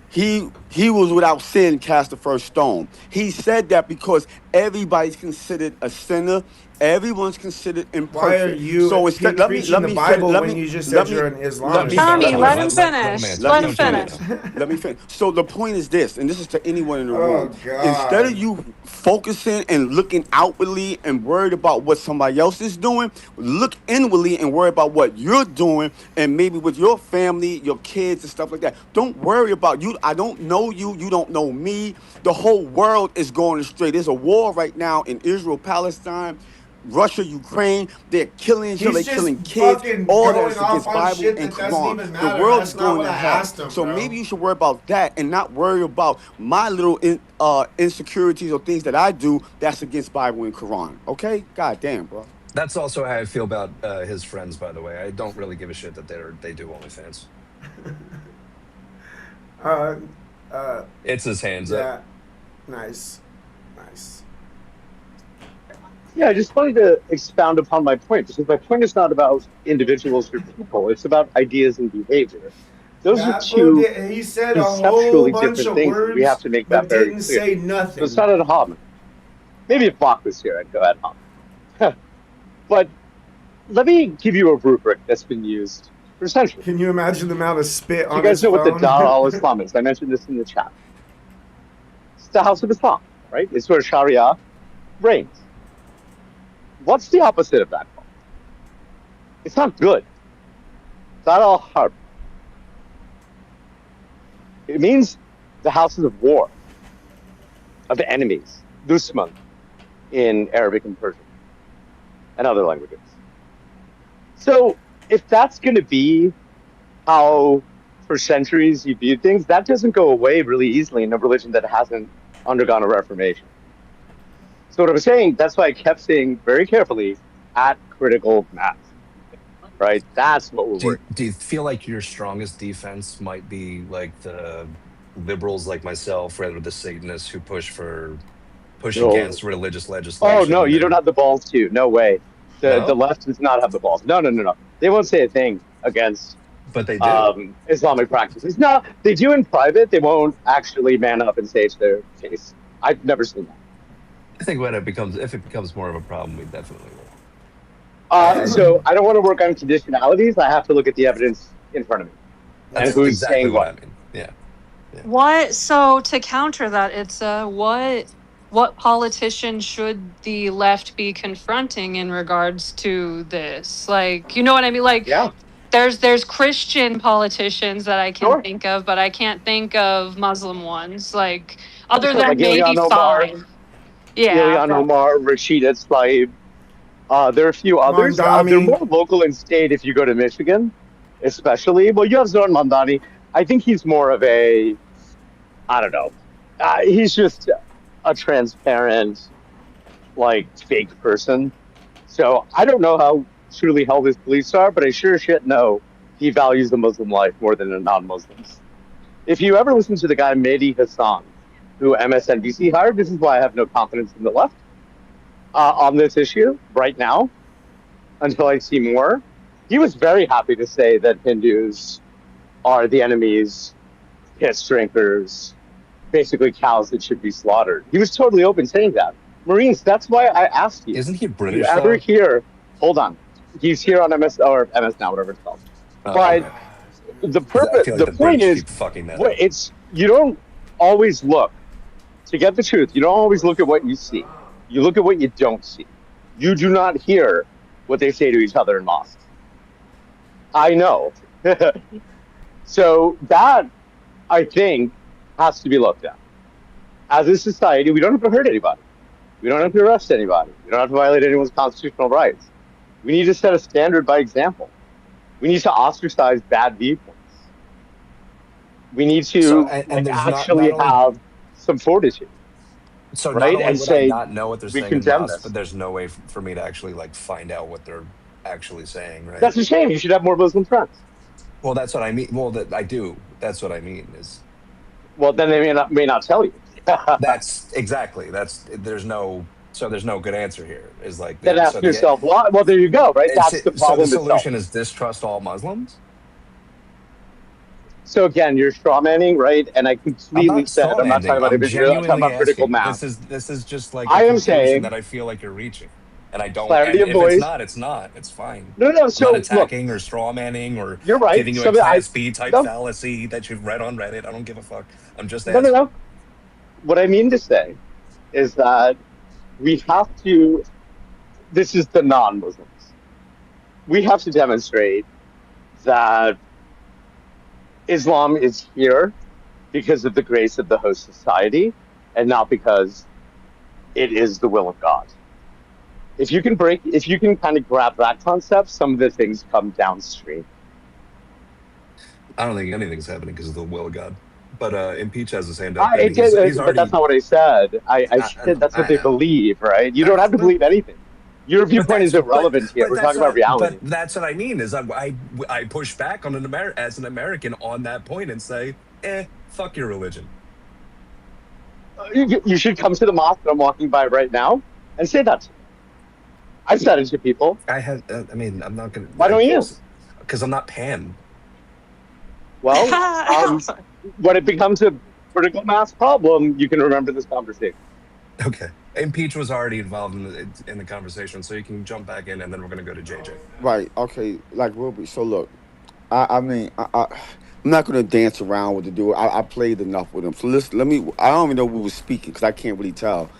He was without sin, cast the first stone. He said that because everybody's considered a sinner Everyone's considered imperfect. Why are you So instead, preaching the Bible when you just said you're an Islamist? Tommy, let him me finish. Let him finish. Let me finish. So the point is this, and this is to anyone in the Oh, room. Instead God. of you focusing and looking outwardly and worried about what somebody else is doing, look inwardly and worry about what you're doing, and maybe with your family, your kids, and stuff like that. Don't worry about you. I don't know you. You don't know me. The whole world is going astray. There's a war right now in Israel, Palestine, Russia, Ukraine. They're killing each other. He's They're just killing kids. fucking All going that's off against on Bible shit and that doesn't Quran. even The matter. world That's is not going what to I hell. asked him, So bro. maybe you should worry about that and not worry about my little insecurities or things that I do that's against Bible and Quran. Okay? God damn, bro. That's also how I feel about his friends, by the way. I don't really give a shit that they do OnlyFans. It's his hands up. Nice. Nice. Yeah, I just wanted to expound upon my point because my point is not about individuals or people; it's about ideas and behavior. Those are That fool two he said a whole conceptually bunch different of things, and we have words, to make but that very didn't clear. say So nothing. it's not ad hominem. Maybe if Bach was here, I'd go ad hominem. But let me give you a rubric that's been used for centuries. Can you imagine the amount of spit So you on guys his know what the phone? Dar al-Islam is. I mentioned this in the chat. It's the House of Islam, right? It's where Sharia reigns. What's the opposite of that? It's not good. Dar al-Harb. It means the houses of war, of the enemies, Dusman, in Arabic and Persian, and other languages. So if that's going to be how for centuries you viewed things, that doesn't go away really easily in a religion that hasn't undergone a reformation. So what I was saying, that's why I kept saying very carefully, at critical mass, right? That's what we're working. Do you feel like your strongest defense might be like the liberals like myself, rather the Satanists who push No. against religious legislation? Oh no, you don't have the balls to. No way. The No? left does not have the balls. No. They won't say a thing against But they do. Islamic practices. No, they do in private. They won't actually man up and say it's their case. I've never seen that. I think if it becomes more of a problem, we definitely will. So I don't want to work on conditionalities. I have to look at the evidence in front of me. That's and who's exactly saying what what. I mean. Yeah. What? So to counter that, it's what politician should the left be confronting in regards to this? Like, you know what I mean? Like, yeah. There's Christian politicians that I can Sure. think of, but I can't think of Muslim ones. Like, other Sure, than like maybe Ilhan Omar. fine. Yeah. Ilhan Omar, Rashida Tlaib. There are a few others. They're Mandani. more local in state if you go to Michigan, especially. Well, you have Zoran Mandani. I think he's more of a, I don't know. He's just a transparent, like, fake person. So I don't know how truly held his beliefs are, but I sure as shit know he values the Muslim life more than the non-Muslims. If you ever listen to the guy Mehdi Hassan, who MSNBC hired, this is why I have no confidence in the left on this issue right now, until I see more. He was very happy to say that Hindus are the enemies, piss drinkers, basically cows that should be slaughtered. He was totally open saying that. Marines, that's why I asked you. Isn't he Do you British? ever though? hear, hold on, he's here on MS or MS Now, whatever it's called. But okay. the I purpose, feel like the the point British is, keep fucking that what up. it's you don't always look to get the truth. You don't always look at what you see. You look at what you don't see. You do not hear what they say to each other in mosques. I know. So that, I think, has to be looked at. As a society, we don't have to hurt anybody. We don't have to arrest anybody. We don't have to violate anyone's constitutional rights. We need to set a standard by example. We need to ostracize bad viewpoints. We need to actually have some fortitude. So right? not only And would say, I not know what they're we saying in condemn mosque, this. but there's no way for me to actually like find out what they're actually saying, right? That's a shame. You should have more Muslim friends. Well, that's what I mean. Well, I do. That's what I mean is. Well, then they may not tell you. That's exactly. There's no good answer here. Is like Then ask yourself, why? Well, there you go, right? That's the problem. So the solution is distrust all Muslims. So again, you're straw manning, right? And I completely said I'm not talking about individual. I'm talking about critical mass. This is just like I a am conclusion saying that I feel like you're reaching. And I don't. Clarity And of if it's voice. not, it's not. It's fine. No, no. I'm So not look, attacking or straw manning or you're right. giving you So a that class B type no, fallacy that you've read on Reddit. I don't give a fuck. I'm just no, no, asking. no. What I mean to say is that we have to. This is the non-Muslims. We have to demonstrate that Islam is here because of the grace of the host society, and not because it is the will of God. If you can kind of grab that concept, some of the things come downstream. I don't think anything's happening because of the will of God. But Impeach has his hand up, and It did, he's but already. that's not what I said. I said that's what they believe, right? You don't have to believe anything. Your viewpoint is irrelevant here. We're talking about reality. But that's what I mean. Is I push back on as an American on that point and say, fuck your religion. You should come to the mosque that I'm walking by right now and say that. I've said it to people. I have. I mean, I'm not gonna. Why don't you? Because I'm not Pan. Well, when it becomes a critical mass problem, you can remember this conversation. Okay. Impeach was already involved in the conversation, so you can jump back in, and then we're gonna go to JJ. Right. Okay. Like Ruby. So look, I'm not gonna dance around with the dude. I played enough with him. So listen. I don't even know who was speaking because I can't really tell.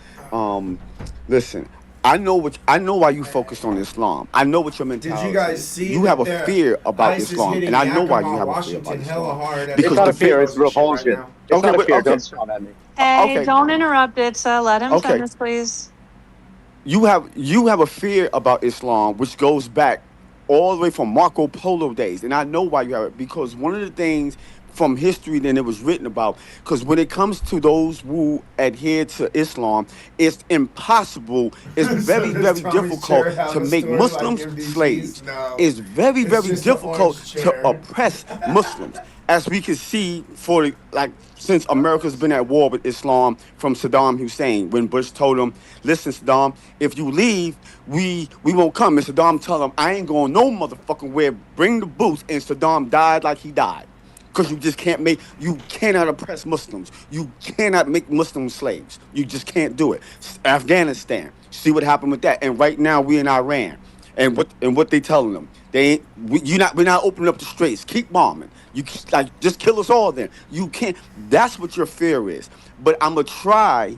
Listen. I know why you focused on Islam. I know what your mentality Did you guys is. see You have a fear about Islam, and I know why you have a fear about Islam. It's not a fear, it's repulsion. It's not a fear, don't straw at me. Hey, don't interrupt Itza. Let him Okay. finish, please. You have a fear about Islam, which goes back all the way from Marco Polo days, and I know why you have it, because one of the things from history that it was written about, because when it comes to those who adhere to Islam, it's impossible. It's very, very difficult to make Muslims slaves. It's very, very difficult to oppress Muslims, as we can see since America's been at war with Islam from Saddam Hussein. When Bush told him, "Listen, Saddam, if you leave, we won't come." And Saddam told him, "I ain't going no motherfucking where. Bring the boots." And Saddam died like he died. Because you cannot oppress Muslims. You cannot make Muslims slaves. You just can't do it. Afghanistan, see what happened with that. And right now we in Iran. And what they telling them? We're not opening up the straits. Keep bombing. Just kill us all then. You can't. That's what your fear is. But I'm going to try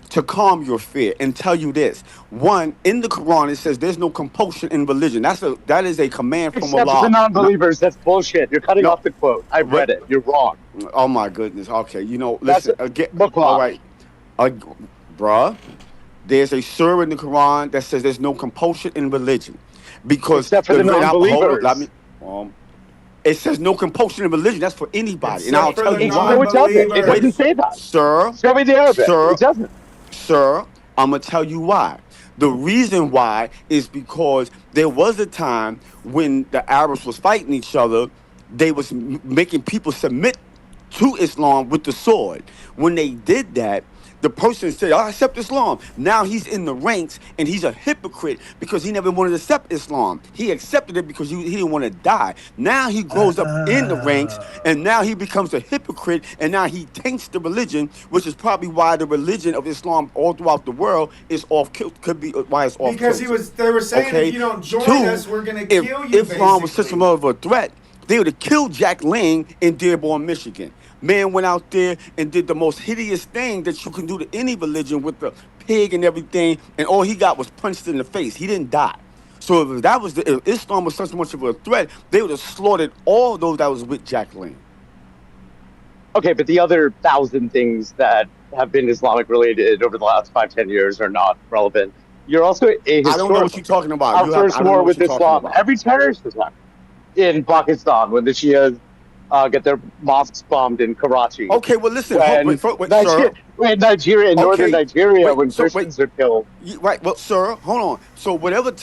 to calm your fear and tell you this. One, in the Quran, it says there's no compulsion in religion. That is a command from Except Allah. for the non-believers, that's bullshit. You're cutting off the quote. I've read it. You're wrong. Oh my goodness. Okay, listen again. All right, bruh. There's a surah in the Quran that says there's no compulsion in religion, because except for the non-believers. It says no compulsion in religion. That's for anybody, and I'll tell you why. No, it doesn't. It doesn't say that, sir. Show me the Arabic. It doesn't. Sir, I'm gonna tell you why. The reason why is because there was a time when the Arabs was fighting each other. They was making people submit to Islam with the sword. When they did that, the person said, "I accept Islam." Now he's in the ranks, and he's a hypocrite because he never wanted to accept Islam. He accepted it because he didn't want to die. Now he grows up in the ranks, and now he becomes a hypocrite, and now he taints the religion, which is probably why the religion of Islam all throughout the world is off kilt. Could be why it's off because kilter. they were saying if you don't join us, we're gonna kill you. If Islam was such a much of a threat, they would have killed Jack Lang in Dearborn, Michigan. Man went out there and did the most hideous thing that you can do to any religion with the pig and everything, and all he got was punched in the face. He didn't die. So if Islam was such much of a threat, they would have slaughtered all those that was with Jack Lang. Okay, but the other 1,000 things that have been Islamic related over the last 5-10 years are not relevant. You're also a historian. I don't know what you're talking about. Our first war with Islam. Every terrorist attack in Pakistan, when the Shias get their mosques bombed in Karachi. Okay, well listen. Nigeria, northern Nigeria, when Christians are killed. Right, well, sir, hold on. So whatever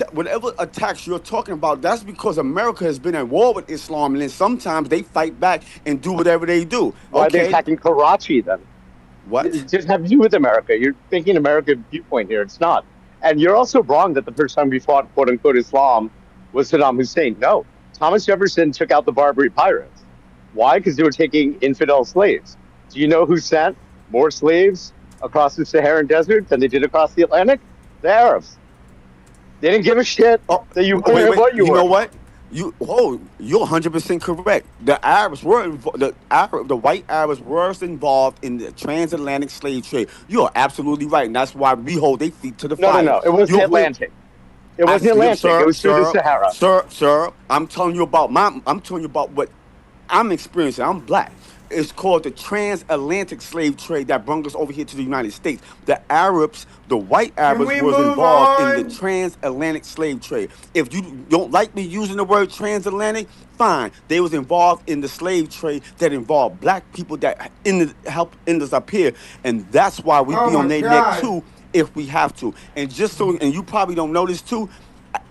attacks you're talking about, that's because America has been at war with Islam, and then sometimes they fight back and do whatever they do. Why are they attacking Karachi then? What? It just have to do with America. You're thinking American viewpoint here. It's not. And you're also wrong that the first time we fought quote unquote Islam was Saddam Hussein. No, Thomas Jefferson took out the Barbary pirates. Why? Because they were taking infidel slaves. Do you know who sent more slaves across the Saharan desert than they did across the Atlantic? The Arabs. They didn't give a shit that you Wait, were wait. what you You were. know what? You're 100% correct. The Arabs were the white Arabs were involved in the transatlantic slave trade. You are absolutely right, and that's why we hold their feet to the No, no, fire. no. It wasn't Atlantic. It wasn't Atlantic. It was through the Sahara. Sir. I'm telling you about what I'm experiencing. I'm black. It's called the transatlantic slave trade that brought us over here to the United States. The Arabs, the white Can Arabs, we was move involved in the on? transatlantic slave trade. If you don't like me using the word transatlantic, fine. They was involved in the slave trade that involved black people that help end us up here, and that's why we Oh be on my their neck God. too if we have to. And you probably don't know this too.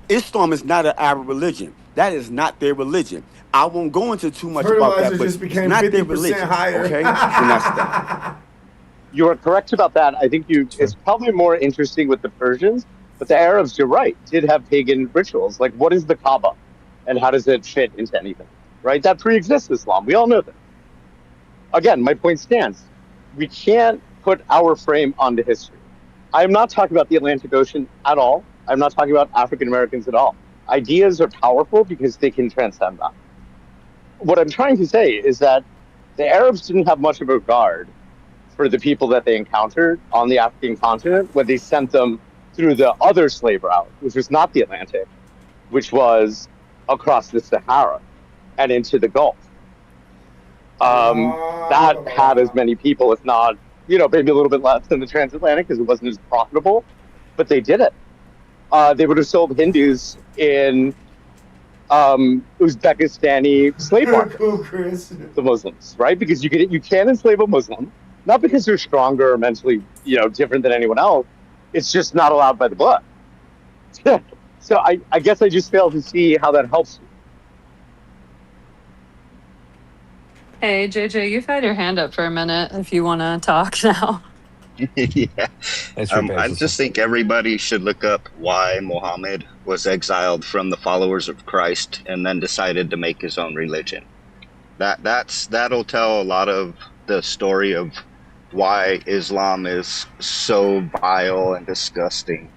Islam is not an Arab religion. That is not their religion. I won't go into too much about Fertilizer that, but just it's became not their 50% religion. higher. Okay, and that's that. You are correct about that. I think it's probably more interesting with the Persians, but the Arabs, you're right, did have pagan rituals. Like, what is the Kaaba, and how does it fit into anything? Right? That pre-exists Islam. We all know that. Again, my point stands. We can't put our frame onto history. I'm not talking about the Atlantic Ocean at all. I'm not talking about African Americans at all. Ideas are powerful because they can transcend that. What I'm trying to say is that the Arabs didn't have much of a regard for the people that they encountered on the African continent when they sent them through the other slave route, which was not the Atlantic, which was across the Sahara and into the Gulf. That had as many people, if not, maybe a little bit less than the transatlantic because it wasn't as profitable, but they did it. They would have sold Hindus in Uzbekistani slave market. Cool, Chris. The Muslims, right? Because you can enslave a Muslim, not because they're stronger or mentally, different than anyone else. It's just not allowed by the book. So I guess I just fail to see how that helps you. Hey, JJ, you've had your hand up for a minute if you want to talk now. Yeah. I just think everybody should look up why Muhammad was exiled from the followers of Christ and then decided to make his own religion. That'll tell a lot of the story of why Islam is so vile and disgusting.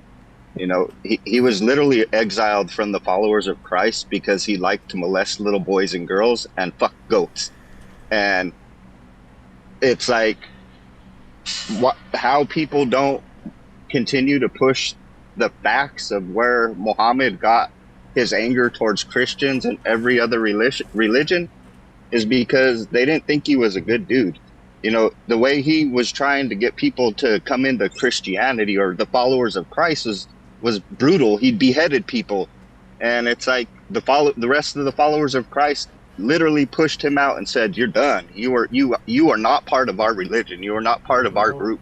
He was literally exiled from the followers of Christ because he liked to molest little boys and girls and fuck goats. And it's like, how people don't continue to push the facts of where Muhammad got his anger towards Christians and every other religion is because they didn't think he was a good dude. The way he was trying to get people to come into Christianity or the followers of Christ was brutal. He beheaded people, and it's like the rest of the followers of Christ literally pushed him out and said, "You're done. You are not part of our religion. You are not part of our group."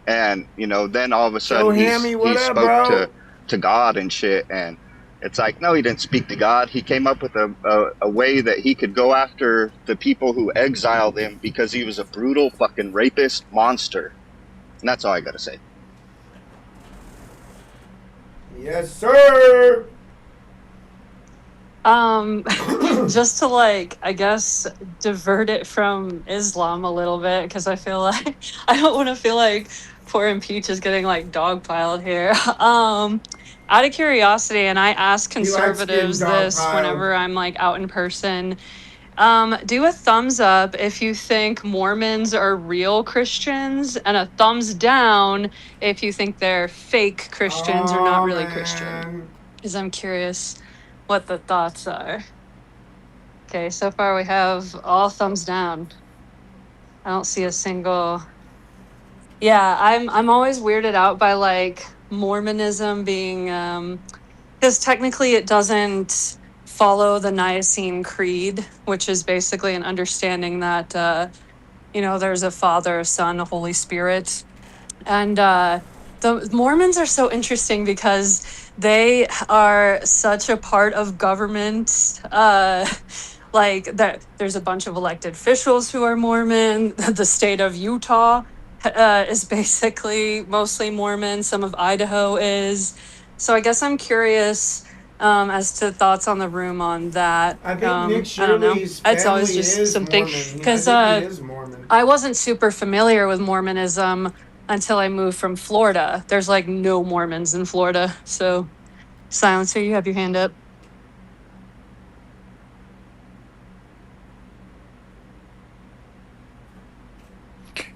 And then all of a sudden he spoke to God and shit. And it's like, no, he didn't speak to God. He came up with a way that he could go after the people who exiled him because he was a brutal fucking rapist monster. And that's all I gotta say. Yes, sir. Just to I guess divert it from Islam a little bit, because I feel like I don't want to feel like poor Impeach is getting dogpiled here. Out of curiosity, and I ask conservatives this whenever I'm out in person, do a thumbs up if you think Mormons are real Christians, and a thumbs down if you think they're fake Christians or not really Christian. Because I'm curious what the thoughts are. Okay, so far we have all thumbs down. I don't see a single. Yeah, I'm always weirded out by Mormonism being because technically it doesn't follow the Nicene Creed, which is basically an understanding that there's a Father, a Son, a Holy Spirit. And the Mormons are so interesting because they are such a part of government. There's a bunch of elected officials who are Mormon. The state of Utah is basically mostly Mormon. Some of Idaho is. So I guess I'm curious as to thoughts on the room on that. I think Nick I don't know. Shirley's It's always family just is something Mormon. because I think he is Mormon. I wasn't super familiar with Mormonism until I moved from Florida. There's no Mormons in Florida, so Silencer, you have your hand up.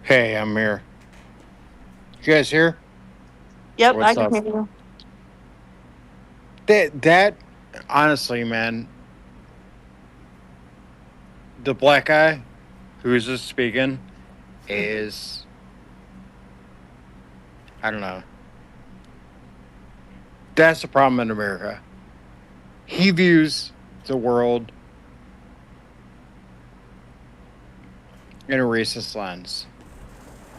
Hey, I'm here. You guys here? Yep, I What's can up? hear you. That honestly, man, the black guy who's just speaking is, I don't know. That's the problem in America. He views the world in a racist lens.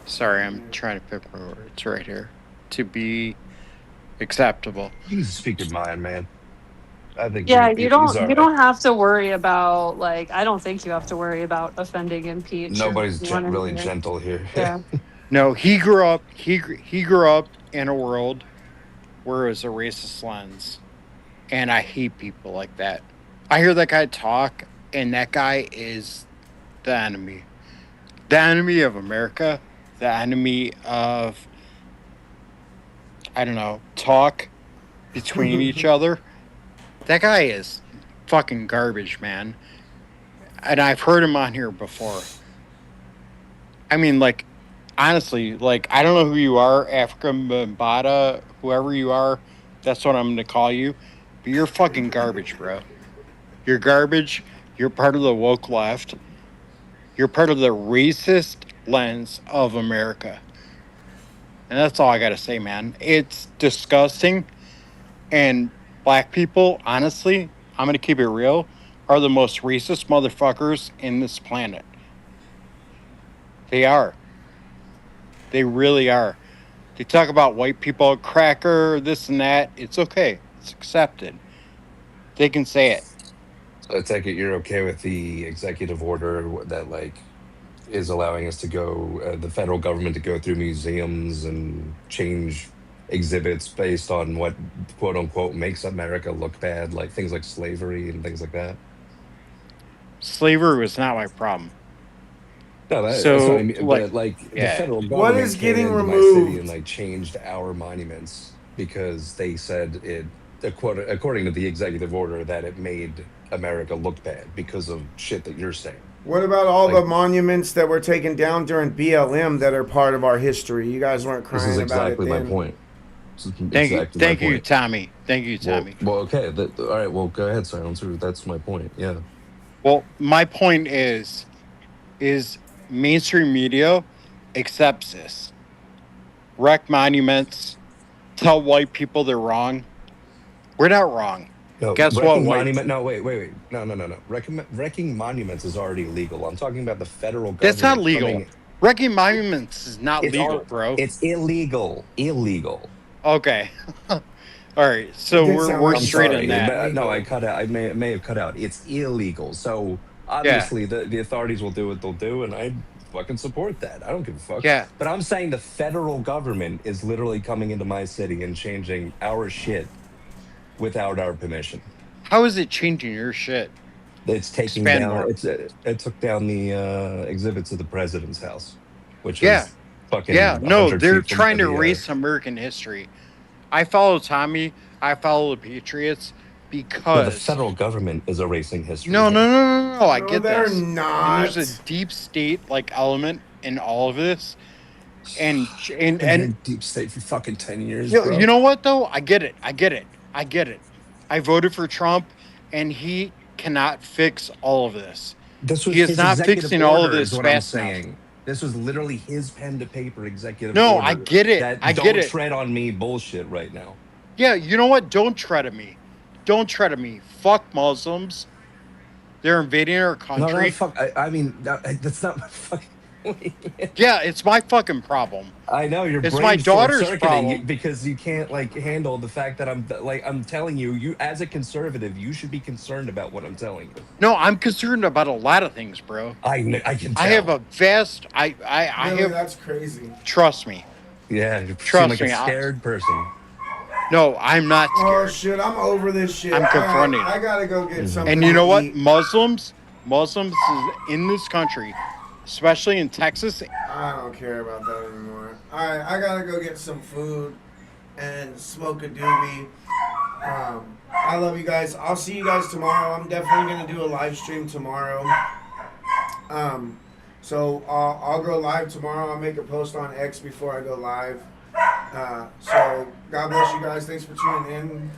Sorry, I'm trying to pick my words right here. To be acceptable. You can speak your mind, man. I think Yeah, he's all you right. don't have to worry about like I don't think you have to worry about offending impeach or Nobody's anyone in really here. gentle here. Yeah. No, he grew up. He grew up in a world where it was a racist lens, and I hate people like that. I hear that guy talk, and that guy is the enemy of America, the enemy of, I don't know, talk between each other. That guy is fucking garbage, man. And I've heard him on here before. I mean, like, honestly, like, I don't know who you are, Africa Mbata, whoever you are, that's what I'm going to call you. But you're fucking garbage, bro. You're garbage. You're part of the woke left. You're part of the racist lens of America. And that's all I got to say, man. It's disgusting. And black people, honestly, I'm going to keep it real, are the most racist motherfuckers in this planet. They are. They really are. They talk about white people, cracker, this and that. It's okay. It's accepted. They can say it. So I take it you're okay with the executive order that like is allowing us to go, the federal government to go through museums and change exhibits based on what quote unquote makes America look bad, like things like slavery and things like that. Slavery was not my problem. No, that's what I So, mean. like, But like the yeah. federal What government is came getting into my city and removed? like changed our monuments because they said it, according to the executive order, that it made America look bad because of shit that you're saying. What about all Like the monuments that were taken down during BLM that are part of our history? You guys weren't this is crying about it exactly my then. point. This is exactly my Thank you, point. Tommy. Thank you, Tommy. Well, okay. All right. Well, go ahead, Silencer. That's my point. Yeah. Well, my point is mainstream media accepts this. Wreck monuments, tell white people they're wrong. We're not wrong. No, Guess what, wrecking white? monument. No, wait. No. Wrecking monuments is already legal. I'm talking about the federal government. That's not legal. coming. Wrecking monuments is not It's legal, bro. It's illegal. Illegal. Okay. All right. So we're I'm straight sorry. on that. No, I cut out. I may have cut out. It's illegal. So obviously the authorities will do what they'll do, and I fucking support that. I don't give a fuck. Yeah. But I'm saying the federal government is literally coming into my city and changing our shit without our permission. How is it changing your shit? It's taking Expand down. more. It took down the exhibits of the president's house, which Yeah. is fucking. Yeah. No, 100 they're feet from trying to the, erase American history. I follow Tommy. I follow the Patriots No, the because federal government is erasing history. no. I No, get they're this. not. And there's a deep state like element in all of this, and deep state for fucking 10 years. you know what though? I get it. I voted for Trump, and he cannot fix all of this. This was He is his not executive fixing all of order, this is what I'm fast enough. saying. This was literally his pen to paper executive No, order. I get it. That I don't get it. tread on me bullshit right now. Yeah, you know what? Don't tread on me. Don't tread on me. Fuck Muslims. They're invading our No, country. fuck. I mean, that's not my fucking. Yeah, it's my fucking problem. I know your It's brain's my daughter's short-circuiting problem. because you can't like handle the fact that I'm telling you, you as a conservative, you should be concerned about what I'm telling you. No, I'm concerned about a lot of things, bro. I can tell. I have a vast. I Really, have. that's crazy. Trust me. Yeah, you Trust seem like me, a scared person. No, I'm not Oh scared. shit, I'm over this shit. I'm confronting. I gotta go get something. And you know to what? eat. Muslims in this country, especially in Texas. I don't care about that anymore. I gotta go get some food and smoke a doobie. I love you guys. I'll see you guys tomorrow. I'm definitely going to do a live stream tomorrow. So I'll go live tomorrow. I'll make a post on X before I go live. So God bless you guys. Thanks for tuning in.